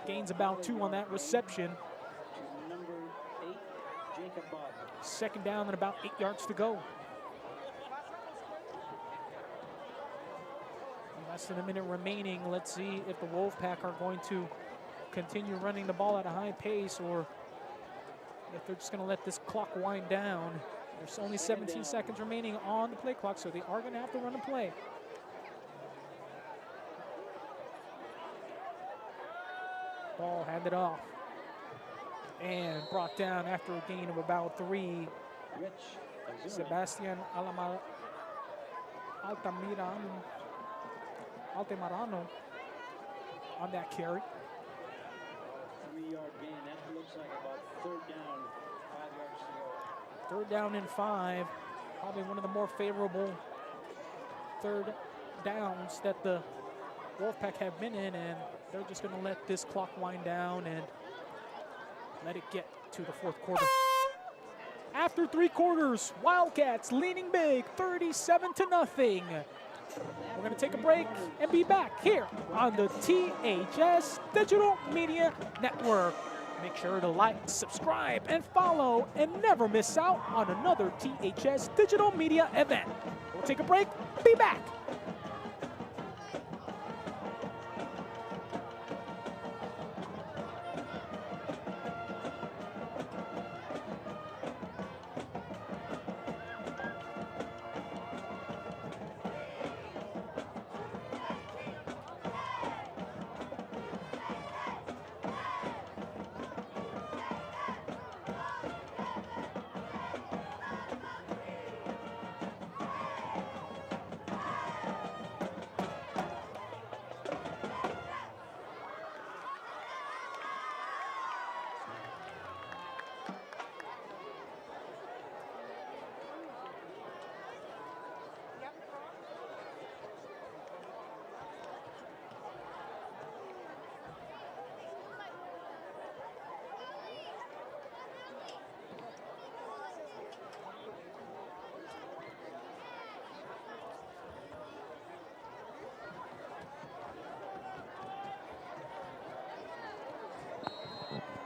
Gains about 2 on that reception. Number 8, Jacob Bob. Second down and about 8 yards to go. Less than a minute remaining. Let's see if the Wolfpack are going to continue running the ball at a high pace or if they're just going to let this clock wind down. There's only 17 seconds remaining on the play clock, so they are going to have to run a play. Ball handed off and brought down after a gain of about 3. Sebastian Altamirano on that carry. 3-yard gain. That looks like about 3rd down, 5 yards to go. 3rd down and 5. Probably one of the more favorable 3rd downs that the Wolfpack have been in, and they're just going to let this clock wind down and let it get to the 4th quarter. After 3 quarters, Wildcats leading big, 37-0. We're going to take a break and be back here on the THS Digital Media Network. Make sure to like, subscribe, and follow, and never miss out on another THS Digital Media event. We'll take a break, be back.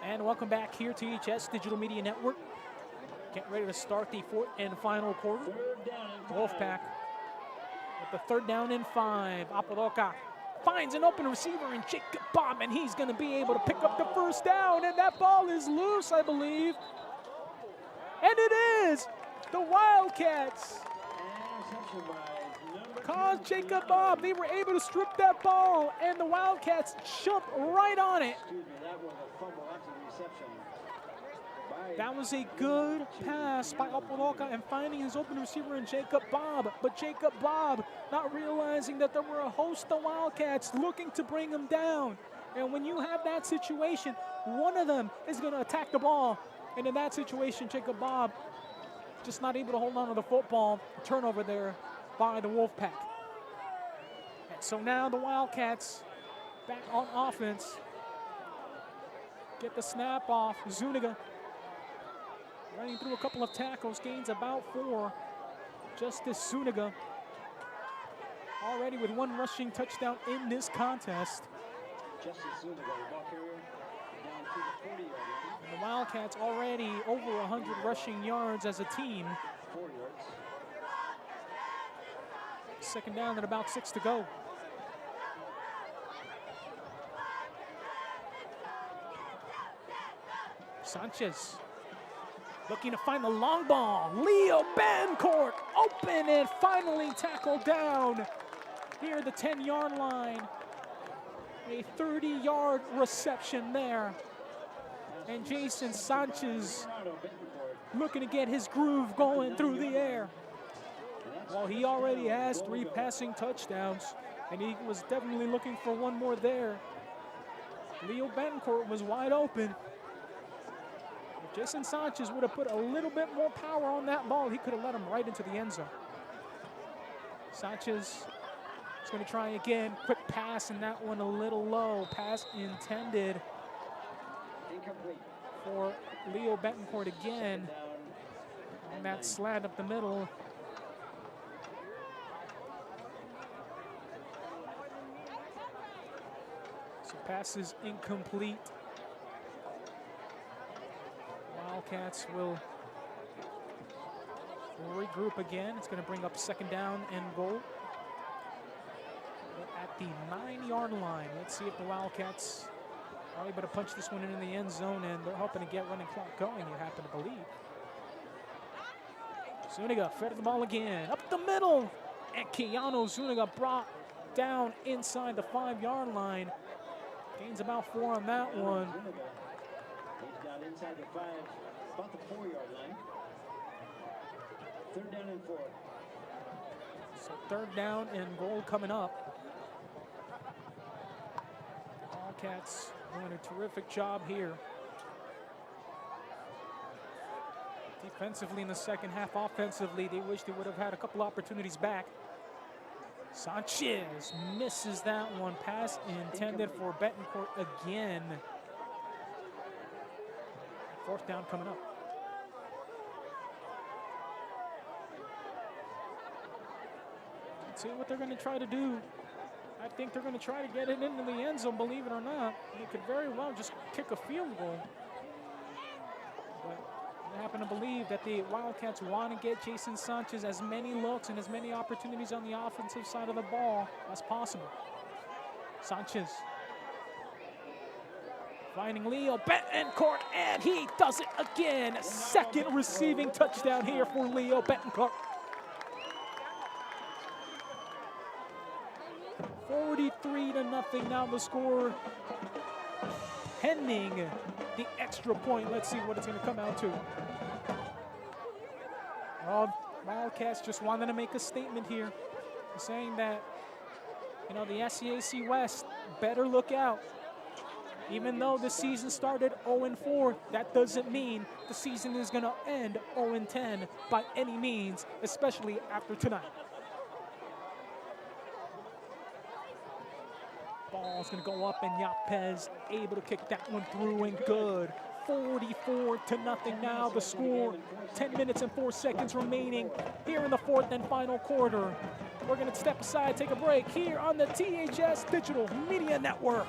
And welcome back here to THS Digital Media Network. Getting ready to start the 4th and final quarter. Wolfpack with the 3rd down and 5. Apodaca finds an open receiver in Jacob Bob, and he's going to be able to pick up the 1st down, and that ball is loose, I believe. And it is the Wildcats. Caused Jacob Bob. They were able to strip that ball, and the Wildcats jumped right on it. Excuse me, that was a fumble after the reception. That was a good pass by Apodaca and finding his open receiver in Jacob Bob. But Jacob Bob not realizing that there were a host of Wildcats looking to bring him down. And when you have that situation, one of them is going to attack the ball. And in that situation, Jacob Bob just not able to hold on to the football. Turnover there by the Wolfpack. And so now the Wildcats back on offense. Get the snap off. Zuniga running through a couple of tackles, gains about 4. Justice Zuniga already with 1 rushing touchdown in this contest. Justice Zuniga, the ball carrier, down to the 40-yard line. And the Wildcats already over 100 rushing yards as a team. 4 yards. 2nd down and about 6 to go. Sanchez looking to find the long ball. Leo Bancourt open and finally tackled down near the 10-yard line. A 30-yard reception there. And Jason Sanchez looking to get his groove going through the air. Well, he already has 3 passing touchdowns, and he was definitely looking for 1 more there. Leo Bancourt was wide open. If Jason Sanchez would have put a little bit more power on that ball, he could have let him right into the end zone. Sanchez is going to try again. Quick pass, and that one a little low. Pass intended Incomplete. for Leo Betancourt again. And that slant up the middle. So pass is incomplete. Wildcats will regroup again. It's going to bring up 2nd down and goal. But at the 9-yard line. Let's see if the Wildcats are able to punch this one in the end zone, and they're hoping to get running clock going, you happen to believe. Zuniga fed the ball again, up the middle, and Keanu Zuniga brought down inside the 5-yard line. Gains about 4 on that one. He's got inside the 5, about the 4-yard line. 3rd down and 4. So 3rd down and goal coming up. Wildcats doing a terrific job here. Defensively in the second half, offensively, they wish they would have had a couple opportunities back. Sanchez misses that one. Pass intended for Betancourt again. 4th down coming up. Let's see what they're going to try to do. I think they're going to try to get it into the end zone, believe it or not. They could very well just kick a field goal. But I happen to believe that the Wildcats want to get Jason Sanchez as many looks and as many opportunities on the offensive side of the ball as possible. Sanchez finding Leo Betancourt, and he does it again. 2nd receiving touchdown here for Leo Betancourt. 43-0 now the score. Pending the extra point. Let's see what it's going to come out to. Well, Wildcats just wanted to make a statement here, saying that, you know, the SCAC West better look out. Even though the season started 0-4, that doesn't mean the season is going to end 0-10 by any means, especially after tonight. Ball's going to go up, and Yapez able to kick that one through, and good. 44-0 now the score. 10 minutes and 4 seconds remaining here in the 4th and final quarter. We're going to step aside, take a break here on the THS Digital Media Network.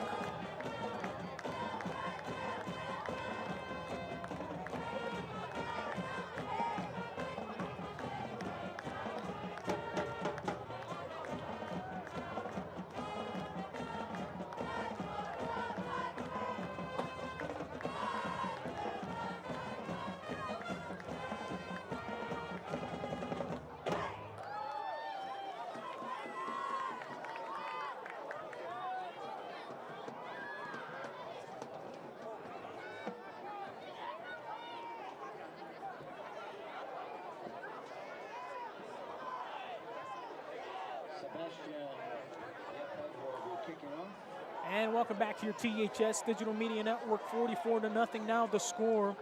And welcome back to your THS Digital Media Network. 44-0 now the score.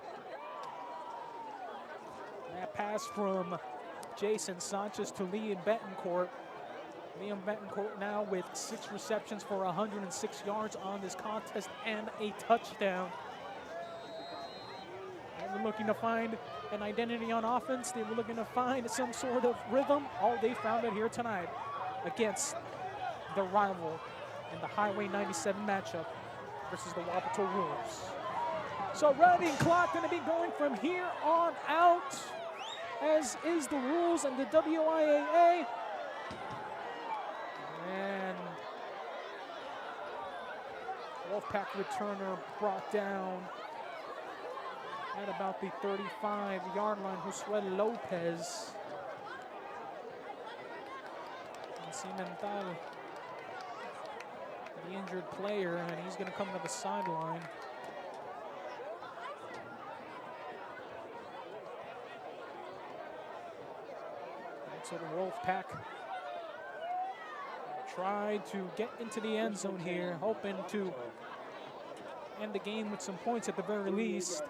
That pass from Jason Sanchez to Liam Betancourt. Liam Betancourt now with 6 receptions for 106 yards on this contest and a touchdown. They were looking to find an identity on offense. They were looking to find some sort of rhythm. Oh, they found it here tonight against the rival in the Highway 97 matchup versus the Wapato Wolves. So running clock going to be going from here on out, as is the rules and the WIAA. And Wolfpack returner brought down at about the 35-yard line, Josué Lopez. And Cimental, the injured player, and he's going to come to the sideline. And so the Wolfpack tried to get into the end zone here, hoping to end the game with some points at the very least.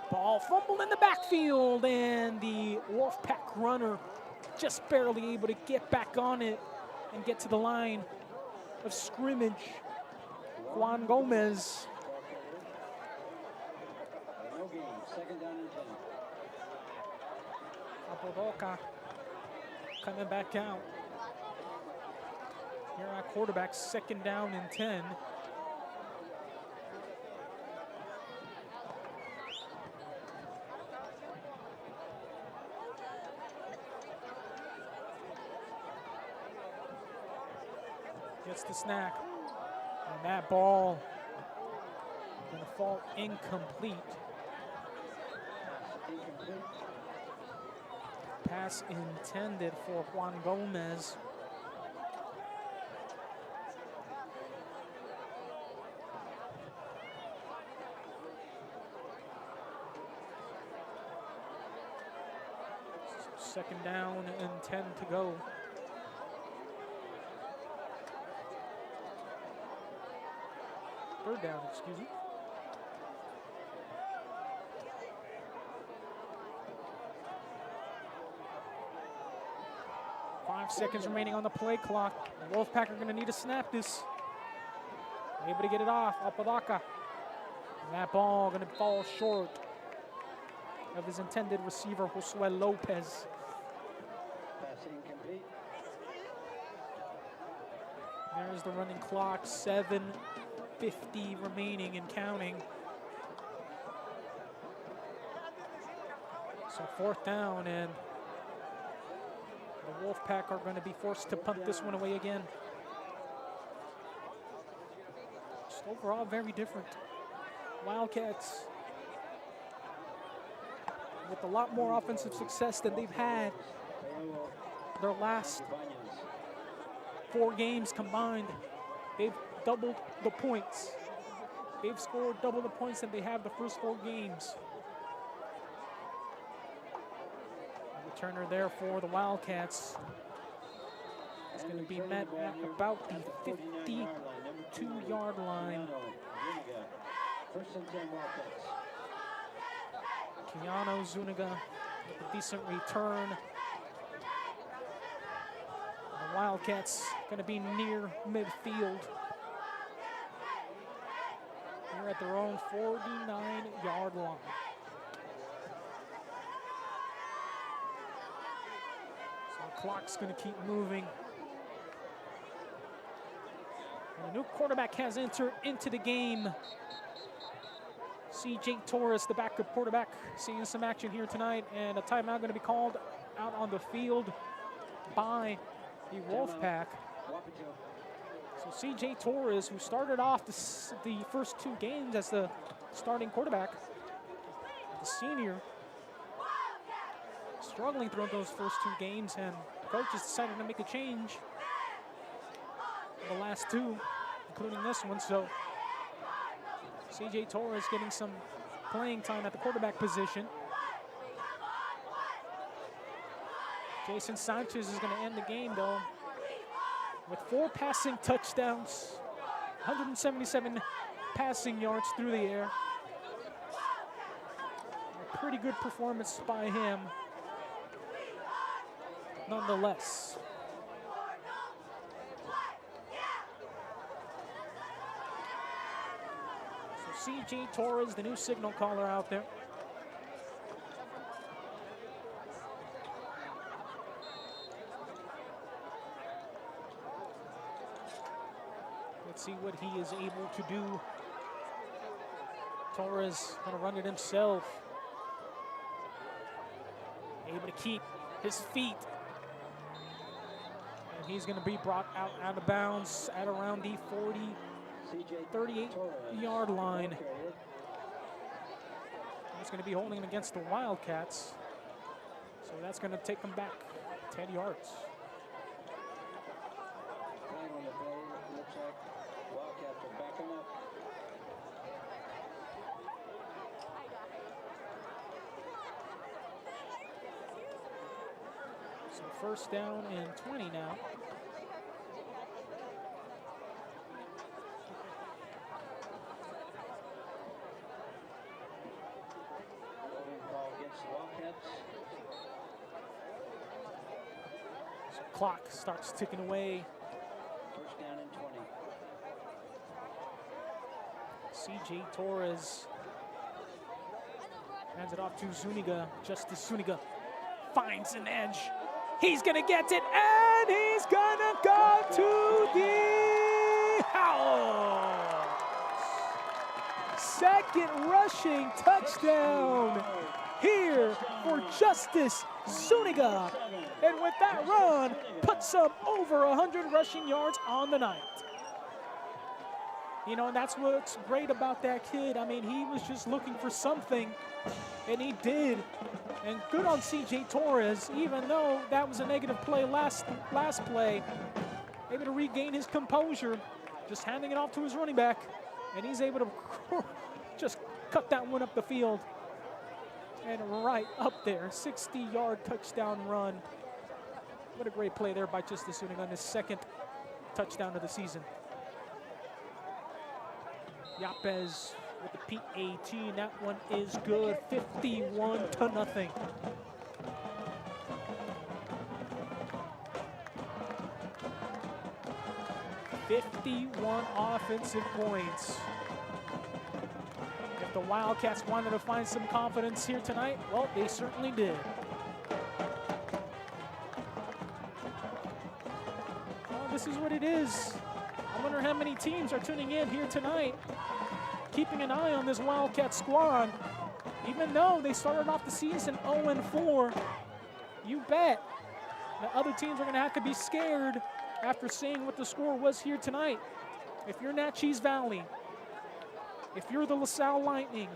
Ball fumbled in the backfield, and the Wolfpack runner just barely able to get back on it and get to the line of scrimmage. Juan Gomez. No gain, 2nd down and 10. Apodoca coming back out. Here at quarterback, 2nd down and 10. Gets the snack. And that ball going to fall incomplete. Incomplete. Pass intended for Juan Gomez. Second down and 10 to go. Third down, excuse me. Five seconds remaining on the play clock. The Wolfpack are going to need to snap this. Able to get it off. Apodaca. And that ball going to fall short of his intended receiver, Josué Lopez. Pass incomplete. There's the running clock. 7:50 remaining and counting. So fourth down, and the Wolfpack are going to be forced to punt this one away again. Just overall very different. Wildcats with a lot more offensive success than they've had their last 4 games combined. They've doubled the points. They've scored double the points than they have the first 4 games. Returner there for the Wildcats. It's going to be met at about the 52-yard line. First and 10 Wildcats. Keanu Zuniga with a decent return. The Wildcats going to be near midfield. They're at their own 49-yard line. So the clock's going to keep moving. And a new quarterback has entered into the game. CJ Torres, the backup quarterback, seeing some action here tonight, and a timeout going to be called out on the field by the Wolfpack. So CJ Torres, who started off the first 2 games as the starting quarterback, the senior, struggling throughout those first 2 games, and coaches decided to make a change for the last 2, including this one. So CJ Torres getting some playing time at the quarterback position. Jason Sanchez is going to end the game, though, with 4 passing touchdowns, 177 passing yards through the air. A pretty good performance by him, nonetheless. CJ Torres, the new signal caller out there. Let's see what he is able to do. Torres gonna run it himself. Able to keep his feet. And he's gonna be brought out of bounds at around the 38-yard line. He's going to be holding it against the Wildcats. So that's going to take him back 10 yards. Flag on the play. Looks like Wildcats are backing up. So first down and 20 now. Clock starts ticking away. First down and 20. CJ Torres hands it off to Zuniga. Justice Zuniga finds an edge. He's gonna get it, and he's gonna go to the house. Second rushing touchdown here for Justice Zuniga. And with that run, puts up over 100 rushing yards on the night. You know, and that's what's great about that kid. I mean, he was just looking for something, and he did. And good on CJ Torres, even though that was a negative play last play, able to regain his composure, just handing it off to his running back, and he's able to just cut that one up the field. And right up there, 60-yard touchdown run. What a great play there by Justice Zuniga on his second touchdown of the season. Yapez with the PAT, that one is good, 51-0. 51 offensive points. If the Wildcats wanted to find some confidence here tonight, well, they certainly did. Well, this is what it is. I wonder how many teams are tuning in here tonight, keeping an eye on this Wildcat squad. Even though they started off the season 0-4, you bet the other teams are going to have to be scared after seeing what the score was here tonight. If you're Natchez Valley, if you're the LaSalle Lightning,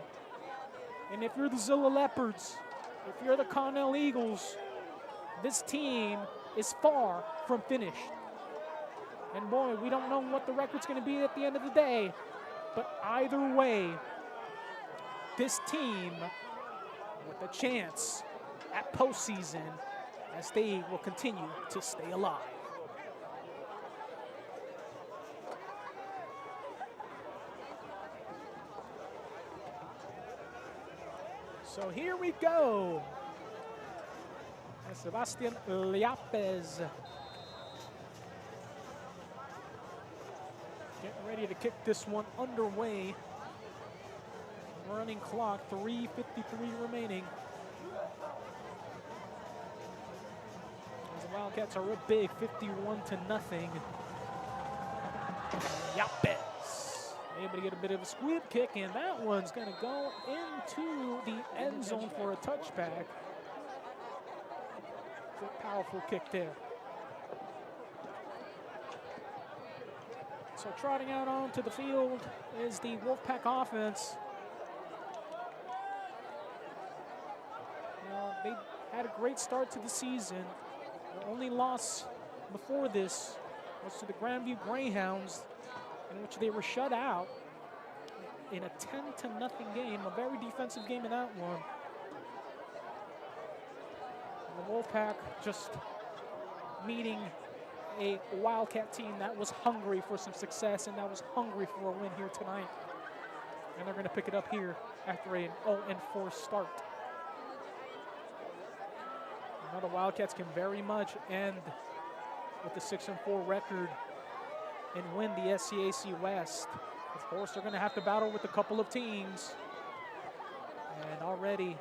and if you're the Zilla Leopards, if you're the Connell Eagles, this team is far from finished. And boy, we don't know what the record's going to be at the end of the day. But either way, this team with a chance at postseason as they will continue to stay alive. So here we go. And Sebastian Yapez getting ready to kick this one underway. Running clock, 3:53 remaining. As the Wildcats are up big, 51-0. Yapez able to get a bit of a squib kick, and that one's going to go into the end zone for a touchback. Good, powerful kick there. So trotting out onto the field is the Wolfpack offense. They had a great start to the season. Their only loss before this was to the Grandview Greyhounds, in which they were shut out in a 10-0 game, a very defensive game in that one. And the Wolfpack just meeting a Wildcat team that was hungry for some success and that was hungry for a win here tonight. And they're going to pick it up here after an 0-4 start. Now the Wildcats can very much end with the 6-4 record and win the SCAC West. Of course, they're going to have to battle with a couple of teams. And already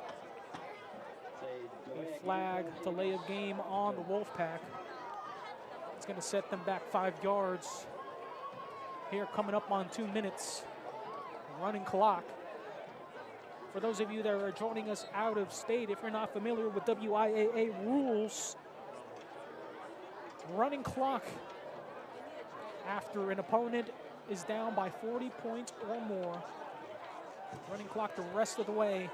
a flag delay of game on the Wolfpack. It's going to set them back 5 yards. Here coming up on 2 minutes. Running clock. For those of you that are joining us out of state, if you're not familiar with WIAA rules, running clock after an opponent is down by 40 points or more. Running clock the rest of the way.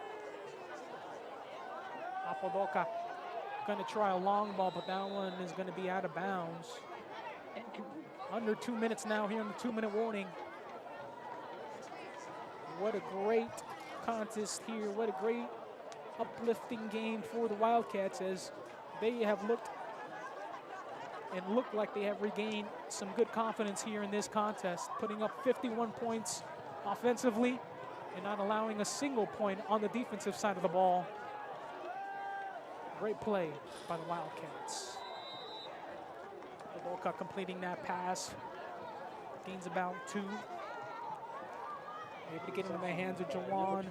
Apodaca going to try a long ball, but that one is going to be out of bounds. Under 2 minutes now here in the 2-minute warning. What a great contest here. What a great uplifting game for the Wildcats as they have looked like they have regained some good confidence here in this contest, putting up 51 points offensively and not allowing a single point on the defensive side of the ball. Great play by the Wildcats. Boca completing that pass. Gains about 2. Able to get into the hands of Jawan.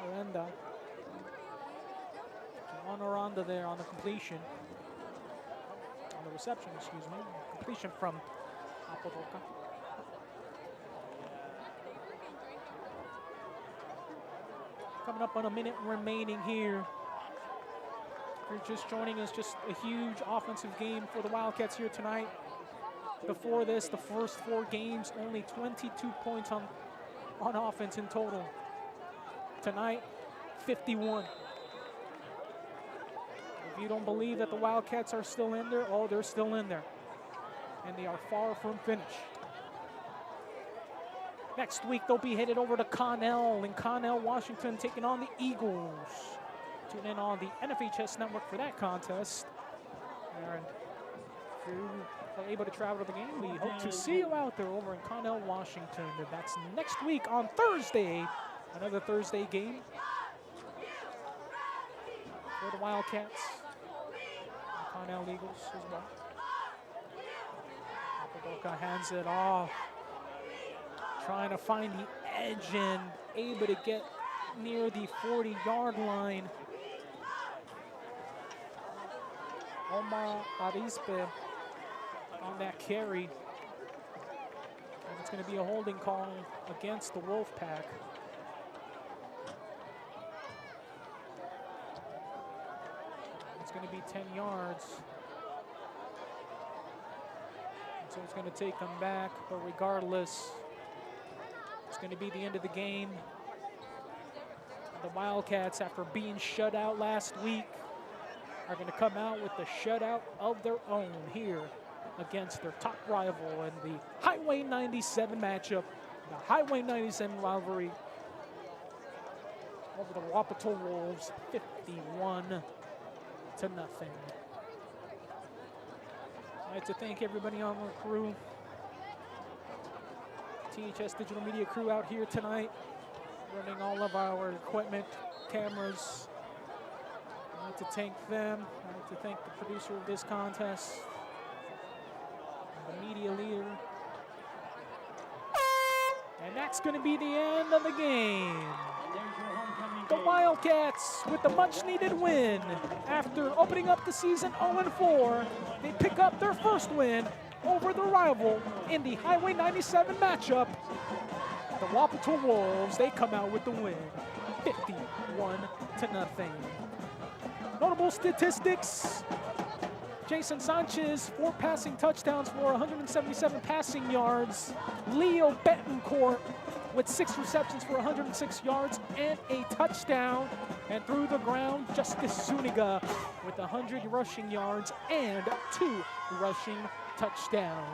Aranda. Jawan Aranda there on the completion. On the reception, excuse me. Completion from Apodaca. Coming up on a minute remaining here. If you're just joining us, just a huge offensive game for the Wildcats here tonight. Before this, the first 4 games, only 22 points on offense in total. Tonight, 51. If you don't believe that the Wildcats are still in there, oh, they're still in there. And they are far from finished. Next week, they'll be headed over to Connell in Connell, Washington, taking on the Eagles. Tune in on the NFHS network for that contest. And if you are able to travel to the game, we hope to see you out there over in Connell, Washington. And that's next week on Thursday. Another Thursday game for the Wildcats. The Connell Eagles as well. Wapato hands it off. Trying to find the edge and able to get near the 40-yard line. Omar Arispe on that carry. And it's going to be a holding call against the Wolfpack. It's going to be 10 yards. And so it's going to take them back, but regardless, it's going to be the end of the game. The Wildcats, after being shut out last week, are going to come out with the shutout of their own here against their top rival in the Highway 97 matchup, the Highway 97 rivalry over the Wapato Wolves, 51-0. I'd like to thank everybody on the crew, THS Digital Media crew out here tonight, running all of our equipment, cameras. I'd like to thank them. I'd like to thank the producer of this contest, the media leader. And that's going to be the end of the game. The Wildcats with the much-needed win. After opening up the season 0-4, they pick up their first win over the rival in the Highway 97 matchup. The Wapato Wolves, they come out with the win, 51-0. Notable statistics: Jason Sanchez, 4 passing touchdowns for 177 passing yards. Leo Betancourt with 6 receptions for 106 yards and a touchdown. And through the ground, Justice Zuniga with 100 rushing yards and 2 rushing touchdowns.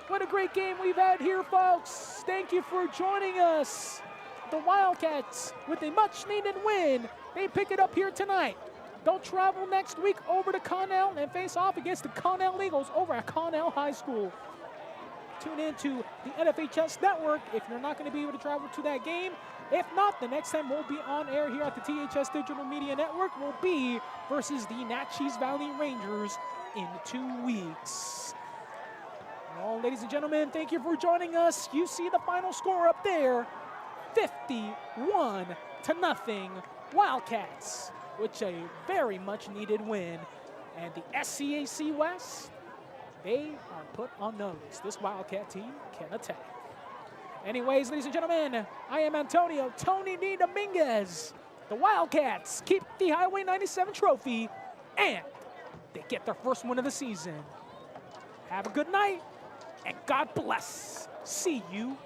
What a great game we've had here, folks. Thank you for joining us. The Wildcats with a much-needed win. They pick it up here tonight. They'll travel next week over to Connell and face off against the Connell Eagles over at Connell High School. Tune in to the NFHS network if you're not going to be able to travel to that game. If not, the next time we'll be on air here at the THS Digital Media Network will be versus the Natchez Valley Rangers in 2 weeks. Well, ladies and gentlemen, thank you for joining us. You see the final score up there, 51-0 Wildcats, which a very much needed win. And the SCAC West, they are put on notice. This Wildcat team can attack. Anyways, ladies and gentlemen, I am Antonio Tony D. Dominguez. The Wildcats keep the Highway 97 trophy, and they get their first win of the season. Have a good night, and God bless. See you